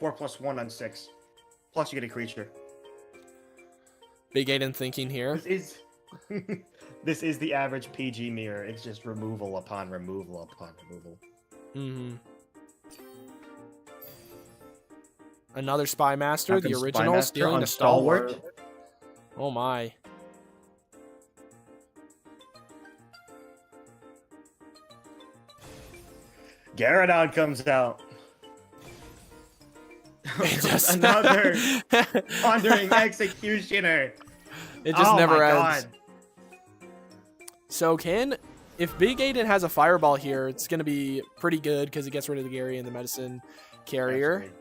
[SPEAKER 1] 4+1 on 6. Plus, you get a creature.
[SPEAKER 2] Big Aiden thinking here.
[SPEAKER 1] This is the average PG mirror. It's just removal upon removal upon removal.
[SPEAKER 2] Another Spy Master, the original, stealing a Stalwart. Oh my.
[SPEAKER 1] Garrodon comes out.
[SPEAKER 2] Just
[SPEAKER 1] another Wandering Executioner.
[SPEAKER 2] It just never ends. So if Big Aiden has a Fireball here, it's going to be pretty good because he gets rid of the Gary and the Medicine Carrier. Absolutely.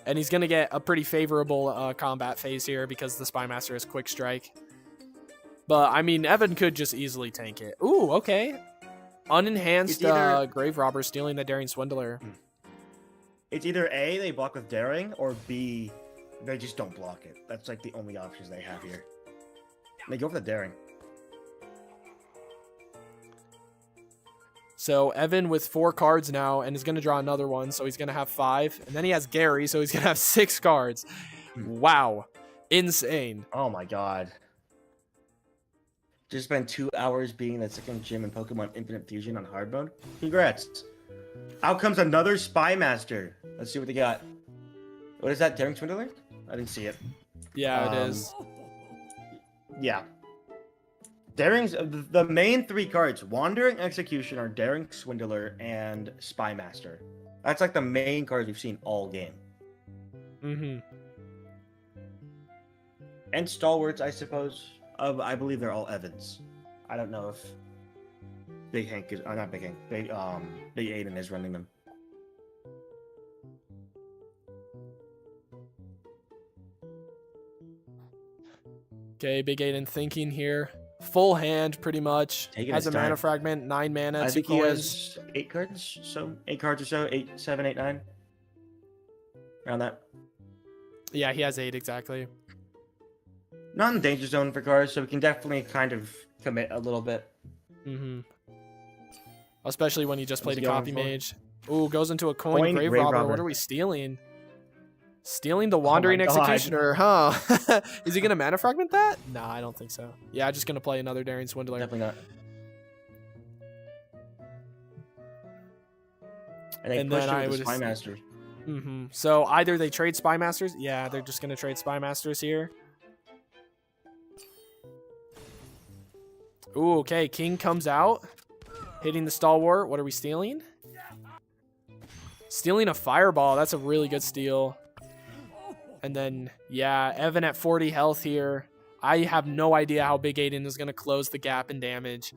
[SPEAKER 2] And he's going to get a pretty favorable combat phase here because the Spy Master has Quick Strike. But, I mean, Evan could just easily tank it. Ooh, okay. Unenhanced Grave Robber stealing the Daring Swindler.
[SPEAKER 1] It's either A, they block with Daring, or B, they just don't block it. That's like the only options they have here. They go for the Daring.
[SPEAKER 2] So Evan with 4 cards now and is going to draw another one. So he's going to have 5. And then he has Gary, so he's going to have 6 cards. Wow. Insane.
[SPEAKER 1] Oh my god. Just spent 2 hours being the second gym in Pokemon Infinite Fusion on hard mode. Congrats. Out comes another Spy Master. Let's see what they got. What is that, Daring Swindler? I didn't see it.
[SPEAKER 2] Yeah, it is.
[SPEAKER 1] Yeah. Daring's the main 3 cards: Wandering Executioner, Daring Swindler, and Spy Master. That's like the main cards we've seen all game. And Stalwarts, I suppose. I believe they're all Evans. I don't know if Big Hank is not Big Hank. Big Aiden is running them.
[SPEAKER 2] Okay, Big Aiden thinking here. Full hand, pretty much. Has a Mana Fragment, 9 mana, 2 coins.
[SPEAKER 1] He has 8 cards, so 8 cards or so. 8, 7, 8, 9. Around that.
[SPEAKER 2] Yeah, he has 8 exactly.
[SPEAKER 1] Not in danger zone for cards, so we can definitely kind of commit a little bit.
[SPEAKER 2] Especially when he just played a Copy Mage. Ooh, goes into a coin Grave Robber. What are we stealing? Stealing the Wandering Executioner, huh? Is he going to Mana Fragment that? Nah, I don't think so. Yeah, just going to play another Daring Swindler.
[SPEAKER 1] Definitely not. And they push it with the Spy Masters.
[SPEAKER 2] So either they trade Spy Masters. Yeah, they're just going to trade Spy Masters here. Ooh, okay. King comes out. Hitting the Stalwart. What are we stealing? Stealing a Fireball. That's a really good steal. And then, yeah, Evan at 40 health here. I have no idea how Big Aiden is going to close the gap in damage.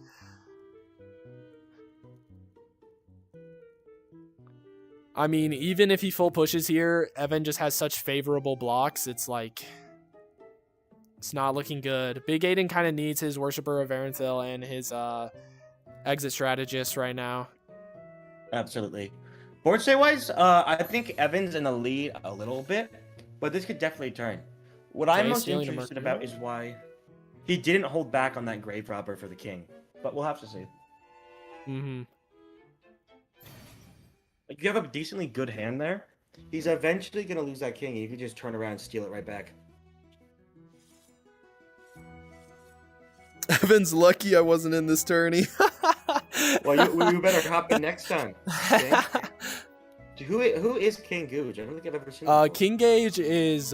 [SPEAKER 2] I mean, even if he full pushes here, Evan just has such favorable blocks. It's like, it's not looking good. Big Aiden kind of needs his Worshipper of Aranthil and his exit strategist right now.
[SPEAKER 1] Absolutely. Board state wise, I think Evan's in the lead a little bit, but this could definitely turn. What I'm most interested about is why he didn't hold back on that Grave Robber for the king, but we'll have to see. Like, you have a decently good hand there. He's eventually going to lose that king, and you can just turn around and steal it right back.
[SPEAKER 2] Evan's lucky I wasn't in this tourney.
[SPEAKER 1] Well, you better hop in next time. Okay? Who is King Gouge? I don't think I've ever seen him.
[SPEAKER 2] King Gage is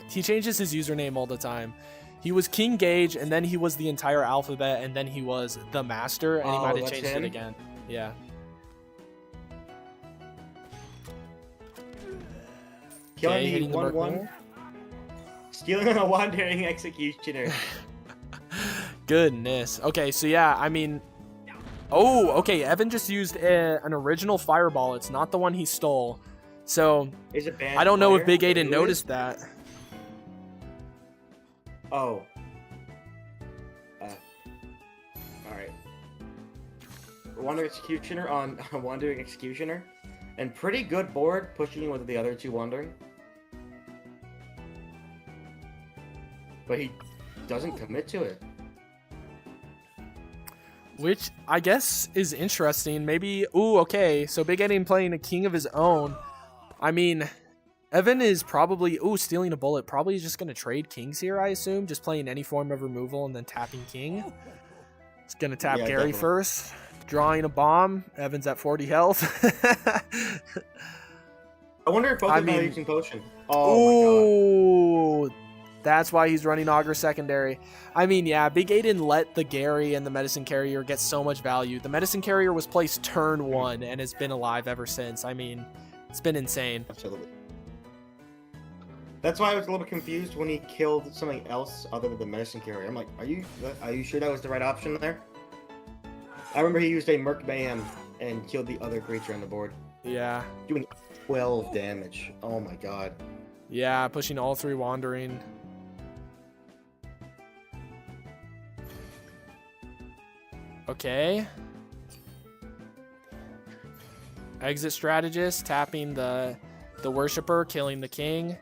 [SPEAKER 2] he changes his username all the time. He was King Gage, and then he was the entire alphabet, and then he was the Master, and he might have changed it again. Yeah.
[SPEAKER 1] Killing the 1-1. Stealing a Wandering Executioner.
[SPEAKER 2] Goodness. Okay, so yeah, I mean... Oh, okay, Evan just used an original Fireball. It's not the one he stole. So,
[SPEAKER 1] is it banned?
[SPEAKER 2] I don't know if Big Aiden noticed that.
[SPEAKER 1] Oh. Alright. Wandering Executioner on Wandering Executioner. And pretty good board, pushing with the other two Wandering. But he doesn't commit to it.
[SPEAKER 2] Which I guess is interesting. Maybe, ooh, okay, so Big Aiden playing a king of his own. I mean, Evan is probably, stealing a bullet. Probably just going to trade kings here, I assume. Just playing any form of removal and then tapping king. He's going to tap Gary definitely first. Drawing a bomb. Evan's at 40 health.
[SPEAKER 1] I wonder if both of them are using potion. Oh my god.
[SPEAKER 2] That's why he's running Augur secondary. I mean, yeah, Big Aiden let the Gary and the Medicine Carrier get so much value. The Medicine Carrier was placed turn 1 and has been alive ever since. I mean, it's been insane.
[SPEAKER 1] Absolutely. That's why I was a little confused when he killed something else other than the Medicine Carrier. I'm like, are you sure that was the right option there? I remember he used a Merc Mayhem and killed the other creature on the board.
[SPEAKER 2] Yeah.
[SPEAKER 1] Doing 12 damage. Oh my god.
[SPEAKER 2] Yeah, pushing all 3 Wandering. Okay. Exit strategist, tapping the Worshipper, killing the king.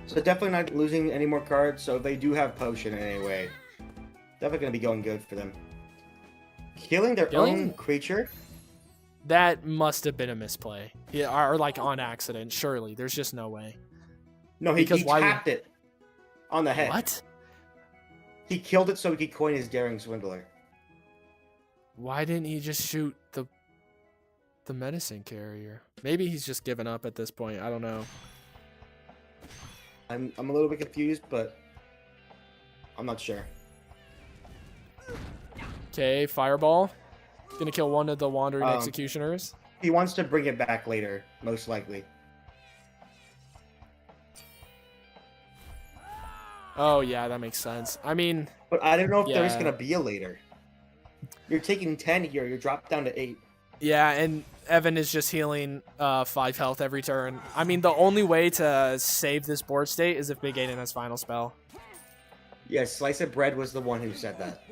[SPEAKER 1] So definitely not losing any more cards, so if they do have potion in any way, definitely going to be going good for them. Killing their own creature?
[SPEAKER 2] That must have been a misplay. Yeah, or like on accident, surely. There's just no way.
[SPEAKER 1] No, he tapped it on the head.
[SPEAKER 2] What?
[SPEAKER 1] He killed it so he could coin his Daring Swindler. Why
[SPEAKER 2] didn't he just shoot the Medicine Carrier? Maybe he's just given up at this point. I don't know.
[SPEAKER 1] I'm a little bit confused, but I'm not sure.
[SPEAKER 2] Okay, Fireball. Gonna kill one of the Wandering Executioners.
[SPEAKER 1] He wants to bring it back later, most likely.
[SPEAKER 2] Oh, yeah, that makes sense. I mean...
[SPEAKER 1] But I don't know if there's gonna be a later. You're taking 10 here, you're dropped down to 8.
[SPEAKER 2] Yeah, and Evan is just healing 5 health every turn. I mean, the only way to save this board state is if Big Aiden has Final Spell.
[SPEAKER 1] Yes, Slice of Bread was the one who said that.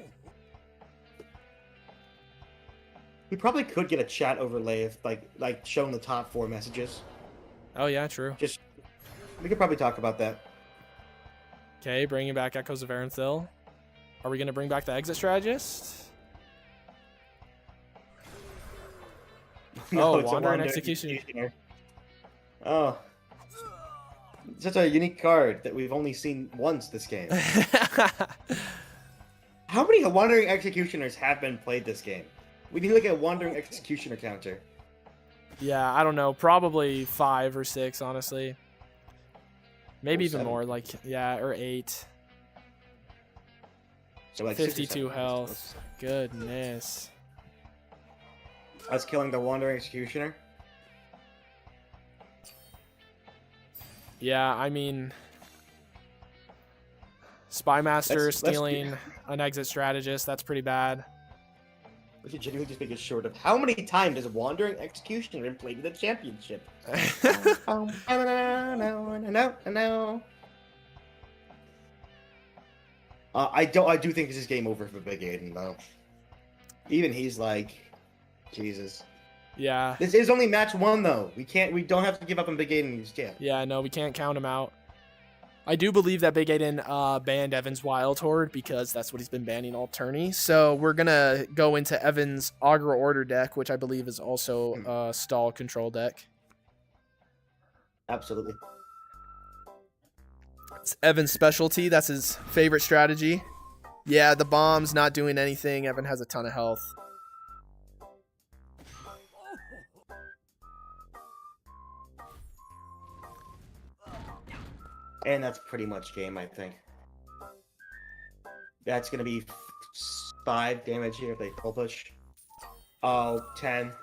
[SPEAKER 1] We probably could get a chat overlay if, like showing the top 4 messages.
[SPEAKER 2] Oh, yeah, true.
[SPEAKER 1] We could probably talk about that.
[SPEAKER 2] Okay, bringing back Echoes of Aranthil. Are we going to bring back the Exit Strategist?
[SPEAKER 1] No,
[SPEAKER 2] it's Wandering Executioner.
[SPEAKER 1] Oh. Such a unique card that we've only seen once this game. How many Wandering Executioners have been played this game? We need like a Wandering Executioner counter.
[SPEAKER 2] Yeah, I don't know. Probably 5 or 6, honestly. Maybe even
[SPEAKER 1] 7.
[SPEAKER 2] more. Like, yeah, or 8.
[SPEAKER 1] So like
[SPEAKER 2] 52 health. Goodness.
[SPEAKER 1] Us killing the Wandering Executioner.
[SPEAKER 2] Yeah, I mean, Spymaster stealing an exit strategist. That's pretty bad.
[SPEAKER 1] We should genuinely just make it short of how many times does Wandering Executioner been played in the championship? I do think this is game over for Big Aiden though. Even he's like, Jesus.
[SPEAKER 2] Yeah.
[SPEAKER 1] This is only match 1 though. We don't have to give up on Big Aiden just yet.
[SPEAKER 2] Yeah, no, we can't count him out. I do believe that Big Aiden banned Evan's Wild Horde because that's what he's been banning all tourney. So we're going to go into Evan's Augur Order deck, which I believe is also a stall control deck.
[SPEAKER 1] Absolutely.
[SPEAKER 2] It's Evan's specialty. That's his favorite strategy. Yeah, the bomb's not doing anything. Evan has a ton of health.
[SPEAKER 1] And that's pretty much game, I think. That's going to be 5 damage here if they full push. Oh, 10.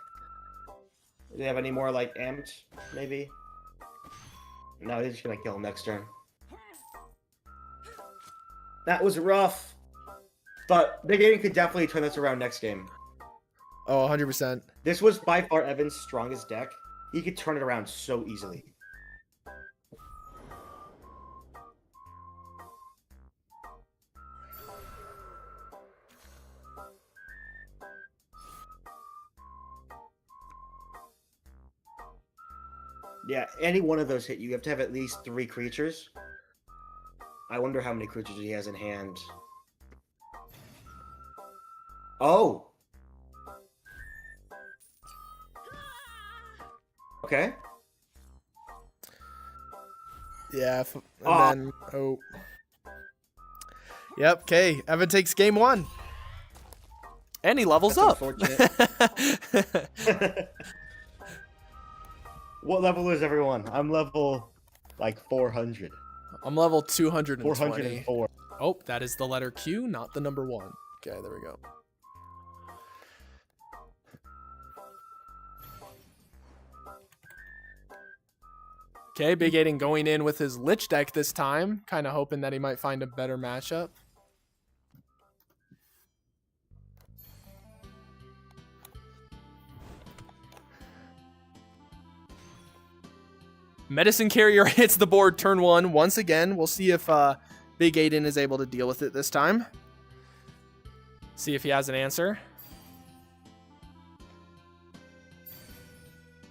[SPEAKER 1] Do they have any more, like, amped, maybe? No, they're just going to kill him next turn. That was rough. But Big Aiden could definitely turn this around next game.
[SPEAKER 2] Oh, 100%.
[SPEAKER 1] This was by far Evan's strongest deck. He could turn it around so easily. Yeah, any one of those hit you have to have at least 3 creatures. I wonder how many creatures he has in hand. Oh! Okay.
[SPEAKER 2] Yeah, then, oh. Yep, okay. Evan takes game 1. And he levels up.
[SPEAKER 1] What level is everyone? I'm level, like, 400.
[SPEAKER 2] I'm level 220.
[SPEAKER 1] 404.
[SPEAKER 2] Oh, that is the letter Q, not the number 1. Okay, there we go. Okay, Big Aiden going in with his Lich deck this time. Kind of hoping that he might find a better matchup. Medicine Carrier hits the board turn 1 once again. We'll see if Big Aiden is able to deal with it this time. See if he has an answer.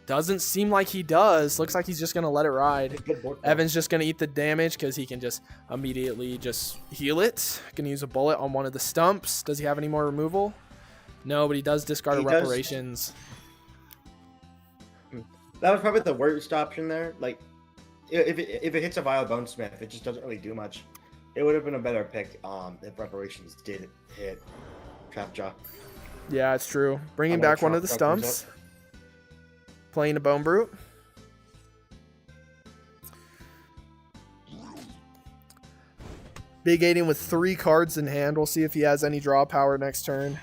[SPEAKER 2] Doesn't seem like he does. Looks like he's just going to let it ride. Evan's just going to eat the damage because he can just immediately just heal it. Going to use a bullet on one of the stumps. Does he have any more removal? No, but he does discard a reparations.
[SPEAKER 1] That was probably the worst option there. Like, if it hits a Vile Bonesmith, it just doesn't really do much. It would have been a better pick if reparations did hit Trapjaw.
[SPEAKER 2] Yeah, it's true. Bringing back one of the stumps. Playing a Bone Brute. Big Aiden with 3 cards in hand. We'll see if he has any draw power next turn.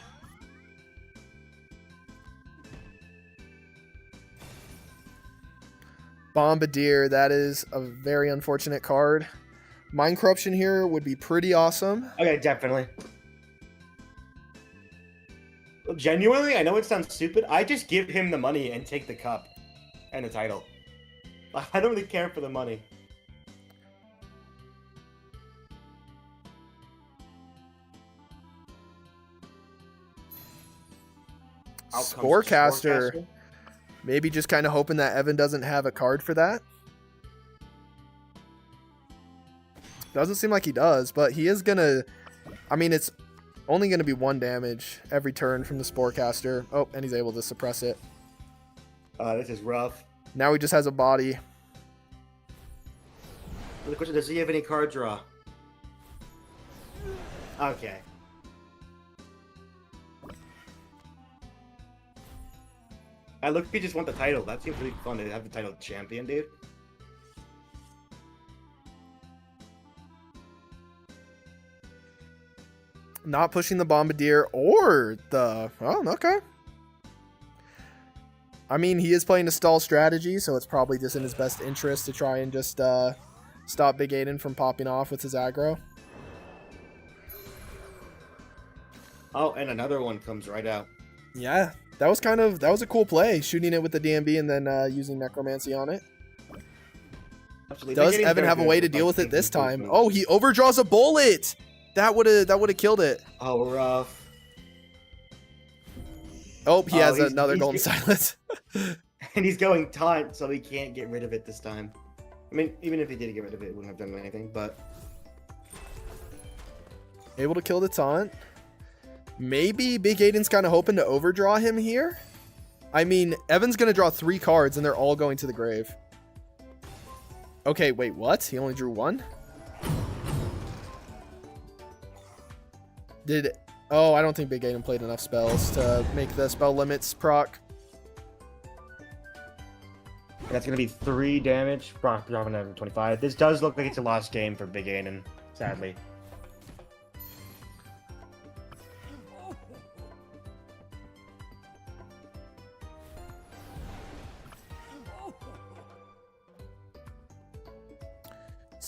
[SPEAKER 2] Bombardier, that is a very unfortunate card. Mind Corruption here would be pretty awesome.
[SPEAKER 1] Okay, definitely. Genuinely, I know it sounds stupid. I just give him the money and take the cup and the title. I don't really care for the money.
[SPEAKER 2] Sporecaster. Maybe just kind of hoping that Evan doesn't have a card for that. Doesn't seem like he does, but he is going to... I mean, it's only going to be 1 damage every turn from the Sporecaster. Oh, and he's able to suppress it.
[SPEAKER 1] This is rough.
[SPEAKER 2] Now he just has a body.
[SPEAKER 1] The question, does he have any card draw? Okay. I look, he just want the title. That seems really fun to have the title champion, dude.
[SPEAKER 2] Not pushing the Bombardier or the... Oh, okay. I mean, he is playing a stall strategy, so it's probably just in his best interest to try and just stop Big Aiden from popping off with his aggro.
[SPEAKER 1] Oh, and another one comes right out.
[SPEAKER 2] Yeah, that was a cool play, shooting it with the DMB and then using Necromancy on it. Absolutely. Does Evan have a way to deal with it this time? Oh, he overdraws a bullet! That would have killed it.
[SPEAKER 1] Oh, rough.
[SPEAKER 2] Oh, he has another golden silence.
[SPEAKER 1] And he's going taunt, so he can't get rid of it this time. I mean, even if he did get rid of it, it wouldn't have done anything, but...
[SPEAKER 2] Able to kill the taunt. Maybe Big Aiden's kind of hoping to overdraw him here. I mean, Evan's going to draw 3 cards, and they're all going to the grave. Okay, wait, what? He only drew 1? Oh, I don't think Big Aiden played enough spells to make the spell limits proc.
[SPEAKER 1] That's going to be 3 damage, proc dropping down to 25. This does look like it's a lost game for Big Aiden, sadly.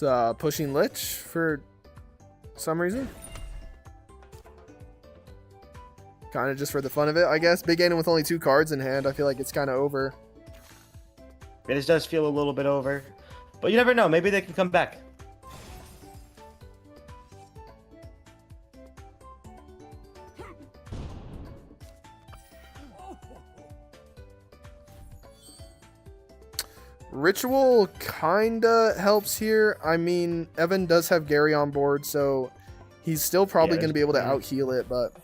[SPEAKER 2] It's pushing Lich for some reason. Kind of just for the fun of it, I guess. Big Aiden with only 2 cards in hand. I feel like it's kind of over.
[SPEAKER 1] It does feel a little bit over. But you never know. Maybe they can come back.
[SPEAKER 2] Ritual kinda helps here. I mean, Evan does have Gary on board, so he's still probably going to be able to out-heal it, but...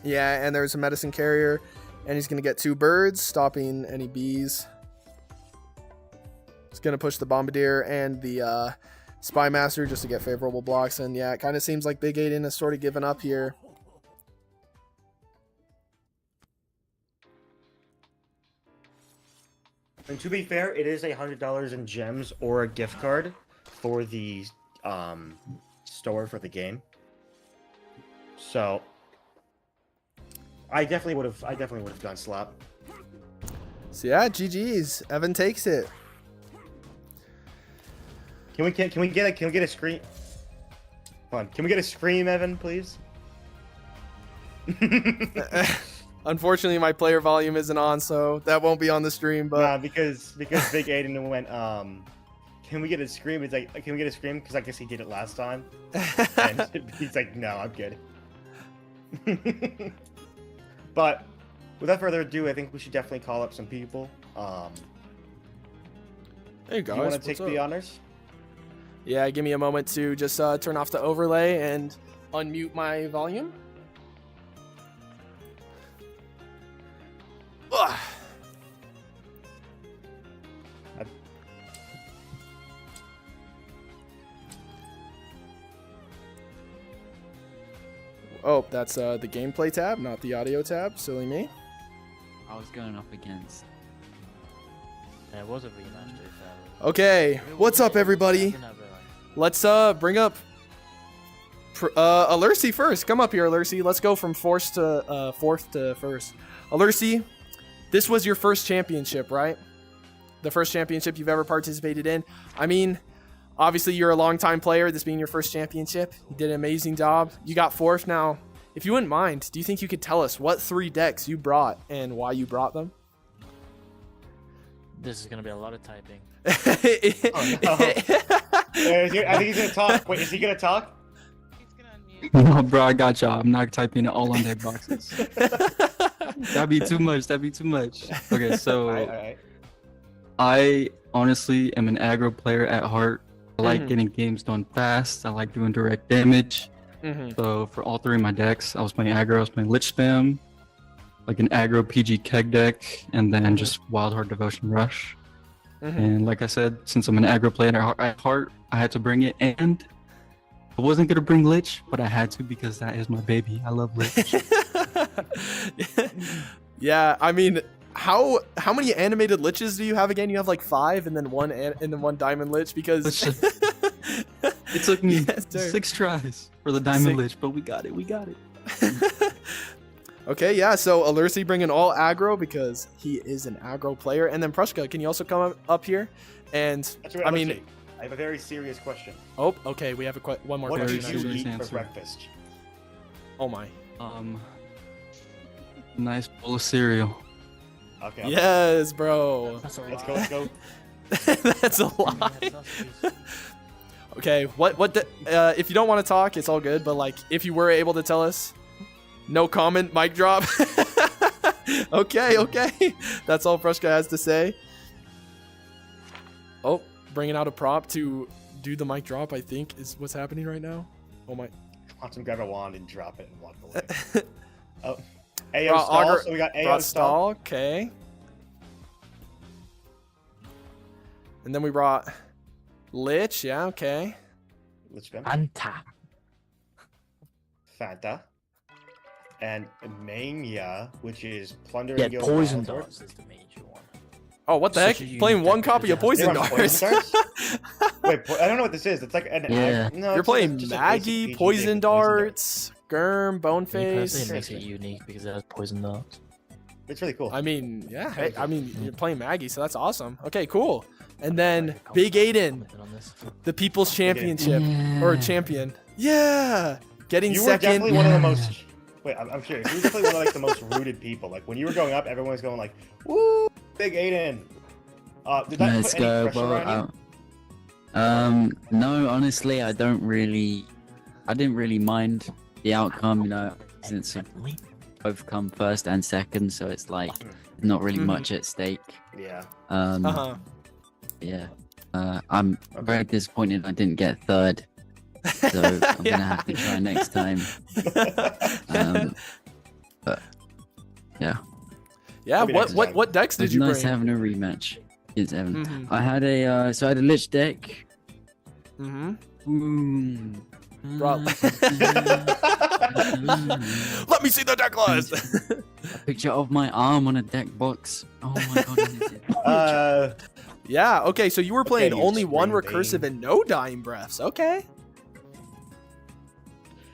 [SPEAKER 2] Yeah, and there's a medicine carrier, and he's going to get 2 birds, stopping any bees. He's going to push the Bombardier and the Spy Master just to get favorable blocks, and yeah, it kind of seems like Big Aiden has sort of given up here.
[SPEAKER 1] And to be fair, it is $100 in gems or a gift card for the store for the game. So I definitely would have gone slap.
[SPEAKER 2] So yeah, GG's. Evan takes it.
[SPEAKER 1] Can we get a scream? Hold on. Can we get a scream, Evan, please?
[SPEAKER 2] Unfortunately, my player volume isn't on, so that won't be on the stream. But
[SPEAKER 1] nah, because Big Aiden went, can we get a scream? It's like, can we get a scream? Because I guess he did it last time. And he's like, no, I'm good. But without further ado, I think we should definitely call up some people.
[SPEAKER 2] Hey guys,
[SPEAKER 1] you want to take the honors?
[SPEAKER 2] Yeah, give me a moment to just turn off the overlay and unmute my volume. Ugh. Oh, that's the gameplay tab, not the audio tab. Silly me.
[SPEAKER 4] I was going up against.
[SPEAKER 5] Yeah, it was a rematch.
[SPEAKER 2] Okay, what's up, everybody? Let's bring up Alercy first. Come up here, Alercy. Let's go from fourth to first. Alercy, this was your first championship, right? The first championship you've ever participated in. I mean, obviously you're a longtime player, this being your first championship. You did an amazing job. You got fourth. Now, if you wouldn't mind, do you think you could tell us what 3 decks you brought and why you brought them?
[SPEAKER 5] This is going to be a lot of typing.
[SPEAKER 1] Oh, no. I think he's going to talk. Wait, is he going to talk?
[SPEAKER 3] He's gonna unmute.
[SPEAKER 4] No, bro, I got y'all. I'm not typing it all on deck boxes. That'd be too much. Okay, so
[SPEAKER 1] All right.
[SPEAKER 4] I honestly am an aggro player at heart. I like getting games done fast. I like doing direct damage. So for all 3 of my decks, I was playing aggro. I was playing Lich Spam, like an aggro PG Keg deck, and then just Wild Heart Devotion Rush. And like I said, since I'm an aggro player at heart, I had to bring it. And I wasn't gonna bring Lich, but I had to because that is my baby. I love Lich.
[SPEAKER 2] Yeah, I mean, how many animated liches do you have again? You have like 5 and then one diamond lich because
[SPEAKER 4] It took me 6 tries for the diamond lich, but we got it.
[SPEAKER 2] Okay, yeah, so Alursi bringing all aggro because he is an aggro player. And then Prushka, can you also come up here? And I mean,
[SPEAKER 1] I have a very serious question.
[SPEAKER 2] oh, okay, we have one more
[SPEAKER 1] What do
[SPEAKER 2] question.
[SPEAKER 1] you
[SPEAKER 4] serious
[SPEAKER 1] eat for
[SPEAKER 4] answer.
[SPEAKER 1] breakfast?
[SPEAKER 2] Oh my.
[SPEAKER 4] Nice bowl of cereal.
[SPEAKER 1] Okay.
[SPEAKER 2] Yes, bro.
[SPEAKER 5] That's a
[SPEAKER 1] Let's
[SPEAKER 5] lie.
[SPEAKER 1] go.
[SPEAKER 2] That's a lie. Okay, if you don't want to talk, it's all good. But like, if you were able to tell us, no comment, mic drop. Okay. That's all Prushka has to say. Oh, bringing out a prop to do the mic drop, I think, is what's happening right now. Oh my.
[SPEAKER 1] Watch him grab a wand and drop it and walk away. Oh. AO
[SPEAKER 2] Brought
[SPEAKER 1] stall,
[SPEAKER 2] Augur-
[SPEAKER 1] so we got AO
[SPEAKER 2] brought
[SPEAKER 1] stall.
[SPEAKER 2] okay. And then we brought Lich, yeah, okay.
[SPEAKER 1] Lich Bim.
[SPEAKER 5] Anta.
[SPEAKER 1] Fanta. And Mania, which is plundering
[SPEAKER 5] Yeah,
[SPEAKER 1] Guild
[SPEAKER 5] poison
[SPEAKER 1] Wild Lord.
[SPEAKER 5] darts is the major one.
[SPEAKER 2] Oh, what the
[SPEAKER 5] Such
[SPEAKER 2] heck?
[SPEAKER 5] a
[SPEAKER 2] Playing
[SPEAKER 5] unique
[SPEAKER 2] one
[SPEAKER 5] deck
[SPEAKER 2] copy of
[SPEAKER 5] because
[SPEAKER 2] Poison
[SPEAKER 1] They run
[SPEAKER 2] Darts.
[SPEAKER 1] Poison Wait, I don't know what this is. It's like an
[SPEAKER 4] Yeah.
[SPEAKER 1] no,
[SPEAKER 2] You're
[SPEAKER 1] it's
[SPEAKER 2] playing
[SPEAKER 1] just a basic
[SPEAKER 2] Maggie,
[SPEAKER 1] PG
[SPEAKER 2] Poison
[SPEAKER 1] thing,
[SPEAKER 2] Darts, Germ,
[SPEAKER 5] Me personally, it
[SPEAKER 2] Boneface.
[SPEAKER 5] makes it unique because it has poison darts.
[SPEAKER 1] It's really cool.
[SPEAKER 2] I mean, yeah, hey, I mean, you're playing Maggie, so that's awesome. Okay, cool. And then Big Aiden,
[SPEAKER 5] On this.
[SPEAKER 2] the People's Championship, or champion. Yeah! Getting
[SPEAKER 1] You were
[SPEAKER 2] second.
[SPEAKER 1] definitely one of the most. Wait, I'm curious. You were definitely one of like the most rooted people. Like when you were growing up, everyone was going like, "Woo, Big Aiden." Did that
[SPEAKER 6] Let's
[SPEAKER 1] put any
[SPEAKER 6] go.
[SPEAKER 1] pressure on
[SPEAKER 6] Well, no, honestly, I didn't really mind the outcome, you know, since we both come first and second, so it's like not really much at stake.
[SPEAKER 1] you? Yeah.
[SPEAKER 6] Yeah. I'm very disappointed I didn't get third, so I'm gonna have to try next time. But yeah,
[SPEAKER 2] Yeah,
[SPEAKER 1] Maybe next time.
[SPEAKER 2] what decks did
[SPEAKER 6] it's
[SPEAKER 2] you
[SPEAKER 6] nice
[SPEAKER 2] bring?
[SPEAKER 6] having a rematch. It's Evan.
[SPEAKER 2] Mhm.
[SPEAKER 6] I had a I had a Lich deck.
[SPEAKER 2] Mm-hmm.
[SPEAKER 6] Mm.
[SPEAKER 2] Bro. Let me see the deck list!
[SPEAKER 6] A picture of my arm on a deck box. Oh my god. Is it?
[SPEAKER 2] Yeah, okay, so you were playing
[SPEAKER 1] you
[SPEAKER 2] only one
[SPEAKER 1] scream
[SPEAKER 2] recursive
[SPEAKER 1] Bane.
[SPEAKER 2] and no dying breaths. Okay.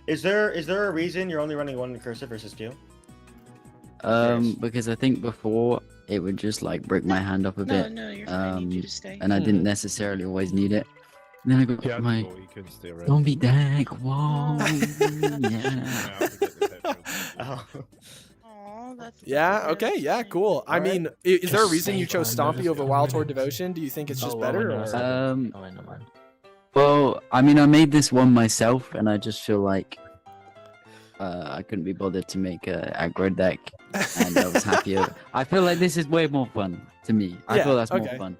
[SPEAKER 1] Is there a reason you're only running one recursive versus 2?
[SPEAKER 6] Because I think before it would just like break my hand up a
[SPEAKER 3] No,
[SPEAKER 6] bit.
[SPEAKER 3] no, you're fine. I need you to stay.
[SPEAKER 6] And I didn't necessarily always need it. And then I got my zombie deck. Whoa. Yeah.
[SPEAKER 1] Oh.
[SPEAKER 3] Aw, that's
[SPEAKER 2] Yeah, okay, yeah, cool. I mean, is there a
[SPEAKER 5] Just
[SPEAKER 2] reason you
[SPEAKER 5] say
[SPEAKER 2] chose
[SPEAKER 5] one,
[SPEAKER 2] Stompy
[SPEAKER 5] just
[SPEAKER 2] over
[SPEAKER 5] go
[SPEAKER 2] Wild
[SPEAKER 5] with
[SPEAKER 2] Horde
[SPEAKER 5] it.
[SPEAKER 2] Devotion? Do you think it's just
[SPEAKER 5] Oh,
[SPEAKER 2] better?
[SPEAKER 5] well,
[SPEAKER 2] Or?
[SPEAKER 5] no. Oh, wait, no, man.
[SPEAKER 6] Well, I mean, I made this one myself, and I just feel like I couldn't be bothered to make a aggro deck, and I was happier. I feel like this is way more fun to me. I
[SPEAKER 2] Yeah,
[SPEAKER 6] feel that's
[SPEAKER 2] okay.
[SPEAKER 6] more fun.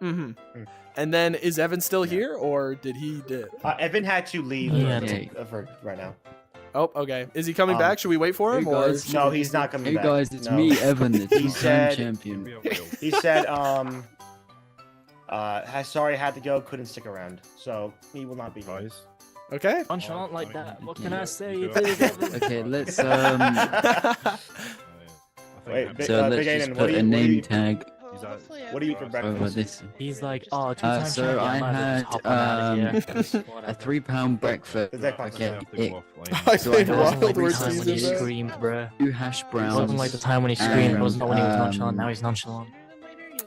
[SPEAKER 2] Mm-hmm. And then is Evan still here, or did he dip?
[SPEAKER 1] Evan had to leave
[SPEAKER 5] Yeah,
[SPEAKER 1] for right now.
[SPEAKER 2] Oh, okay. Is he coming back? Should we wait for him?
[SPEAKER 6] Hey,
[SPEAKER 2] Or
[SPEAKER 6] guys.
[SPEAKER 1] No, he's not coming
[SPEAKER 6] Hey
[SPEAKER 1] back.
[SPEAKER 6] guys, it's
[SPEAKER 1] No.
[SPEAKER 6] me, Evan, the
[SPEAKER 1] He
[SPEAKER 6] two-time
[SPEAKER 1] said-
[SPEAKER 6] champion.
[SPEAKER 1] He said, sorry, had to go, couldn't stick around, so he will not be here.
[SPEAKER 2] Okay.
[SPEAKER 5] Nonchalant like that. What can I say?
[SPEAKER 6] Yeah.
[SPEAKER 5] It is Evan.
[SPEAKER 6] Okay, let's
[SPEAKER 1] Wait, Big,
[SPEAKER 6] so let's
[SPEAKER 1] Big
[SPEAKER 6] just
[SPEAKER 1] Aiden,
[SPEAKER 6] put a name tag
[SPEAKER 1] what do you eat for
[SPEAKER 6] over
[SPEAKER 1] breakfast?
[SPEAKER 6] this.
[SPEAKER 5] He's like, oh,
[SPEAKER 6] So I had a 3-pound breakfast.
[SPEAKER 1] The deck box.
[SPEAKER 6] Okay,
[SPEAKER 2] I
[SPEAKER 6] So
[SPEAKER 2] played
[SPEAKER 6] I
[SPEAKER 5] It
[SPEAKER 6] had
[SPEAKER 5] wasn't
[SPEAKER 2] Wild
[SPEAKER 5] like the
[SPEAKER 2] Horde
[SPEAKER 5] time when he
[SPEAKER 2] season.
[SPEAKER 5] screamed, bruh.
[SPEAKER 6] 2 hash
[SPEAKER 5] It
[SPEAKER 6] browns.
[SPEAKER 5] wasn't like the time when he screamed. It wasn't when he was nonchalant. Now he's nonchalant.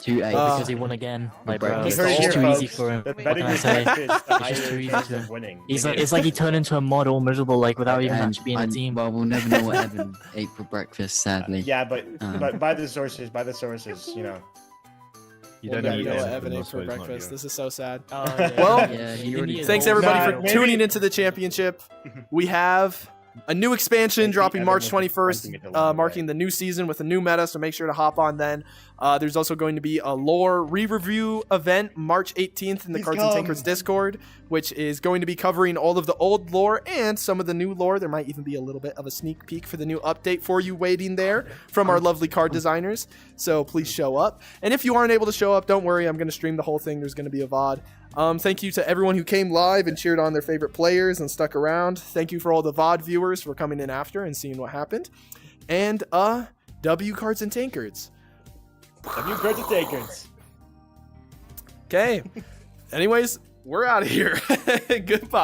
[SPEAKER 6] 2 eggs.
[SPEAKER 5] Because he won again. Like, bro,
[SPEAKER 6] breakfast.
[SPEAKER 5] it's
[SPEAKER 1] You heard it
[SPEAKER 5] just
[SPEAKER 1] here,
[SPEAKER 5] too easy
[SPEAKER 1] folks.
[SPEAKER 5] for him.
[SPEAKER 1] The
[SPEAKER 5] What
[SPEAKER 1] better
[SPEAKER 5] can I
[SPEAKER 1] you
[SPEAKER 5] say?
[SPEAKER 1] breakfast, the
[SPEAKER 5] It's just too
[SPEAKER 1] higher
[SPEAKER 5] easy
[SPEAKER 1] chance
[SPEAKER 5] for
[SPEAKER 1] of
[SPEAKER 5] him.
[SPEAKER 1] winning.
[SPEAKER 5] He's like, it's like he turned into a model, miserable, like without even
[SPEAKER 6] And
[SPEAKER 5] actually being a
[SPEAKER 6] I'm-
[SPEAKER 5] team.
[SPEAKER 6] Well, we'll never know what Evan ate for breakfast, sadly.
[SPEAKER 1] Yeah, but
[SPEAKER 6] Uh-huh.
[SPEAKER 1] by the sources, you know.
[SPEAKER 2] We'll never know what Evan ate for breakfast. This is so sad.
[SPEAKER 5] Oh, yeah.
[SPEAKER 2] Well,
[SPEAKER 6] Yeah, he
[SPEAKER 5] Even
[SPEAKER 6] already-
[SPEAKER 5] he is
[SPEAKER 2] Thanks
[SPEAKER 5] old.
[SPEAKER 2] everybody
[SPEAKER 1] Nah,
[SPEAKER 2] for
[SPEAKER 1] maybe-
[SPEAKER 2] tuning into the championship. We have a new expansion
[SPEAKER 1] Maybe
[SPEAKER 2] dropping
[SPEAKER 1] Evan
[SPEAKER 2] March
[SPEAKER 1] was
[SPEAKER 2] 21st,
[SPEAKER 1] renting it along the
[SPEAKER 2] marking
[SPEAKER 1] way.
[SPEAKER 2] the new season with a new meta, so make sure to hop on then. There's also going to be a lore re-review event March 18th in the Cards and Tankards Discord, which is going to be covering all of the old lore and some of the new lore. There might even be a little bit of a sneak peek for the new update for you waiting there from our lovely card designers. So please show up. And if you aren't able to show up, don't worry. I'm going to stream the whole thing. There's going to be a VOD. Thank you to everyone who came live and cheered on their favorite players and stuck around. Thank you for all the VOD viewers for coming in after and seeing what happened. And W Cards and Tankards.
[SPEAKER 1] W Cards and Tankards.
[SPEAKER 2] Okay. Anyways, we're out of here. Goodbye.